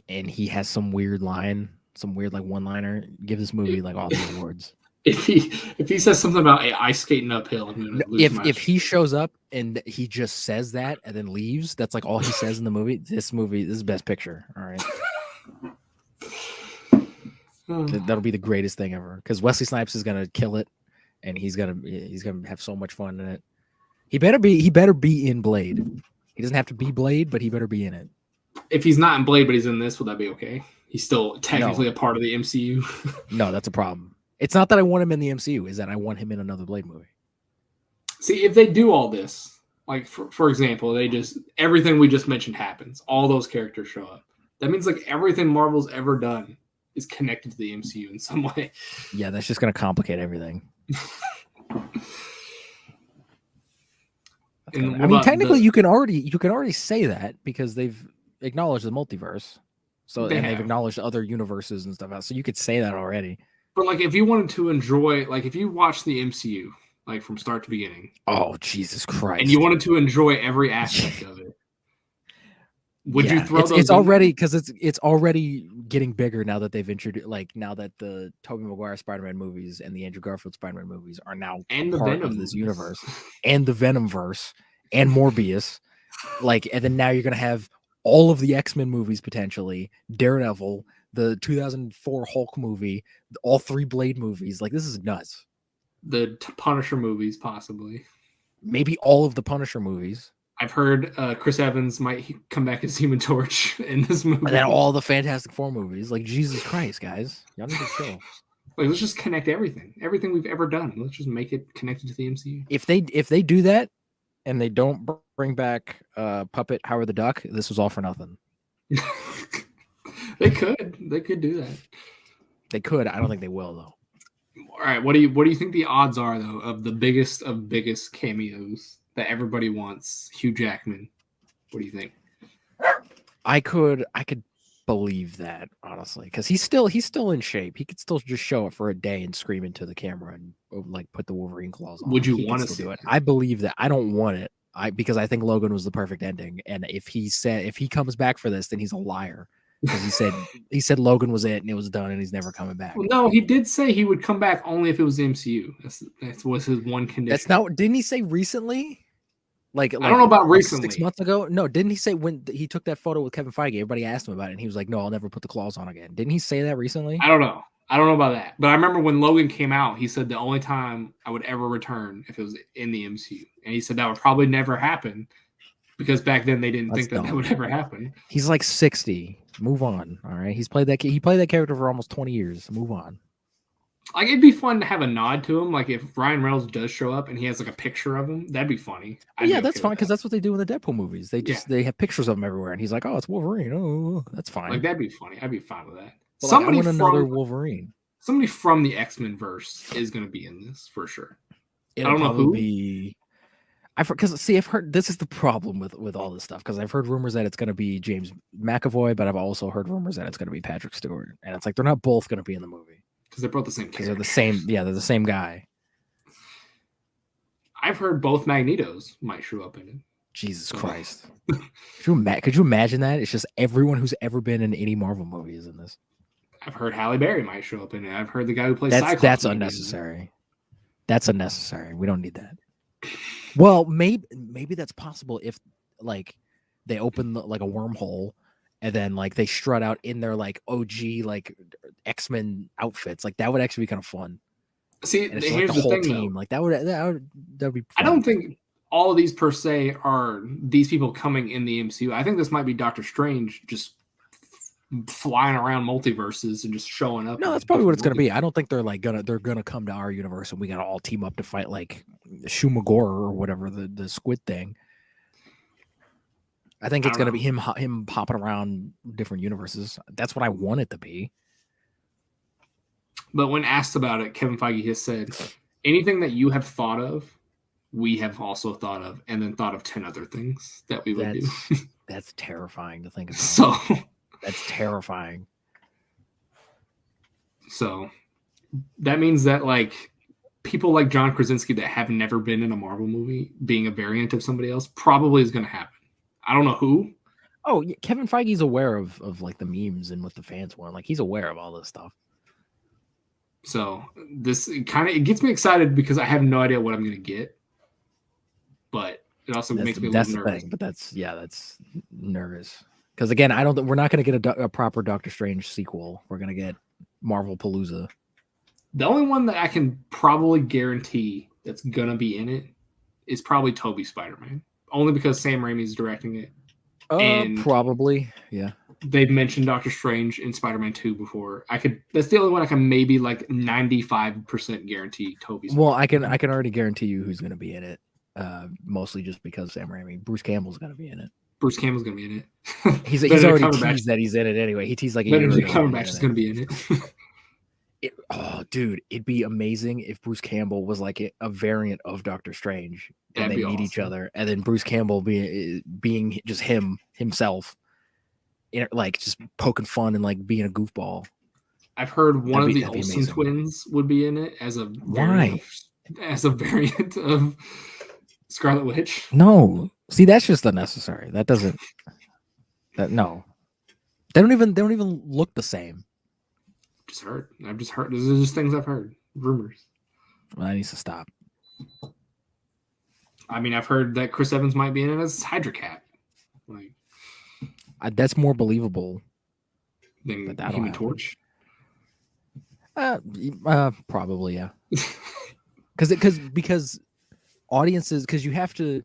and he has some weird line, some weird like one-liner, give this movie like all the awards. If he says something about ice skating uphill, I'm gonna lose if he shows up and he just says that and then leaves, that's like all he says in the movie. This is best picture. All right. That'll be the greatest thing ever because Wesley Snipes is gonna kill it, and he's gonna have so much fun in it. He better be in Blade. He doesn't have to be Blade, but he better be in it. if he's not in Blade, but he's in this, would that be okay? He's still technically a part of the MCU. No, that's a problem. It's not that I want him in the MCU, is that I want him in another Blade movie. See, if they do all this, like for example, they just everything we just mentioned happens. All those characters show up. That means like everything Marvel's ever done is connected to the MCU in some way. Yeah, that's just going to complicate everything. I mean, technically, you can already say that because they've acknowledged the multiverse, and they've acknowledged other universes and stuff. So you could say that already. But like, if you wanted to enjoy, like, if you watch the MCU, like from start to beginning, oh Jesus Christ, and you wanted to enjoy every aspect of it, would you throw those? It's already because it's already getting bigger now that they've introduced, like, now that the Tobey Maguire Spider-Man movies and the Andrew Garfield Spider-Man movies are now part of this universe, and the Venomverse and Morbius, like, and then now you're gonna have all of the X-Men movies potentially, Daredevil, the 2004 Hulk movie, all 3 Blade movies. Like, this is nuts. The Punisher movies, possibly. Maybe all of the Punisher movies. I've heard Chris Evans might come back as Human Torch in this movie. And then all the Fantastic Four movies. Like, Jesus Christ, guys. Y'all need to chill. Like, let's just connect everything. Everything we've ever done. Let's just make it connected to the MCU. If they do that and they don't bring back Puppet Howard the Duck, this was all for nothing. They could do that. They could. I don't think they will, though. All right. What do you think the odds are, though, of the biggest cameos that everybody wants? Hugh Jackman. What do you think? I could believe that, honestly, because he's still in shape. He could still just show up for a day and scream into the camera and like put the Wolverine claws on. Would you want to do it? I believe that. I don't want it. Because I think Logan was the perfect ending. And if he comes back for this, then he's a liar. Because he said Logan was it and it was done and he's never coming back. Well, no, he did say he would come back only if it was the MCU. That was his one condition. That's not. Didn't he say recently? Like I don't know about recently. 6 months ago? No, didn't he say when he took that photo with Kevin Feige? Everybody asked him about it, and he was like, "No, I'll never put the claws on again." Didn't he say that recently? I don't know about that. But I remember when Logan came out, he said the only time I would ever return if it was in the MCU, and he said that would probably never happen because back then they didn't think that would ever happen. He's like 60. Move on. All right, he played that character for almost 20 years. Move on. Like, it'd be fun to have a nod to him. Like, if Ryan Reynolds does show up and he has like a picture of him, that'd be funny. Yeah, that's fine because that's what they do in the Deadpool movies. They have pictures of him everywhere, and he's like, "Oh, it's Wolverine." Oh, that's fine. Like, that'd be funny. I'd be fine with that. But somebody like, I want another Wolverine. Somebody from the X-Men verse is going to be in this for sure. I don't know who. I've heard this is the problem with all this stuff because I've heard rumors that it's going to be James McAvoy, but I've also heard rumors that it's going to be Patrick Stewart, and it's like they're not both going to be in the movie. Because they're both the same character. They're the same. Yeah, they're the same guy. I've heard both Magnetos might show up in it. Jesus Christ. Could you imagine that? It's just everyone who's ever been in any Marvel movie is in this. I've heard Halle Berry might show up in it. I've heard the guy who plays Cyclops. That's unnecessary. That's unnecessary. We don't need that. Well, maybe that's possible if like they open like a wormhole and then like they strut out in their like OG like X-Men outfits. Like that would actually be kind of fun. See, here's like, the whole team. Though. Like that would be fun. I don't think all of these per se are these people coming in the MCU. I think this might be Doctor Strange just flying around multiverses and just showing up. No, that's probably what it's gonna be. I don't think they're gonna come to our universe and we gotta all team up to fight like Shumagor or whatever the squid thing. I think it's gonna be him hopping around different universes. That's what I want it to be. But when asked about it, Kevin Feige has said, anything that you have thought of, we have also thought of, and then thought of 10 other things that we would do. That's terrifying to think about. So that's terrifying. So that means that like people like John Krasinski that have never been in a Marvel movie being a variant of somebody else probably is going to happen. I don't know who. Oh, yeah, Kevin Feige's aware of like the memes and what the fans want. Like he's aware of all this stuff. So this it gets me excited because I have no idea what I'm going to get. But it also makes me a little nervous. Thing, but that's nervous. Because again, we're not going to get a proper Doctor Strange sequel. We're going to get Marvel Palooza. The only one that I can probably guarantee that's going to be in it is probably Tobey Spider-Man. Only because Sam Raimi's directing it. And probably, yeah. They've mentioned Doctor Strange in Spider-Man 2 before. That's the only one I can maybe like 95% guarantee Tobey's. Well, I can already guarantee you who's going to be in it. Mostly just because Sam Raimi. Bruce Campbell's going to be in it. Bruce Campbell's going to be in it. he's already teased that he's in it anyway. He teased like a year ago. Cumberbatch is going to be in it. Dude, it'd be amazing if Bruce Campbell was like a variant of Doctor Strange, and they meet each other, and then Bruce Campbell being just himself, like just poking fun and like being a goofball. I've heard one of the Olsen twins would be in it as a variant of Scarlet Witch. No, see, that's just unnecessary. That doesn't. No, they don't even look the same. I've just heard. These are just things I've heard. Rumors. Well, that needs to stop. I mean, I've heard that Chris Evans might be in it as Hydra Cat. Like, that's more believable than Human Torch. Probably, yeah. Because audiences, because you have to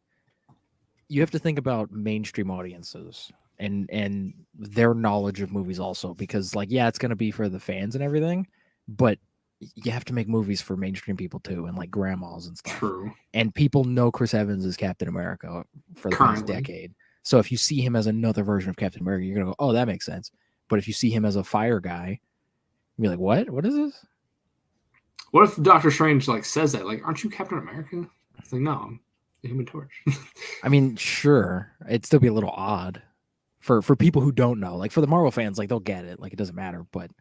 think about mainstream audiences and their knowledge of movies also, because like, yeah, it's going to be for the fans and everything, but you have to make movies for mainstream people too, and like grandmas and stuff. True. And people know Chris Evans as Captain America for the past decade. So if you see him as another version of Captain America, you're going to go, oh, that makes sense. But if you see him as a fire guy, you'll be like, what? What is this? What if Doctor Strange like says that? Like, aren't you Captain America? It's like, no, I'm the Human Torch. I mean, sure. It'd still be a little odd for people who don't know. Like for the Marvel fans, like they'll get it. Like it doesn't matter. But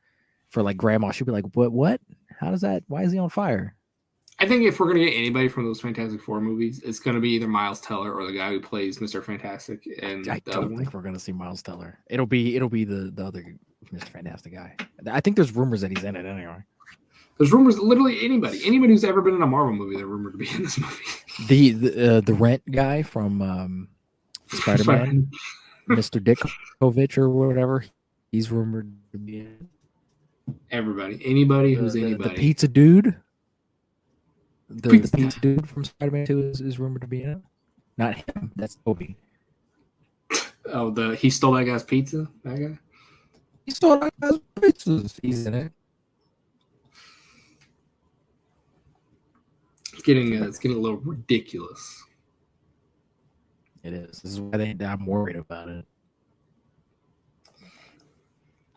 for like grandma, she'll be like, what? How does that? Why is he on fire? I think if we're going to get anybody from those Fantastic Four movies, it's going to be either Miles Teller or the guy who plays Mr. Fantastic. And I don't think we're going to see Miles Teller. It'll be the other Mr. Fantastic guy. I think there's rumors that he's in it anyway. There's rumors, literally anybody who's ever been in a Marvel movie, they're rumored to be in this movie. The Rent guy from Spider-Man, Mr. Dickovich or whatever, he's rumored to be in it. Anybody who's anybody. The pizza dude. The pizza dude from Spider-Man 2 is rumored to be in it. Not him. That's Toby. Oh, he stole that guy's pizza? That guy? He stole that guy's pizzas. He's in it. It's getting a little ridiculous. It is. This is why I'm worried about it.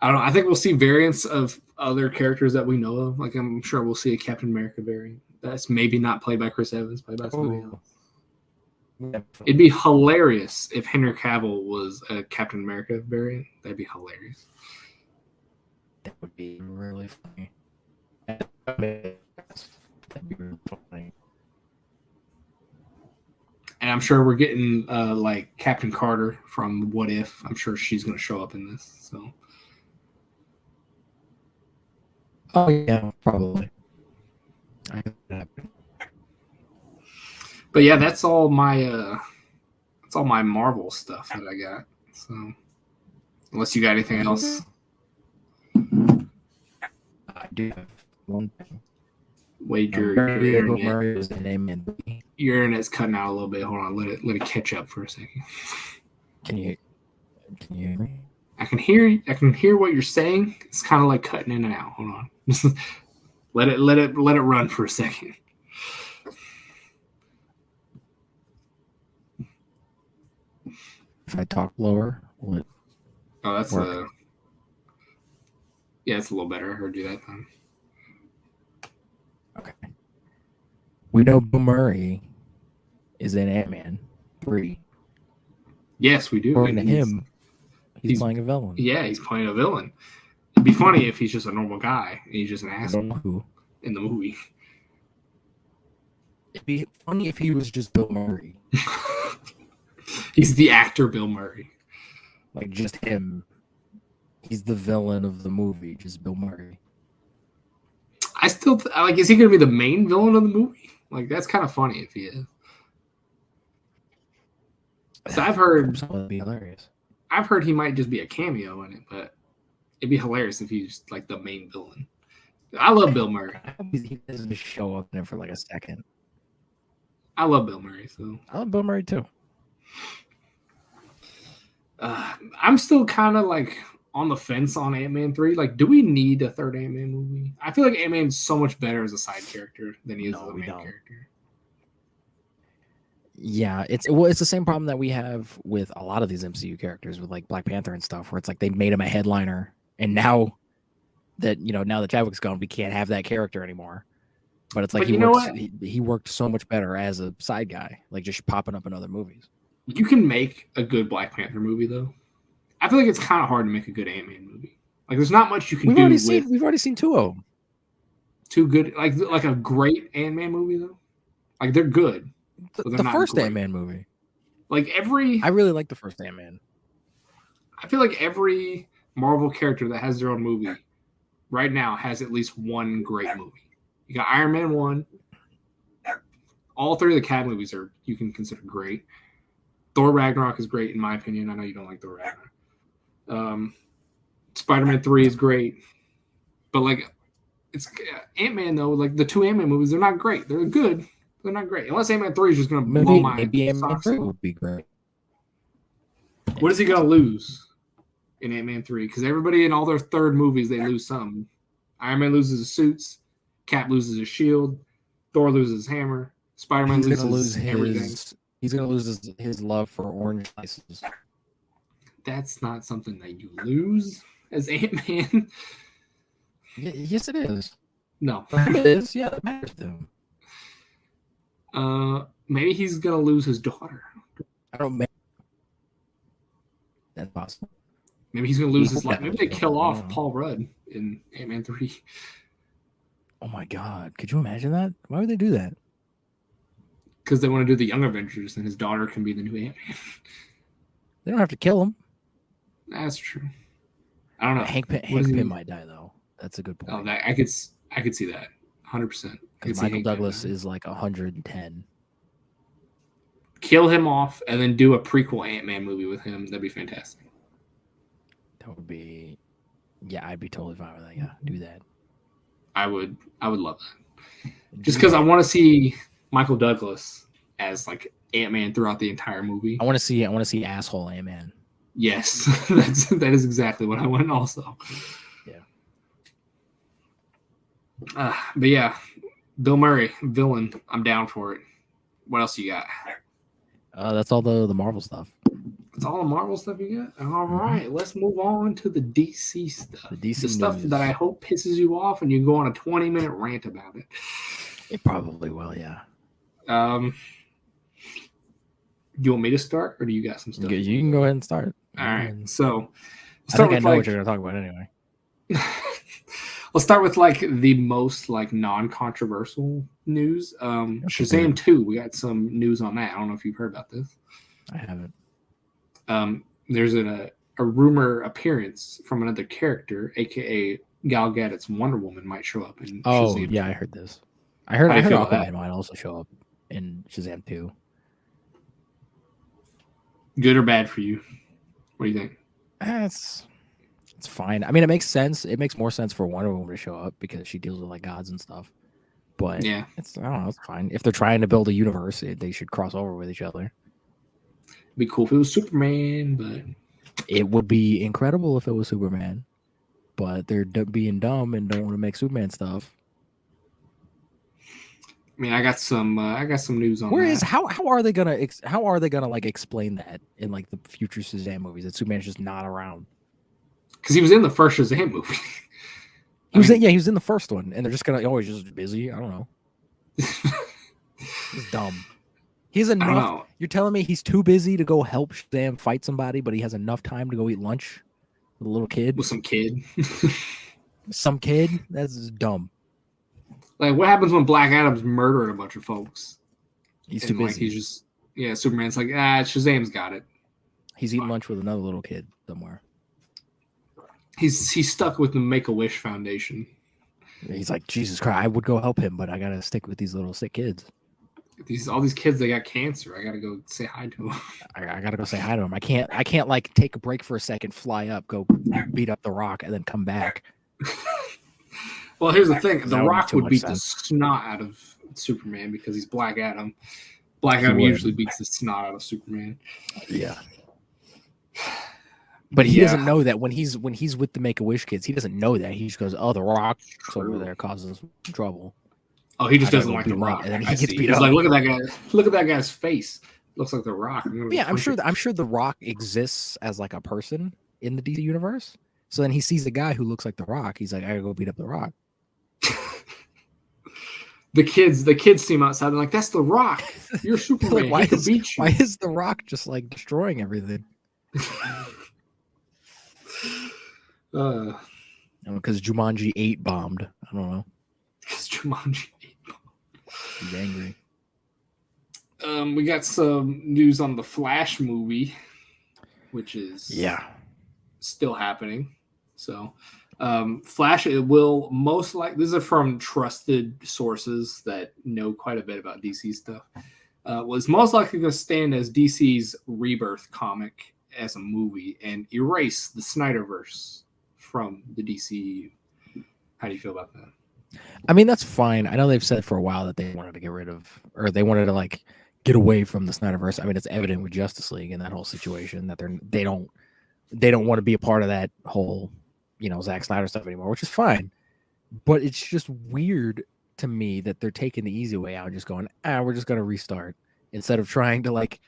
I don't know. I think we'll see variants of other characters that we know of. Like, I'm sure we'll see a Captain America variant. That's maybe not played by Chris Evans, played by somebody else. It'd be hilarious if Henry Cavill was a Captain America variant. That'd be hilarious. That would be really funny. That'd be really funny. And I'm sure we're getting like Captain Carter from What If. I'm sure she's going to show up in this. So. Oh yeah, probably. But yeah, that's all my Marvel stuff that I got. So, unless you got anything else, I do have one thing. Wade, your internet's cutting out a little bit. Hold on, let it catch up for a second. Can you hear me? I can hear you. I can hear what you're saying. It's kind of like cutting in and out. Hold on. Let it run for a second. If I talk lower, will it? Oh, that's work? Yeah, it's a little better. I heard you that time. Okay. We know Bill Murray is in Ant-Man 3. Yes, we do. According to him, he's playing a villain. Yeah, he's playing a villain. It'd be funny if he's just a normal guy and he's just an asshole in the movie. It'd be funny if he was just Bill Murray. He's the actor Bill Murray. Like, just him. He's the villain of the movie, just Bill Murray. I still like. Is he going to be the main villain of the movie? Like, that's kind of funny if he is. So I've heard. That'd be hilarious. I've heard he might just be a cameo in it, but it'd be hilarious if he's like the main villain. I love Bill Murray. I hope he doesn't just show up in it for like a second. I love Bill Murray. So I love Bill Murray too. I'm still kind of like on the fence on Ant-Man 3. Like, do we need a third Ant-Man movie? I feel like Ant-Man's so much better as a side character than he is as a main character. Yeah, it's the same problem that we have with a lot of these MCU characters with like Black Panther and stuff, where it's like they made him a headliner, and now that Chadwick's gone, we can't have that character anymore. But it's like he worked so much better as a side guy, like just popping up in other movies. You can make a good Black Panther movie though. I feel like it's kind of hard to make a good Ant-Man movie. Like, there's not much you can do. We've already seen two of them. Two good, like a great Ant-Man movie though. Like, they're good. The first Ant-Man movie. Like I really like the first Ant-Man. I feel like every Marvel character that has their own movie right now has at least one great movie. You got Iron Man 1. All three of the Cap movies you can consider great. Thor Ragnarok is great in my opinion. I know you don't like Thor Ragnarok. Spider-Man 3 is great. But like, it's Ant-Man though, like the two Ant-Man movies, they're not great. They're good. They're not great. Unless Ant-Man 3 is just going to blow my maybe Ant-Man 3 would be great. What is he going to lose in Ant-Man 3? Because everybody in all their third movies, they lose something. Iron Man loses his suits. Cap loses his shield. Thor loses his hammer. Spider-Man loses everything. He's going to lose his love for orange slices. That's not something that you lose as Ant-Man. Yes, it is. No. It is. Yeah, it matters to him. Maybe he's gonna lose his daughter. I don't know. That's possible. Maybe he's gonna lose his life. Maybe they kill off Paul Rudd in Ant-Man 3. Oh my god. Could you imagine that? Why would they do that? Because they want to do the Young Avengers and his daughter can be the new Ant-Man. They don't have to kill him. That's true. I don't know. Hank Pym might die though. That's a good point. Oh, I could see that. 100%. Because Michael Douglas is like 110. Kill him off and then do a prequel Ant-Man movie with him. That'd be fantastic. That would be, yeah, I'd be totally fine with that. Yeah, do that. I would love that. Just because I want to see Michael Douglas as like Ant-Man throughout the entire movie. I want to see asshole Ant-Man. Yes, that is exactly what I want. Also, yeah. But yeah, Bill Murray, villain. I'm down for it. What else you got? That's all the Marvel stuff. That's all the Marvel stuff you got? All right, let's move on to the DC stuff. The stuff that I hope pisses you off and you go on a 20-minute rant about it. It probably will, yeah. Do you want me to start or do you got some stuff? You can go ahead and start. All right, so I think I know what you're going to talk about anyway. Let's start with like the most like non-controversial news. Shazam 2, we got some news on that. I don't know if you've heard about this. I haven't. There's a rumor appearance from another character, aka Gal Gadot's Wonder Woman, might show up in Shazam 2. Yeah, I heard this. I heard Aquaman might also show up in Shazam 2. Good or bad for you? What do you think? It's fine. I mean, it makes sense. It makes more sense for Wonder Woman to show up because she deals with like gods and stuff. But yeah, I don't know. It's fine. If they're trying to build a universe, they should cross over with each other. It'd be cool if it was Superman, but it would be incredible if it was Superman. But they're being dumb and don't want to make Superman stuff. I mean, I got some news on that. How are they gonna like explain that in like the future Shazam movies that Superman's just not around? Because he was in the first Shazam movie. He was in the first one, and they're just gonna he's just busy. I don't know. He's dumb. He's enough. You're telling me he's too busy to go help Shazam fight somebody, but he has enough time to go eat lunch with a little kid. With some kid. Some kid? That's dumb. Like, what happens when Black Adam's murdering a bunch of folks? He's too busy. He's just Superman's like, Shazam's got it. He's eating lunch with another little kid somewhere. He's stuck with the Make-A-Wish Foundation. He's like, Jesus Christ, I would go help him, but I gotta stick with these little sick kids. All these kids, they got cancer. I gotta go say hi to them. I gotta go say hi to them. I can't like take a break for a second, fly up, go beat up the Rock, and then come back. Well, here's the thing: the Rock would beat the snot out of Superman because he's Black Adam. Black Adam usually beats the snot out of Superman. Yeah. But he doesn't know that when he's with the Make-A-Wish kids, he doesn't know that. He just goes, "Oh, the Rock's over there causing some trouble." Oh, he just doesn't like the Rock, and then he gets beat up. He's like, look at that guy! Look at that guy's face. Looks like the Rock. I'm sure the Rock exists as like a person in the DC universe. So then he sees a guy who looks like the Rock. He's like, "I gotta go beat up the Rock." The kids seem outside. They're like, "That's the Rock. You're Superman. Like, he can beat you." Why is the Rock just like destroying everything? Because Jumanji 8 bombed. I don't know. Because Jumanji 8 bombed. He's angry. We got some news on the Flash movie, which is still happening. So, Flash, it will most likely, these are from trusted sources that know quite a bit about DC stuff, was most likely going to stand as DC's Rebirth comic as a movie and erase the Snyderverse from the DCU. How do you feel about that? I mean, that's fine. I know they've said for a while that they wanted to get rid of, or they wanted to like get away from the Snyderverse. I mean, it's evident with Justice League and that whole situation that they don't want to be a part of that whole, Zack Snyder stuff anymore, which is fine. But it's just weird to me that they're taking the easy way out, just going, we're just gonna restart instead of trying to like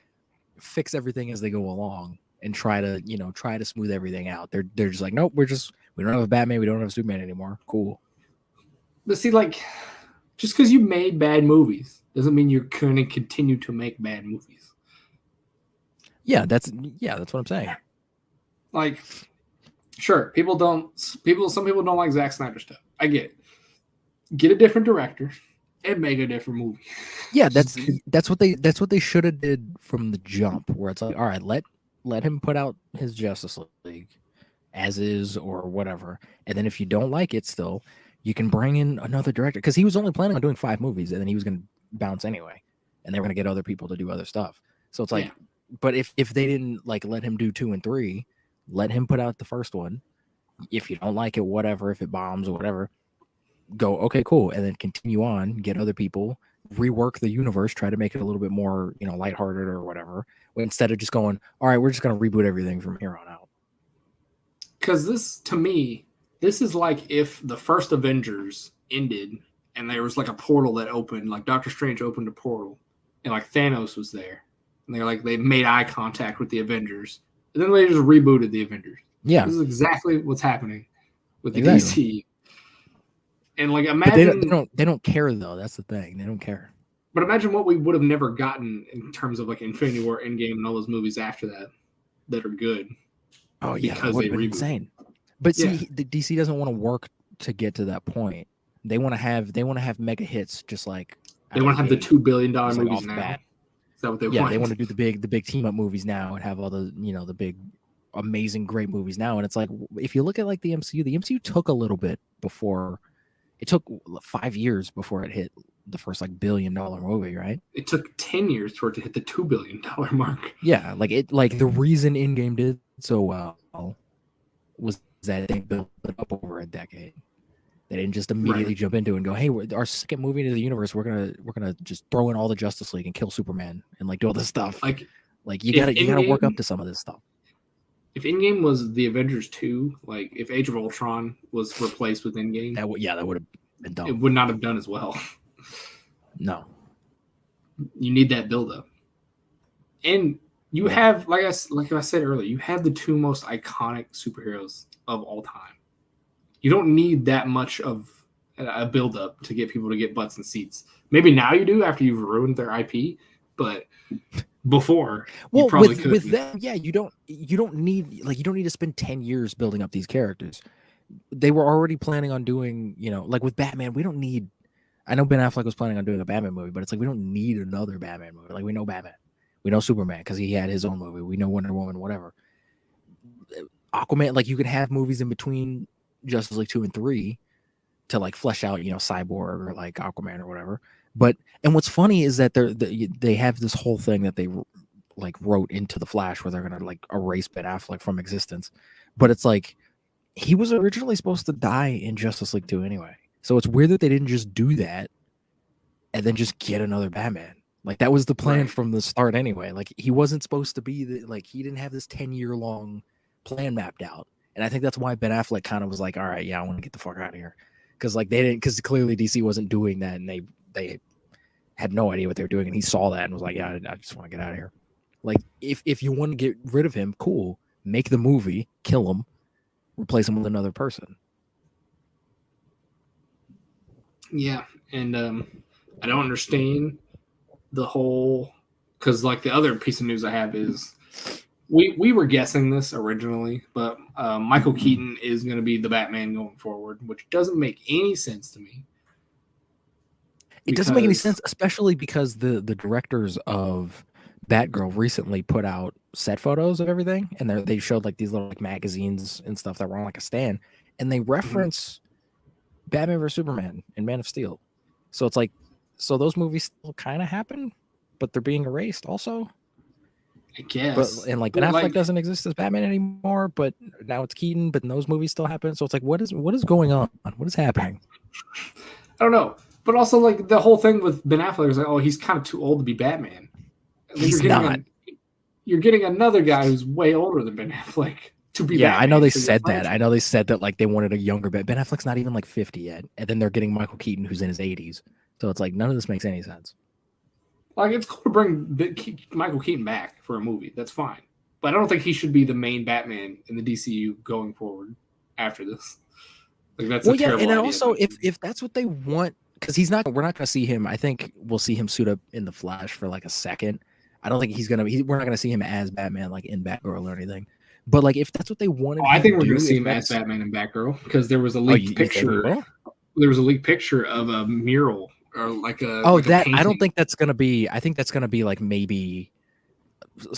fix everything as they go along and try to smooth everything out. They're just like, nope, we don't have a Batman, we don't have a Superman anymore. Cool. But see, like, just because you made bad movies doesn't mean you're going to continue to make bad movies. Yeah, that's what I'm saying. Like, sure, some people don't like Zack Snyder stuff. I get it. Get a different director and make a different movie. Yeah, that's what they should have did from the jump, where it's like, all right, let him put out his Justice League as is or whatever, and then if you don't like it still, you can bring in another director, because he was only planning on doing 5 movies and then he was going to bounce anyway, and they were going to get other people to do other stuff. So it's like, but if they didn't like let him do 2 and 3, let him put out the first one. If you don't like it, whatever, if it bombs or whatever, go, okay, cool, and then continue on, get other people, rework the universe, try to make it a little bit more, lighthearted or whatever, instead of just going, all right, we're just going to reboot everything from here on out. Because this, to me, this is like if the first Avengers ended and there was like a portal that opened, like Doctor Strange opened a portal and like Thanos was there. And they made eye contact with the Avengers. And then they just rebooted the Avengers. Yeah. This is exactly what's happening with the DC. And like, imagine they don't care though. That's the thing. They don't care. But imagine what we would have never gotten in terms of like Infinity War, Endgame, and all those movies after that are good. Oh yeah, that would have been insane. But see, the DC doesn't want to work to get to that point. They want to have mega hits, just like they want to have the $2 billion movies now. Is that what they want? Yeah, they want to do the big team up movies now and have all the the big, amazing, great movies now. And it's like, if you look at like the MCU took a little bit before. It took 5 years before it hit the first like $1 billion movie, right? It took 10 years for it to hit the $2 billion mark. Yeah, like the reason Endgame did so well was that they built it up over a decade. They didn't just immediately jump into it and go, "Hey, our second movie into the universe, we're gonna just throw in all the Justice League and kill Superman and like do all this stuff." Like you gotta work up to some of this stuff. If Endgame was the Avengers 2, like if Age of Ultron was replaced with Endgame, that would have been dumb. It would not have done as well. No. You need that buildup. And you have, like I said earlier, you have the 2 most iconic superheroes of all time. You don't need that much of a buildup to get people to get butts and seats. Maybe now you do after you've ruined their IP, but before, you probably couldn't. With them, you don't need to spend 10 years building up these characters. They were already planning on doing, like with Batman, we don't need. I know Ben Affleck was planning on doing a Batman movie, but it's like we don't need another Batman movie. Like we know Batman, we know Superman because he had his own movie. We know Wonder Woman, whatever. Aquaman, like you could have movies in between Justice League 2 and 3 to like flesh out, Cyborg or like Aquaman or whatever. And what's funny is that they have this whole thing that they like wrote into the Flash where they're gonna like erase Ben Affleck from existence, but it's like he was originally supposed to die in Justice League 2 anyway. So it's weird that they didn't just do that and then just get another Batman. Like that was the plan from the start anyway. Like he wasn't supposed to be he didn't have this 10-year long plan mapped out. And I think that's why Ben Affleck kind of was like, all right, yeah, I want to get the fuck out of here. Because like because clearly DC wasn't doing that, and they had no idea what they were doing, and he saw that and was like, yeah, I just want to get out of here. Like, if you want to get rid of him, cool. Make the movie, kill him, replace him with another person. Yeah, and I don't understand the whole, because like the other piece of news I have is we were guessing this originally, but Michael Keaton is going to be the Batman going forward, which doesn't make any sense to me. It doesn't make any sense, especially because the directors of Batgirl recently put out set photos of everything, and they showed like these little like magazines and stuff that were on like a stand, and they reference Batman vs Superman and Man of Steel. So it's like, so those movies still kind of happen, but they're being erased also. I guess. But and like Ben Affleck doesn't exist as Batman anymore, but now it's Keaton, but those movies still happen. So it's like, what is going on? What is happening? I don't know. But also like the whole thing with Ben Affleck is like, oh, he's kind of too old to be Batman. He's not. You're getting another guy who's way older than Ben Affleck to be Batman. I know they said that. I know they said that like they wanted a younger Ben Affleck's not even like 50 yet. And then they're getting Michael Keaton who's in his 80s. So it's like none of this makes any sense. Like, it's cool to bring Michael Keaton back for a movie. That's fine. But I don't think he should be the main Batman in the DCU going forward after this. Like, that's a terrible idea. And then also, if that's what they want, because we're not going to see him. I think we'll see him suit up in the Flash for like a second. I don't think we're not going to see him as Batman, like in Batgirl or anything. But like, if that's what they wanted, I think we're going to see him as Batman in Batgirl, because there was a leaked picture. There was a leaked picture of a mural. Or like a I don't think that's gonna be. I think that's gonna be like maybe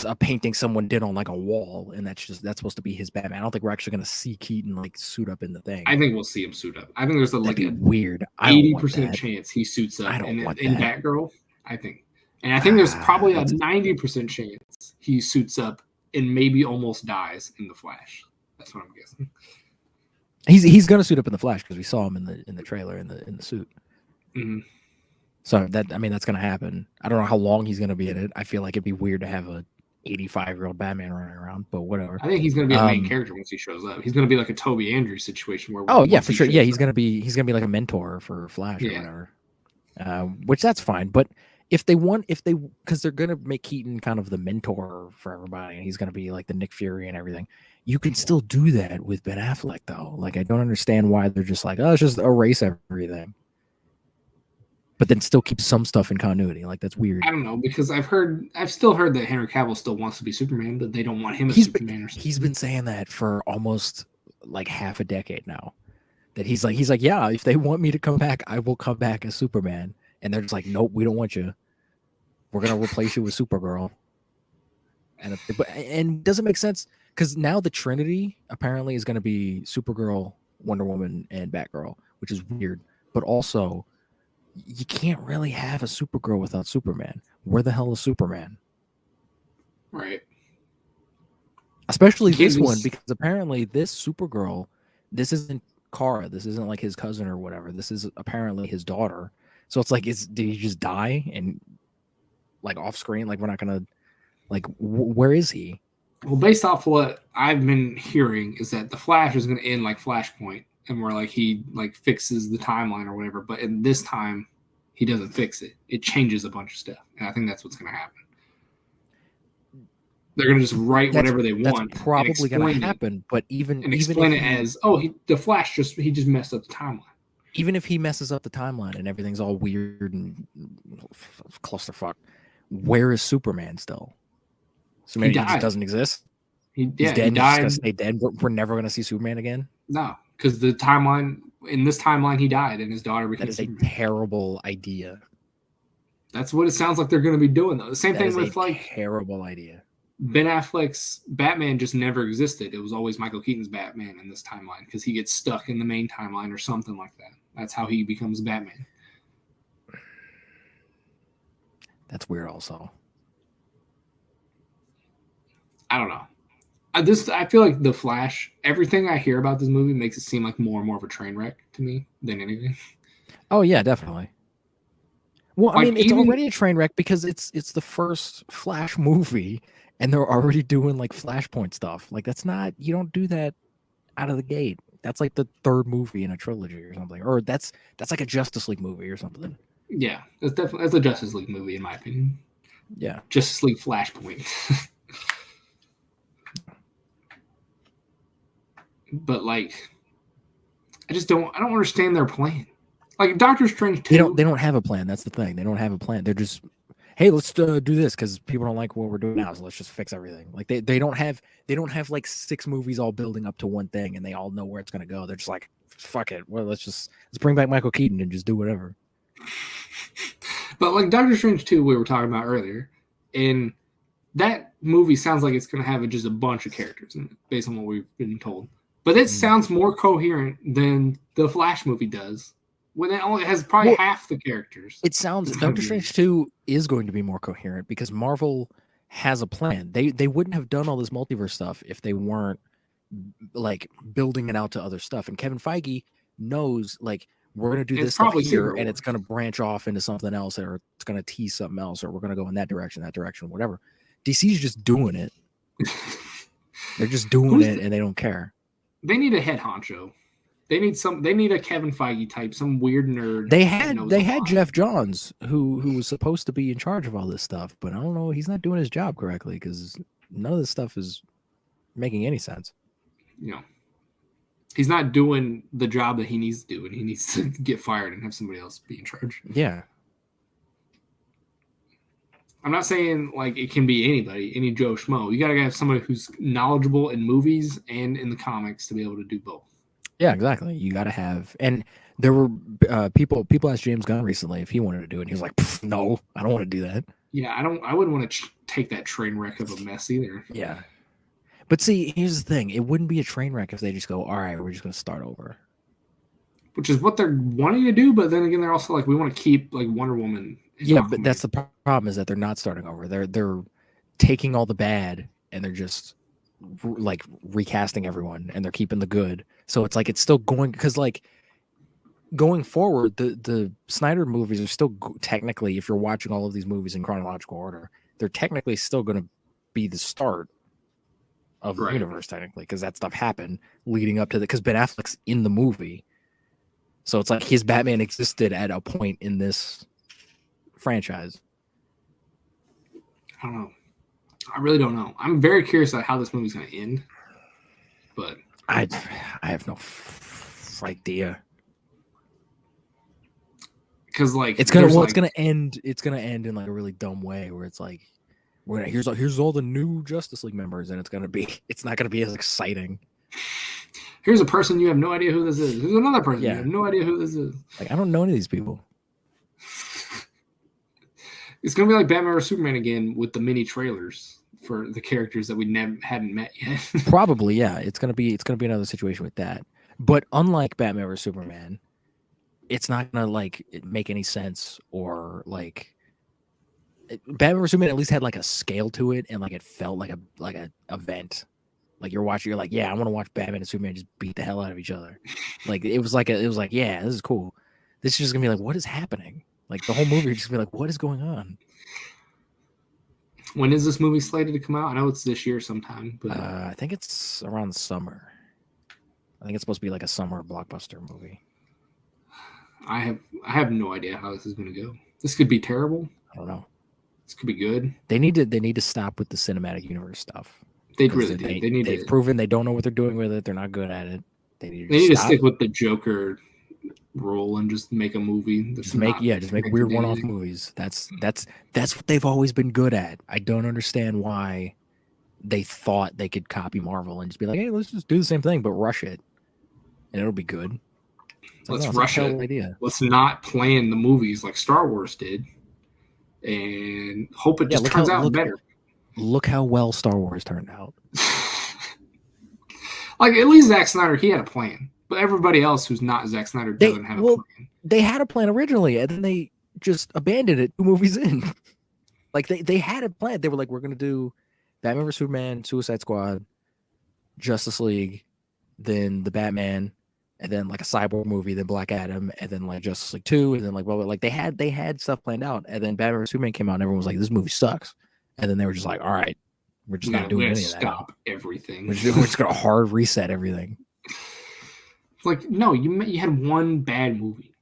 a painting someone did on like a wall, and that's supposed to be his Batman. I don't think we're actually gonna see Keaton like suit up in the thing. I think we'll see him suit up. I think there's a weird 80% chance he suits up in Batgirl. I think there's probably a 90% chance he suits up and maybe almost dies in the Flash. That's what I'm guessing. He's gonna suit up in the Flash because we saw him in the trailer in the suit. Mm-hmm. So that's going to happen. I don't know how long he's going to be in it. I feel like it'd be weird to have a 85-year-old Batman running around, but whatever. I think he's going to be a main character once he shows up. He's going to be like a Toby Andrews situation where. Oh yeah, for sure. Yeah, he's going to be like a mentor for Flash or whatever. Which that's fine. But because they're going to make Keaton kind of the mentor for everybody, and he's going to be like the Nick Fury and everything. You can still do that with Ben Affleck though. Like, I don't understand why they're just like, oh, let's just erase everything. But then still keep some stuff in continuity. Like, that's weird. I don't know, because I've still heard that Henry Cavill still wants to be Superman, but they don't want him as Superman or something. He's been saying that for almost like half a decade now. That he's like, yeah, if they want me to come back, I will come back as Superman. And they're just like, nope, we don't want you. We're gonna replace you with Supergirl. And it doesn't make sense because now the Trinity apparently is gonna be Supergirl, Wonder Woman, and Batgirl, which is weird. But also, you can't really have a Supergirl without Superman. Where the hell is Superman? Right. Especially this one, because apparently this Supergirl, this isn't Kara. This isn't like his cousin or whatever. This is apparently his daughter. So it's like, did he just die and like off screen? Like, we're not gonna like, where is he? Well, based off what I've been hearing, is that the Flash is going to end like Flashpoint. And where like he like fixes the timeline or whatever, but in this time he doesn't fix it. It changes a bunch of stuff, and I think that's what's going to happen. They're going to just write whatever they want. That's probably going to happen. But even explain it as, the Flash just messed up the timeline. Even if he messes up the timeline and everything's all weird and clusterfuck, where is Superman still? Superman just doesn't exist. He's dead. He's just going to stay dead. We're never going to see Superman again. No. Because in this timeline, he died, and his daughter became. That is a terrible idea. That's what it sounds like they're going to be doing, though. The same thing with like terrible idea. Ben Affleck's Batman just never existed. It was always Michael Keaton's Batman in this timeline because he gets stuck in the main timeline or something like that. That's how he becomes Batman. That's weird. Also, I don't know. I feel like The Flash, everything I hear about this movie makes it seem like more and more of a train wreck to me than anything. Oh yeah, definitely. Well, like, I mean, it's already a train wreck because it's the first Flash movie, And they're already doing like Flashpoint stuff. Like that's not, you don't do that out of the gate. That's like the third movie in a trilogy or something. Or that's like a Justice League movie or something. Yeah, that's a Justice League movie in my opinion. Yeah. Justice League Flashpoint. But like I don't understand their plan. Like Doctor Strange 2. They don't have a plan. That's the thing. They don't have a plan. They're just, hey, let's do this because people don't like what we're doing now. So let's just fix everything. Like they don't have like 6 movies all building up to one thing and they all know where it's gonna go. They're just like, fuck it. Well, let's bring back Michael Keaton and just do whatever. But like Doctor Strange 2 we were talking about earlier, and that movie sounds like it's gonna have just a bunch of characters in it, based on what we've been told. But it sounds more coherent than the Flash movie does, when it only has probably half the characters. It sounds Doctor Strange 2 is going to be more coherent because Marvel has a plan. They wouldn't have done all this multiverse stuff if they weren't like building it out to other stuff. And Kevin Feige knows like we're going to do this stuff here and it's going to branch off into something else, or it's going to tease something else, or we're going to go in that direction, whatever. DC's just doing it. They're just doing it and they don't care. They need a head honcho. They need a Kevin Feige type, some weird nerd. They had Jeff Johns who was supposed to be in charge of all this stuff, but I don't know, he's not doing his job correctly because none of this stuff is making any sense. You know, he's not doing the job that he needs to do, and he needs to get fired and have somebody else be in charge. Yeah. I'm not saying like it can be anybody, any Joe Schmo. You got to have somebody who's knowledgeable in movies and in the comics to be able to do both. Yeah, exactly. You got to have, and there were people asked James Gunn recently if he wanted to do it. And he was like, "No, I don't want to do that." Yeah, I wouldn't want to take that train wreck of a mess either. Yeah, but see, here's the thing: it wouldn't be a train wreck if they just go, "All right, we're just going to start over," which is what they're wanting to do. But then again, they're also like, "We want to keep like Wonder Woman." Yeah, but that's the problem is that they're not starting over. They're taking all the bad and they're just like recasting everyone and they're keeping the good. So it's like it's still going because like going forward, the Snyder movies are still technically, if you're watching all of these movies in chronological order, they're technically still going to be the start of the universe technically because that stuff happened leading up to because Ben Affleck's in the movie. So it's like his Batman existed at a point in this franchise. I don't know. I really don't know. I'm very curious about how this movie's going to end, but I have no idea. Because like it's gonna end in like a really dumb way where it's like here's all the new Justice League members and it's not gonna be as exciting. Here's a person you have no idea who this is. Here's another person you have no idea who this is. Like I don't know any of these people. It's gonna be like Batman or Superman again with the mini trailers for the characters that we hadn't met yet. Probably, yeah. It's gonna be another situation with that. But unlike Batman or Superman, it's not gonna like make any sense or like Batman or Superman at least had like a scale to it and like it felt like a event. Like you're like, yeah, I want to watch Batman and Superman just beat the hell out of each other. Like it was like, yeah, this is cool. This is just gonna be like, what is happening? Like the whole movie just gonna be like, what is going on? When is this movie slated to come out? I know it's this year sometime, but I think it's around the summer. I think it's supposed to be like a summer blockbuster movie. I have no idea how this is gonna go. This could be terrible. I don't know. This could be good. They need to stop with the cinematic universe stuff. They've proven they don't know what they're doing with it. They're not good at it. They need to stick with the Joker role and just make a movie. Just make weird one-off movies. That's what they've always been good at. I don't understand why they thought they could copy Marvel and just be like, hey, let's just do the same thing but rush it and it'll be good. Let's rush it. Idea. Let's not plan the movies like Star Wars did and hope it just turns out better. Look how well Star Wars turned out. Like at least Zack Snyder, he had a plan. But everybody else who's not Zack Snyder doesn't have a plan. They had a plan originally, and then they just abandoned it 2 movies in. Like they had a plan. They were like, we're gonna do Batman vs Superman, Suicide Squad, Justice League, then the Batman, and then like a Cyborg movie, then Black Adam, and then like Justice League 2, and then like like they had stuff planned out, and then Batman vs Superman came out, and everyone was like, this movie sucks, and then they were just like, all right, We're just not doing any of that. Stop everything. We're just gonna hard reset everything. Like, no, you had one bad movie.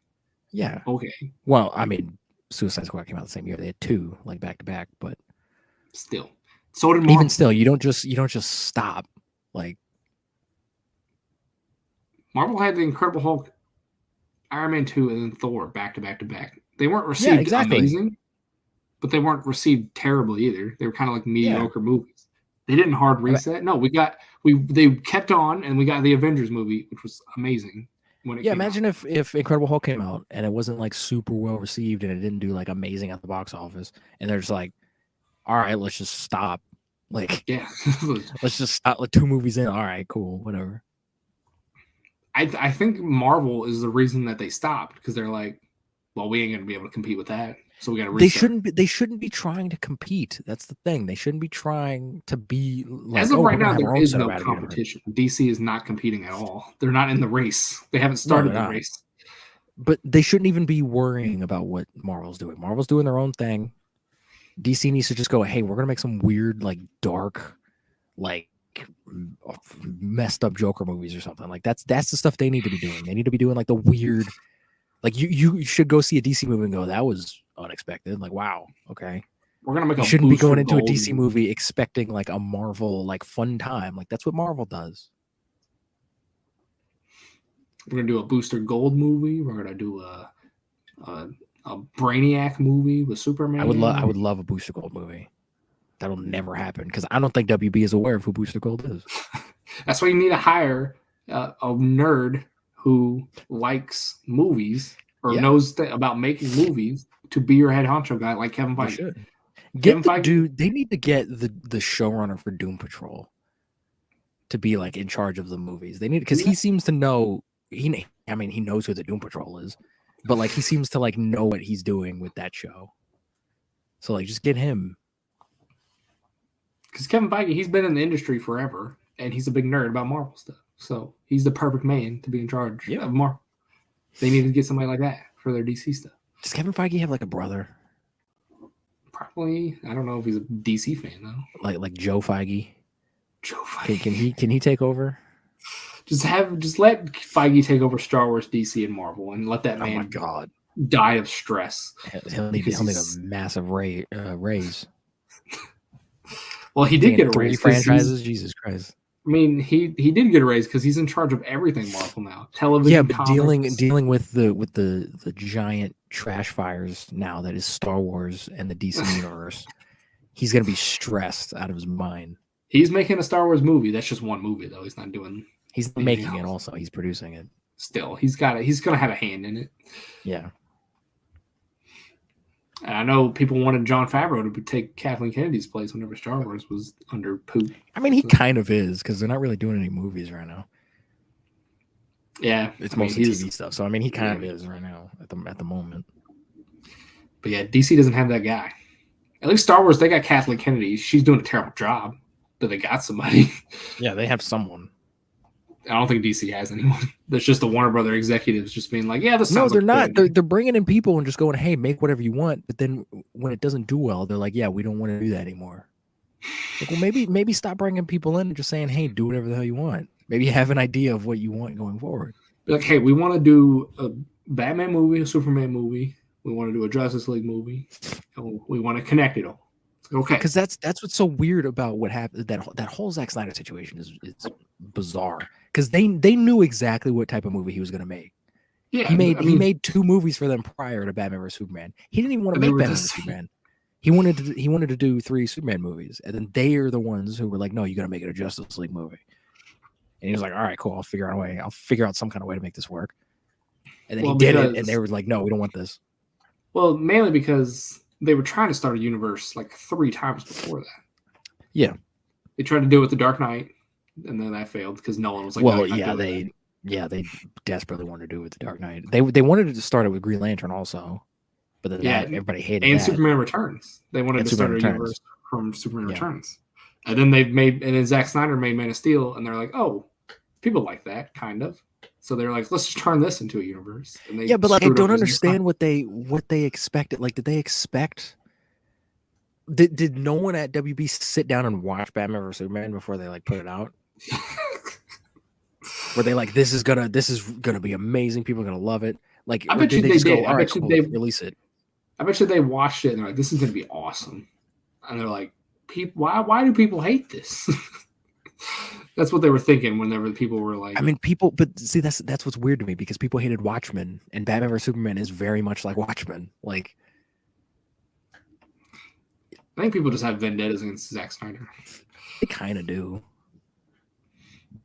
Yeah. Okay. Well, I mean, Suicide Squad came out the same year. They had 2 like back to back, but still, so did Marvel. Even still, you don't just stop. Like Marvel had the Incredible Hulk, Iron Man 2, and then Thor back to back to back. They weren't received amazing, but they weren't received terribly either. They were kind of like mediocre movies. They didn't hard reset. No, they kept on, and we got the Avengers movie, which was amazing. Imagine if Incredible Hulk came out and it wasn't like super well received and it didn't do like amazing at the box office, and they're just like, all right, let's just stop. Like, let's just stop. Like 2 movies in. All right, cool, whatever. I think Marvel is the reason that they stopped, because they're like, well, we ain't gonna be able to compete with that, so we got to restart. They shouldn't be trying to compete. That's the thing. They shouldn't be trying to be like, as of right now, there is no competition. DC is not competing at all. They're not in the race. They haven't started the race. But they shouldn't even be worrying about what Marvel's doing. Marvel's doing their own thing. DC needs to just go, hey, we're gonna make some weird, like dark, like messed up Joker movies or something. Like that's the stuff they need to be doing. They need to be doing like the weird, like you should go see a DC movie and go, that was unexpected. Like, wow, okay. We're gonna make. You shouldn't be going into a DC movie expecting like a Marvel like fun time. Like that's what Marvel does. We're gonna do a Booster Gold movie. We're gonna do a Brainiac movie with Superman. I would love a Booster Gold movie. That'll never happen because I don't think WB is aware of who Booster Gold is. That's why you need to hire a nerd who likes movies or knows about making movies to be your head honcho guy, like Kevin Feige. They need to get the showrunner for Doom Patrol to be like in charge of the movies. They need, because he seems to know. He knows who the Doom Patrol is, but like he seems to like know what he's doing with that show. So like, just get him. Because Kevin Feige, he's been in the industry forever, and he's a big nerd about Marvel stuff. So he's the perfect man to be in charge of Marvel. They need to get somebody like that for their DC stuff. Does Kevin Feige have like a brother? Probably. I don't know if he's a DC fan though. Like Joe Feige. Can he take over? Just let Feige take over Star Wars, DC, and Marvel, and let that man die of stress. He'll need a massive raise. Well, he did get a 3 raise. Franchises, Jesus Christ. I mean, he did get a raise because he's in charge of everything Marvel now. Television, but dealing with the giant trash fires now that is Star Wars and the DC universe, he's gonna be stressed out of his mind. He's making a Star Wars movie. That's just one movie though. He's not doing. He's making it also. He's producing it. Still, he's gonna have a hand in it. Yeah. And I know people wanted Jon Favreau to take Kathleen Kennedy's place whenever Star Wars was under poop. I mean, he kind of is, because they're not really doing any movies right now. Yeah, it's mostly TV stuff. So I mean, he kind of is right now at the moment. But yeah, DC doesn't have that guy. At least Star Wars, they got Kathleen Kennedy. She's doing a terrible job, but they got somebody. Yeah, they have someone. I don't think DC has anyone. There's just the Warner Brother executives just being like, yeah, this sounds they're not. They're bringing in people and just going, hey, make whatever you want. But then when it doesn't do well, they're like, yeah, we don't want to do that anymore. Like, well, maybe stop bringing people in and just saying, hey, do whatever the hell you want. Maybe you have an idea of what you want going forward. Be like, hey, we want to do a Batman movie, a Superman movie. We want to do a Justice League movie. And we want to connect it all. Okay, because that's what's so weird about what happened. That whole Zack Snyder situation is bizarre. Because they knew exactly what type of movie he was going to make. Yeah, he made 2 movies for them prior to Batman vs Superman. He didn't even want to make Batman vs Superman. He wanted to do 3 Superman movies, and then they are the ones who were like, no, you got to make it a Justice League movie. And he was like, all right, cool, I'll figure out some kind of way to make this work. And then he did it, and they were like, no, we don't want this. Well, mainly because they were trying to start a universe like 3 times before that. Yeah, they tried to do it with the Dark Knight. And then that failed because Nolan was like, well, they desperately wanted to do it with the Dark Knight. They wanted to start it with Green Lantern also, but then everybody hated it. And Superman Returns. They wanted to start a universe from Superman Returns. And then then Zack Snyder made Man of Steel, and they're like, oh, people like that, kind of. So they're like, let's just turn this into a universe. And but like, I don't understand what they expected. Like, did they expect Did no one at WB sit down and watch Batman vs Superman before they like put it out? Were they like, this is gonna be amazing, people are gonna love it? Like, I bet you they they just did. go, all right, cool, release it. I bet you they watched it and they're like, this is gonna be awesome. And they're like, why do people hate this? That's what they were thinking whenever people were like, I mean, but see, that's what's weird to me, because people hated Watchmen, and Batman vs Superman is very much like Watchmen. Like, I think people just have vendettas against Zack Snyder. They kind of do.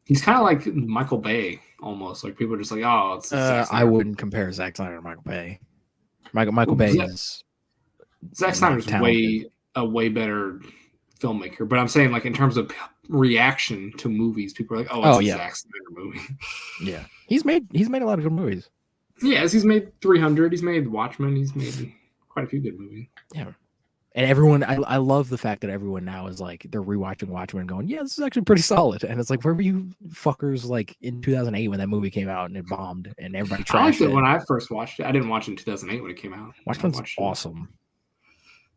He's kind of like Michael Bay, almost. Like, people are just like, oh, it's Zack Snyder. I wouldn't compare Zack Snyder to Michael Bay. Michael Bay is Zack Snyder's a way better filmmaker, but I'm saying, like, in terms of reaction to movies, people are like, oh, it's a Zack Snyder movie. Yeah, he's made a lot of good movies. Yes, he's made 300. He's made Watchmen. He's made quite a few good movies. Yeah, and everyone, I love the fact that everyone now is like, they're rewatching Watchmen, going, yeah, this is actually pretty solid. And it's like, where were you fuckers like in 2008 when that movie came out and it bombed and everybody trashed it? I liked it when I first watched it. I didn't watch it in 2008 when it came out. Watchmen's awesome.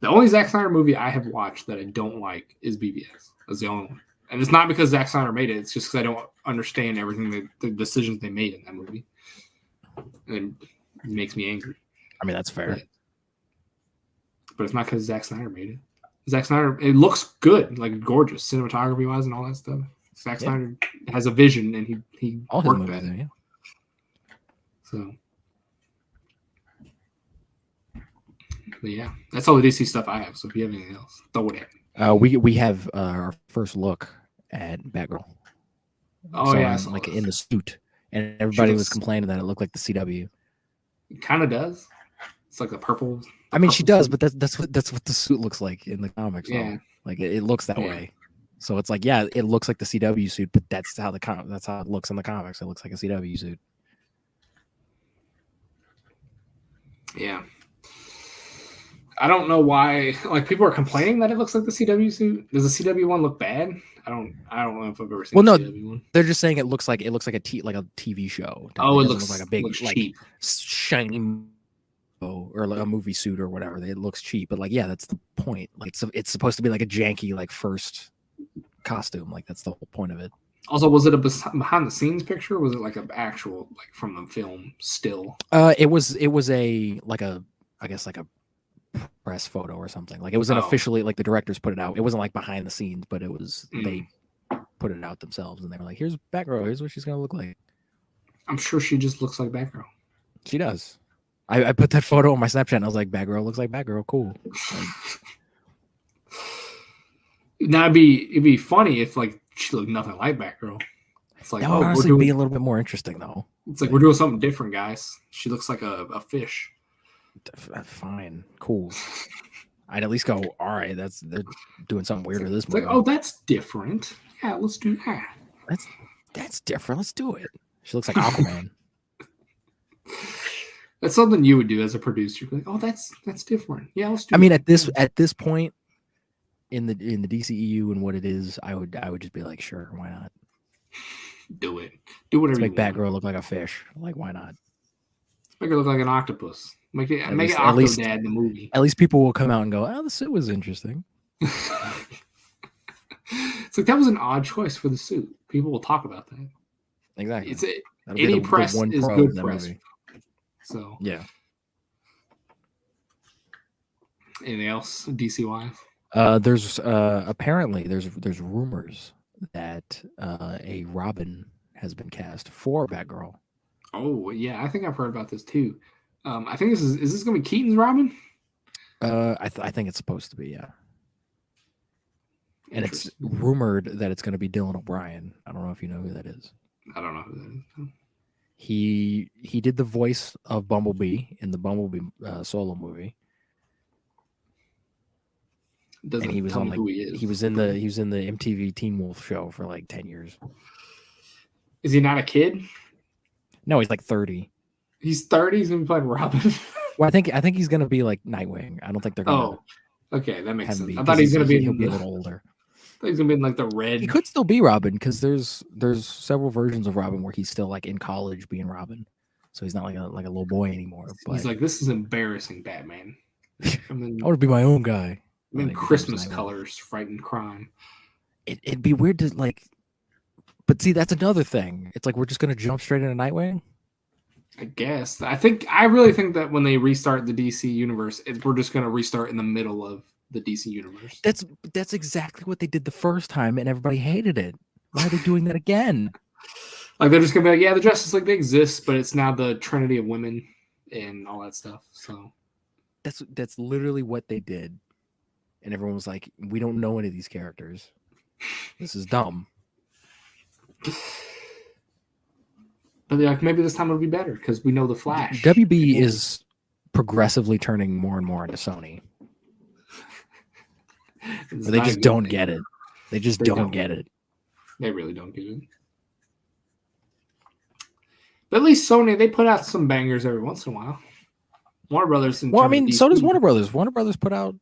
The only Zack Snyder movie I have watched that I don't like is BVS. That's the only one. And it's not because Zack Snyder made it. It's just because I don't understand everything, the decisions they made in that movie. And it makes me angry. I mean, that's fair. But it's not because Zack Snyder made it. Zack Snyder, it looks good, like gorgeous, cinematography-wise and all that stuff. Zack Snyder has a vision, and he all worked at it. Yeah. So, but yeah, that's all the DC stuff I have. So if you have anything else, throw it at me. We have our first look at Batgirl. Oh, yeah. Like in the suit. And everybody was complaining that it looked like the CW. It kind of does. It's like the purple. I mean, she does, but that's what the suit looks like in the comics. Yeah, like it looks that way. So it's like, yeah, it looks like the CW suit, but that's how it looks in the comics. It looks like a CW suit. Yeah, I don't know why. Like, people are complaining that it looks like the CW suit. Does the CW one look bad? I don't know if I've ever seen. Well, the CW one. They're just saying it looks like a TV show. Oh, it looks like a big, like cheap, shiny, or like a movie suit or whatever. It looks cheap, but like, yeah, that's the point. Like, it's supposed to be like a janky, like, first costume. Like, that's the whole point of it. Also, was it a behind the scenes picture? Or was it like an actual, like, from the film still? It was a I guess like a press photo or something. Like, it wasn't officially, like, the directors put it out. It wasn't like behind the scenes, but it was they put it out themselves, and they were like, here's Batgirl, here's what she's gonna look like. I'm sure she just looks like Batgirl. She does. I put that photo on my Snapchat and I was like, Batgirl looks like Batgirl, cool. Like, now it'd be funny if, like, she looked nothing like Batgirl. It's like, that would honestly be a little bit more interesting, though. It's like, we're doing something different, guys. She looks like a fish. Fine, cool. I'd at least go, all right, they're doing something weird with this movie. Like, oh, that's different. Yeah, let's do that. That's different. Let's do it. She looks like Aquaman. That's something you would do as a producer. Like, oh, that's different. Yeah, let's do. I mean, at this point in the DCEU and what it is, I would just be like, sure, why not? Do it. Do whatever. Let's make Batgirl look like a fish. Like, why not? Make her look like an octopus. Make it Octodad in the movie. At least people will come out and go, oh, the suit was interesting. It's like, that was an odd choice for the suit. People will talk about that. Exactly. Any press is good press. Movie. So yeah. Anything else DC wise? There's apparently there's rumors that a Robin has been cast for Batgirl. Oh yeah, I think I've heard about this too. I think is this going to be Keaton's Robin? I think it's supposed to be, yeah. And it's rumored that it's going to be Dylan O'Brien. I don't know if you know who that is. I don't know who that is. He did the voice of Bumblebee in the Bumblebee solo movie. And he was on he was in the MTV Teen Wolf show for like 10 years. Is he not a kid? No, he's like 30. He's 30. He's gonna be playing Robin. Well, I think he's gonna be like Nightwing. I don't think they're gonna. Oh, okay, that makes sense. I thought he's gonna be a little older. I thought he's gonna be in like the red. He could still be Robin because there's several versions of Robin where he's still like in college being Robin, so he's not like a little boy anymore. But he's like, this is embarrassing, Batman. I want to be my own guy. I mean, Christmas colors frighten crime. It'd be weird to like, but see, that's another thing. It's like we're just gonna jump straight into Nightwing. I guess. I really think that when they restart the DC universe, we're just gonna restart in the middle of the DC universe. That's exactly what they did the first time, and everybody hated it. Why are they doing that again? Like they're just gonna be like, yeah, the Justice League, they exist, but it's now the Trinity of Women and all that stuff. So that's literally what they did, and everyone was like, we don't know any of these characters. This is dumb. But they're like, maybe this time it'll be better because we know the Flash. WB is progressively turning more and more into Sony. They just don't get it. They just don't get it. They really don't get it. But at least Sony, they put out some bangers every once in a while. Warner Brothers. Well, I mean, so does Warner Brothers. Warner Brothers put out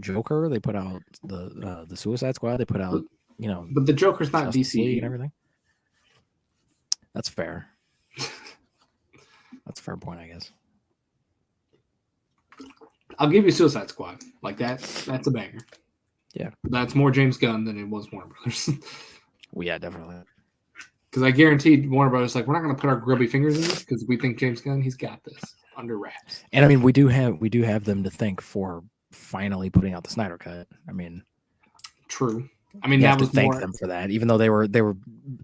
Joker. They put out the Suicide Squad. They put out But the Joker's not DC and everything. That's fair. That's a fair point, I guess. I'll give you Suicide Squad. Like that's a banger. Yeah. That's more James Gunn than it was Warner Brothers. Well, yeah, definitely. Because I guaranteed Warner Brothers, like, we're not going to put our grubby fingers in this because we think James Gunn, he's got this under wraps. And I mean, we do have them to thank for finally putting out the Snyder Cut. I mean, true. I mean, that was thank them for that, even though they were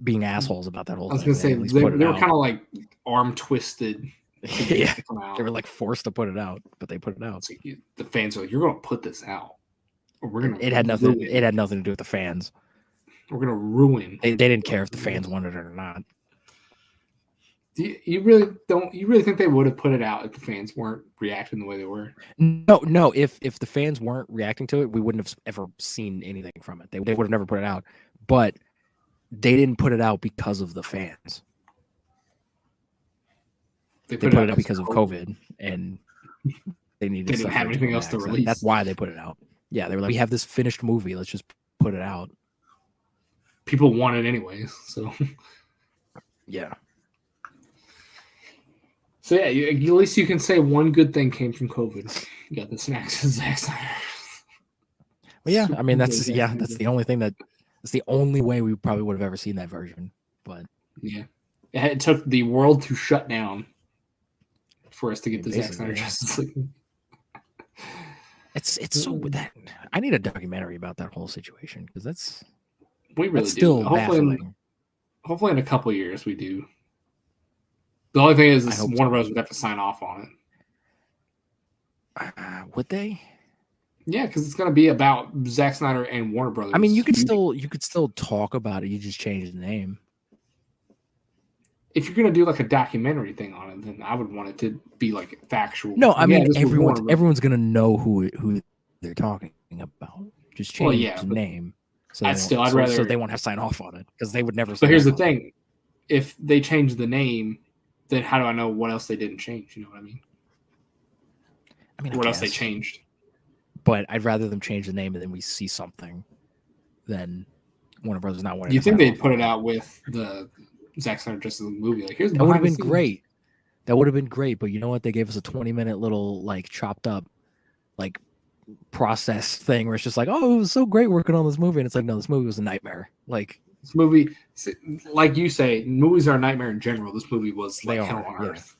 being assholes about that whole thing. I was going to say, they were kind of like arm twisted. Yeah, they were like forced to put it out, but they put it out. So the fans are like, you're going to put this out. Or we're gonna it had nothing to do with the fans. We're going to ruin. They didn't care if the fans wanted it or not. You really think they would have put it out if the fans weren't reacting the way they were? No. If the fans weren't reacting to it, we wouldn't have ever seen anything from it. They would have never put it out. But they didn't put it out because of the fans. They put it out because of COVID, and they needed. They didn't have anything else to release. That's why they put it out. Yeah, they were like, we have this finished movie. Let's just put it out. People want it anyways, so yeah. So yeah, at least you can say one good thing came from COVID. You got the snacks and Zack Snyder. Well, yeah, I mean that's the only thing that's the only way we probably would have ever seen that version. But yeah, it took the world to shut down for us to get the Zack Snyder Justice League. It's so that I need a documentary about that whole situation because that's. We really still do. Hopefully in a couple of years we do. The only thing is Warner Bros. Would have to sign off on it. Would they? Yeah, because it's going to be about Zack Snyder and Warner Brothers. I mean, you could still talk about it. You just change the name. If you're going to do like a documentary thing on it, then I would want it to be like factual. No, I mean everyone's going to know who they're talking about. Just change the name. So I'd rather. So they won't have to sign off on it because they would never. But here's the thing: if they change the name, then how do I know what else they didn't change? You know what I mean? What else they changed? But I'd rather them change the name and then we see something than Warner Brothers not wanting. You think they'd put it out with the Zack Snyder Justice League movie? Like, here's that would have been great. That would have been great. But you know what? They gave us a 20-minute little like chopped up like. Process thing where it's just like, oh, it was so great working on this movie, and it's like, no, this movie was a nightmare. Like this movie, like you say, movies are a nightmare in general. This movie was like hell on earth.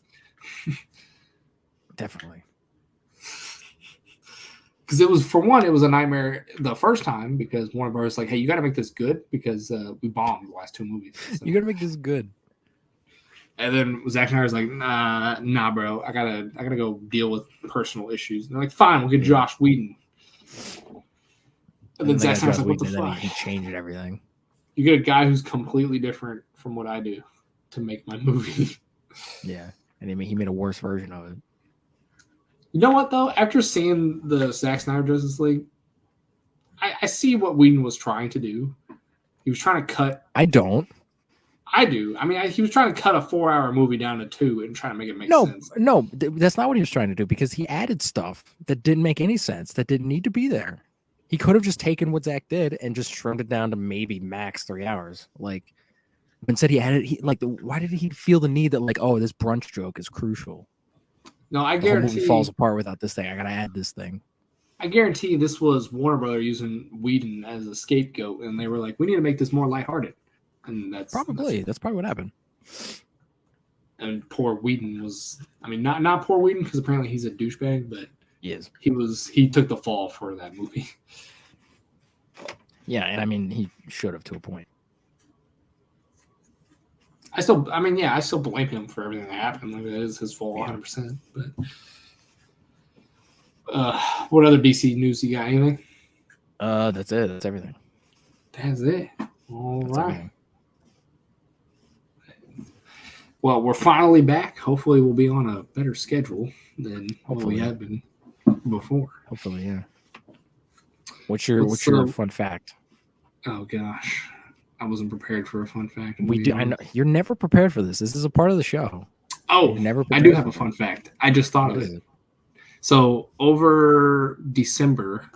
Definitely. Because it was a nightmare the first time because Warner Bros. Was like, hey, you got to make this good because we bombed the last two movies. So. You got to make this good. And then Zack Snyder's like, nah, bro. I gotta go deal with personal issues. And they're like, fine, we'll get Josh Whedon. And then Zack Snyder's like, what the fuck? He changed everything. You get a guy who's completely different from what I do to make my movie. Yeah, and he made a worse version of it. You know what though? After seeing the Zack Snyder Justice League, I see what Whedon was trying to do. He was trying to cut. I don't. I do. I mean, he was trying to cut a 4-hour movie down to 2 and trying to make it make sense. No, that's not what he was trying to do because he added stuff that didn't make any sense, that didn't need to be there. He could have just taken what Zach did and just shrunk it down to maybe max 3 hours. Like, instead why did he feel the need that like, oh, this brunch joke is crucial? No, I guarantee the movie falls apart without this thing. I gotta add this thing. I guarantee this was Warner Brothers using Whedon as a scapegoat, and they were like, "We need to make this more lighthearted," and that's probably what happened. And poor Whedon was, I mean, not poor Whedon because apparently he's a douchebag, but he took the fall for that movie. Yeah, and I mean, he should have to a point. I still blame him for everything that happened. Like, that is his fault, 100%. But what other DC news you got? Anything? That's it. That's everything. That's it. All right. Everything. Well, we're finally back. Hopefully, we'll be on a better schedule than what we have been before. Hopefully, yeah. What's your fun fact? Oh gosh, I wasn't prepared for a fun fact. I know you're never prepared for this. This is a part of the show. Oh, I do have a fun fact. I just thought of it. So over December,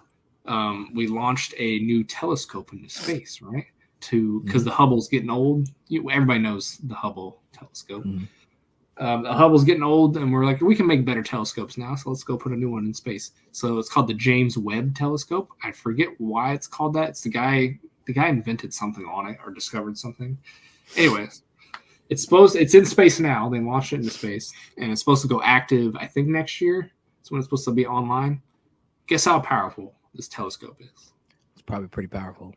we launched a new telescope into space, right? Because the Hubble's getting old. Everybody knows the Hubble telescope. The Hubble's getting old, and we're like, we can make better telescopes now, so let's go put a new one in space. So it's called the James Webb Telescope. I forget why it's called that. It's the guy invented something on it or discovered something. Anyways, it's in space now. They launched it into space, and it's supposed to go active, I think, next year. It's when it's supposed to be online. Guess how powerful this telescope is? It's probably pretty powerful.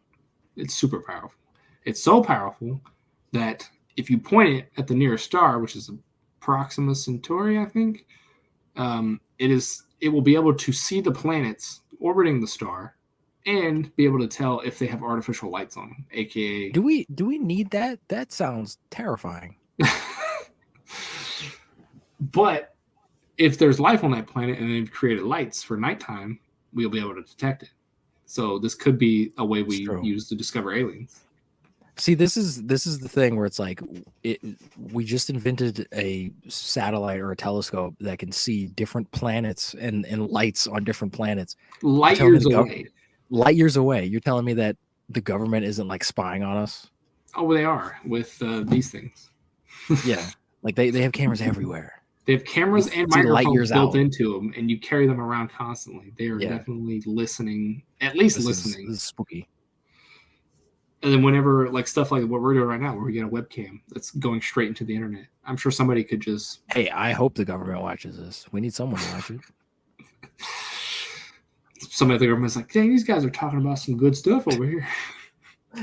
It's super powerful. It's so powerful that if you point it at the nearest star, which is Proxima Centauri, I think, it will be able to see the planets orbiting the star and be able to tell if they have artificial lights on them, aka. Do we need that? That sounds terrifying. But if there's life on that planet and they've created lights for nighttime, we'll be able to detect it. So this could be a way we use to discover aliens. See, this is the thing where it's like we just invented a satellite or a telescope that can see different planets and lights on different planets. Light years away. Light years away. You're telling me that the government isn't like spying on us? Oh, they are with these things. Yeah, like they have cameras everywhere. They have cameras and microphones built into them, and you carry them around constantly. They are definitely listening, at least listening. This is spooky. And then whenever, like, stuff like what we're doing right now, where we get a webcam that's going straight into the internet, I'm sure somebody could just... Hey, I hope the government watches this. We need someone to watch it. Somebody at the government's like, dang, these guys are talking about some good stuff over here.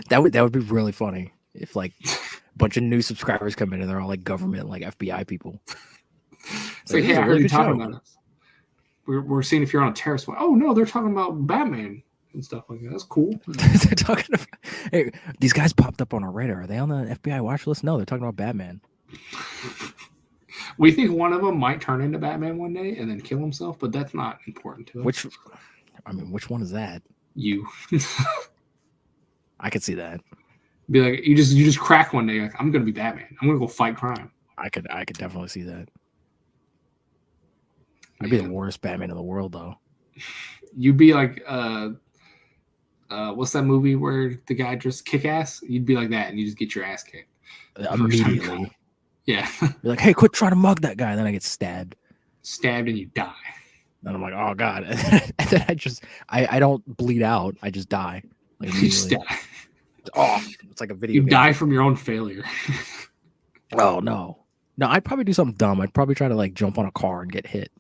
That would be really funny if, like, a bunch of new subscribers come in and they're all, like, government, like, FBI people. It's like, hey, I heard you talking about us. We're seeing if you're on a terrorist watch. Oh, no, they're talking about Batman and stuff like that. That's cool. They're talking about, hey, these guys popped up on our radar. Are they on the FBI watch list? No, they're talking about Batman. We think one of them might turn into Batman one day and then kill himself, but that's not important to us. Which one is that? You. I could see that. Be like, you just crack one day, like, I'm gonna be Batman. I'm gonna go fight crime. I could definitely see that. I'd be the worst Batman in the world, though. You'd be like, what's that movie where the guy just kick ass? You'd be like that, and you just get your ass kicked immediately. Yeah, you're like, hey, quit trying to mug that guy. And then I get stabbed, and you die. And I'm like, oh god. And then I don't bleed out. I just die. Like, you just die. It's off. It's like a video. You die from your own failure. Oh no, I'd probably do something dumb. I'd probably try to like jump on a car and get hit.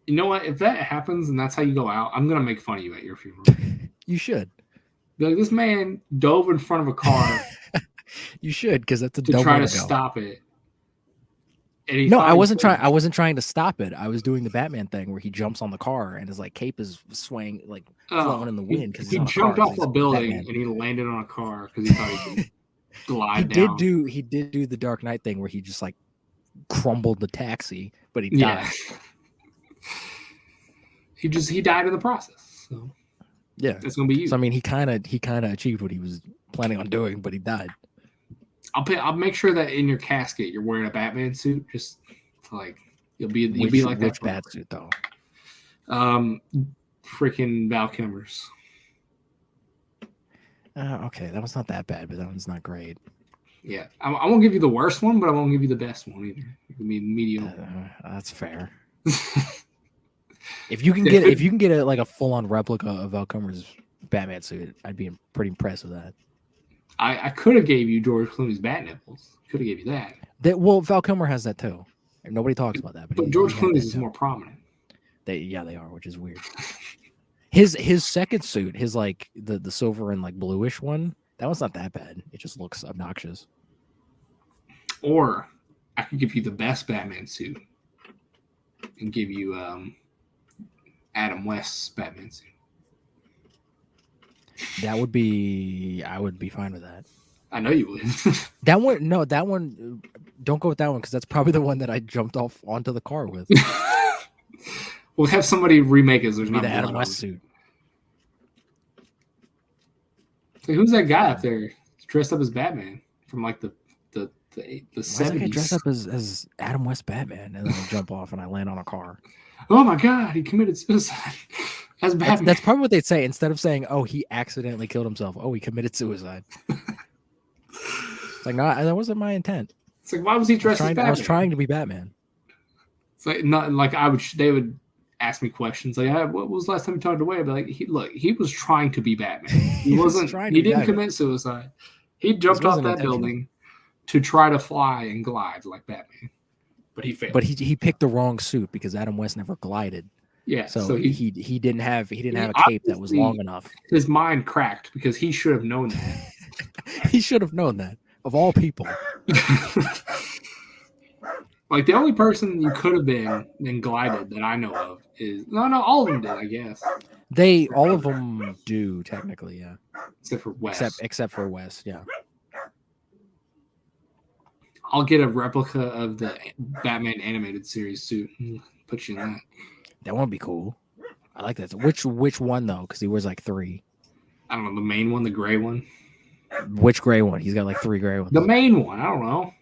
You know what? If that happens and that's how you go out, I'm gonna make fun of you at your funeral. You should. Be like, this man dove in front of a car. You should, because that's a to dumb try way to to go. stop it. No, I wasn't trying to stop it. I was doing the Batman thing where he jumps on the car and his like cape is swaying, like flowing in the wind because he jumped off a building and he landed on a car because he thought he could glide down. He did do the Dark Knight thing where he just like crumbled the taxi, but he died. He died in the process. So yeah, it's gonna be you. So I mean, he kind of achieved what he was planning on doing, but he died. I'll make sure that in your casket you're wearing a Batman suit, just like you'll be like that. Which bat suit though? Freaking Val Kilmer's. Okay, that was not that bad, but that one's not great. Yeah, I won't give you the worst one, but I won't give you the best one either. It can be mediocre. That's fair. If you can get like a full on replica of Val Kilmer's Batman suit, I'd be pretty impressed with that. I could have gave you George Clooney's bat nipples. Could have gave you that. Val Kilmer has that too. Nobody talks about that, but George Clooney's is more prominent. They are, which is weird. His second suit, his like the silver and like bluish one, that one's not that bad. It just looks obnoxious. Or I could give you the best Batman suit and give you Adam West's Batman suit. I would be fine with that. I know you would. That one, don't go with that one because that's probably the one that I jumped off onto the car with. We'll have somebody remake it. There's not the Adam West suit. So who's that guy up there dressed up as Batman from like the 70s? Dressed up as Adam West Batman, and then I jump off and I land on a car. Oh my God, he committed suicide as Batman. That's probably what they'd say instead of saying, "Oh, he accidentally killed himself." Oh, he committed suicide. It's like, no, that wasn't my intent. It's like, why was he dressed as Batman? I was trying to be Batman. It's like not like they would ask me questions like, "What was the last time you talked to Wade?" I'd be like, he was trying to be Batman. He wasn't. He didn't commit suicide. He jumped off that building to try to fly and glide like Batman, but he failed. But he picked the wrong suit because Adam West never glided. Yeah, so he didn't have a cape that was long enough. His mind cracked because he should have known that. He should have known that. Of all people. Like, the only person you could have been and glided that I know of is... No, all of them did, I guess. All of them do, technically, yeah. Except for West. Except for West, yeah. I'll get a replica of the Batman animated series suit and put you in that. That would be cool. I like that. Which one, though? Because he wears, like, 3. I don't know, the main one, the gray one. Which gray one? He's got like 3 gray ones. The main one, I don't know.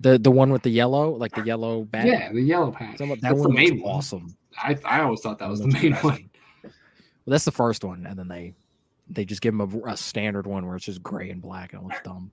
The one with the yellow, like the yellow bat. Yeah, the yellow patch. That one was awesome. I always thought that was the main one. Well, that's the first one, and then they just give him a standard one where it's just gray and black and it looks dumb.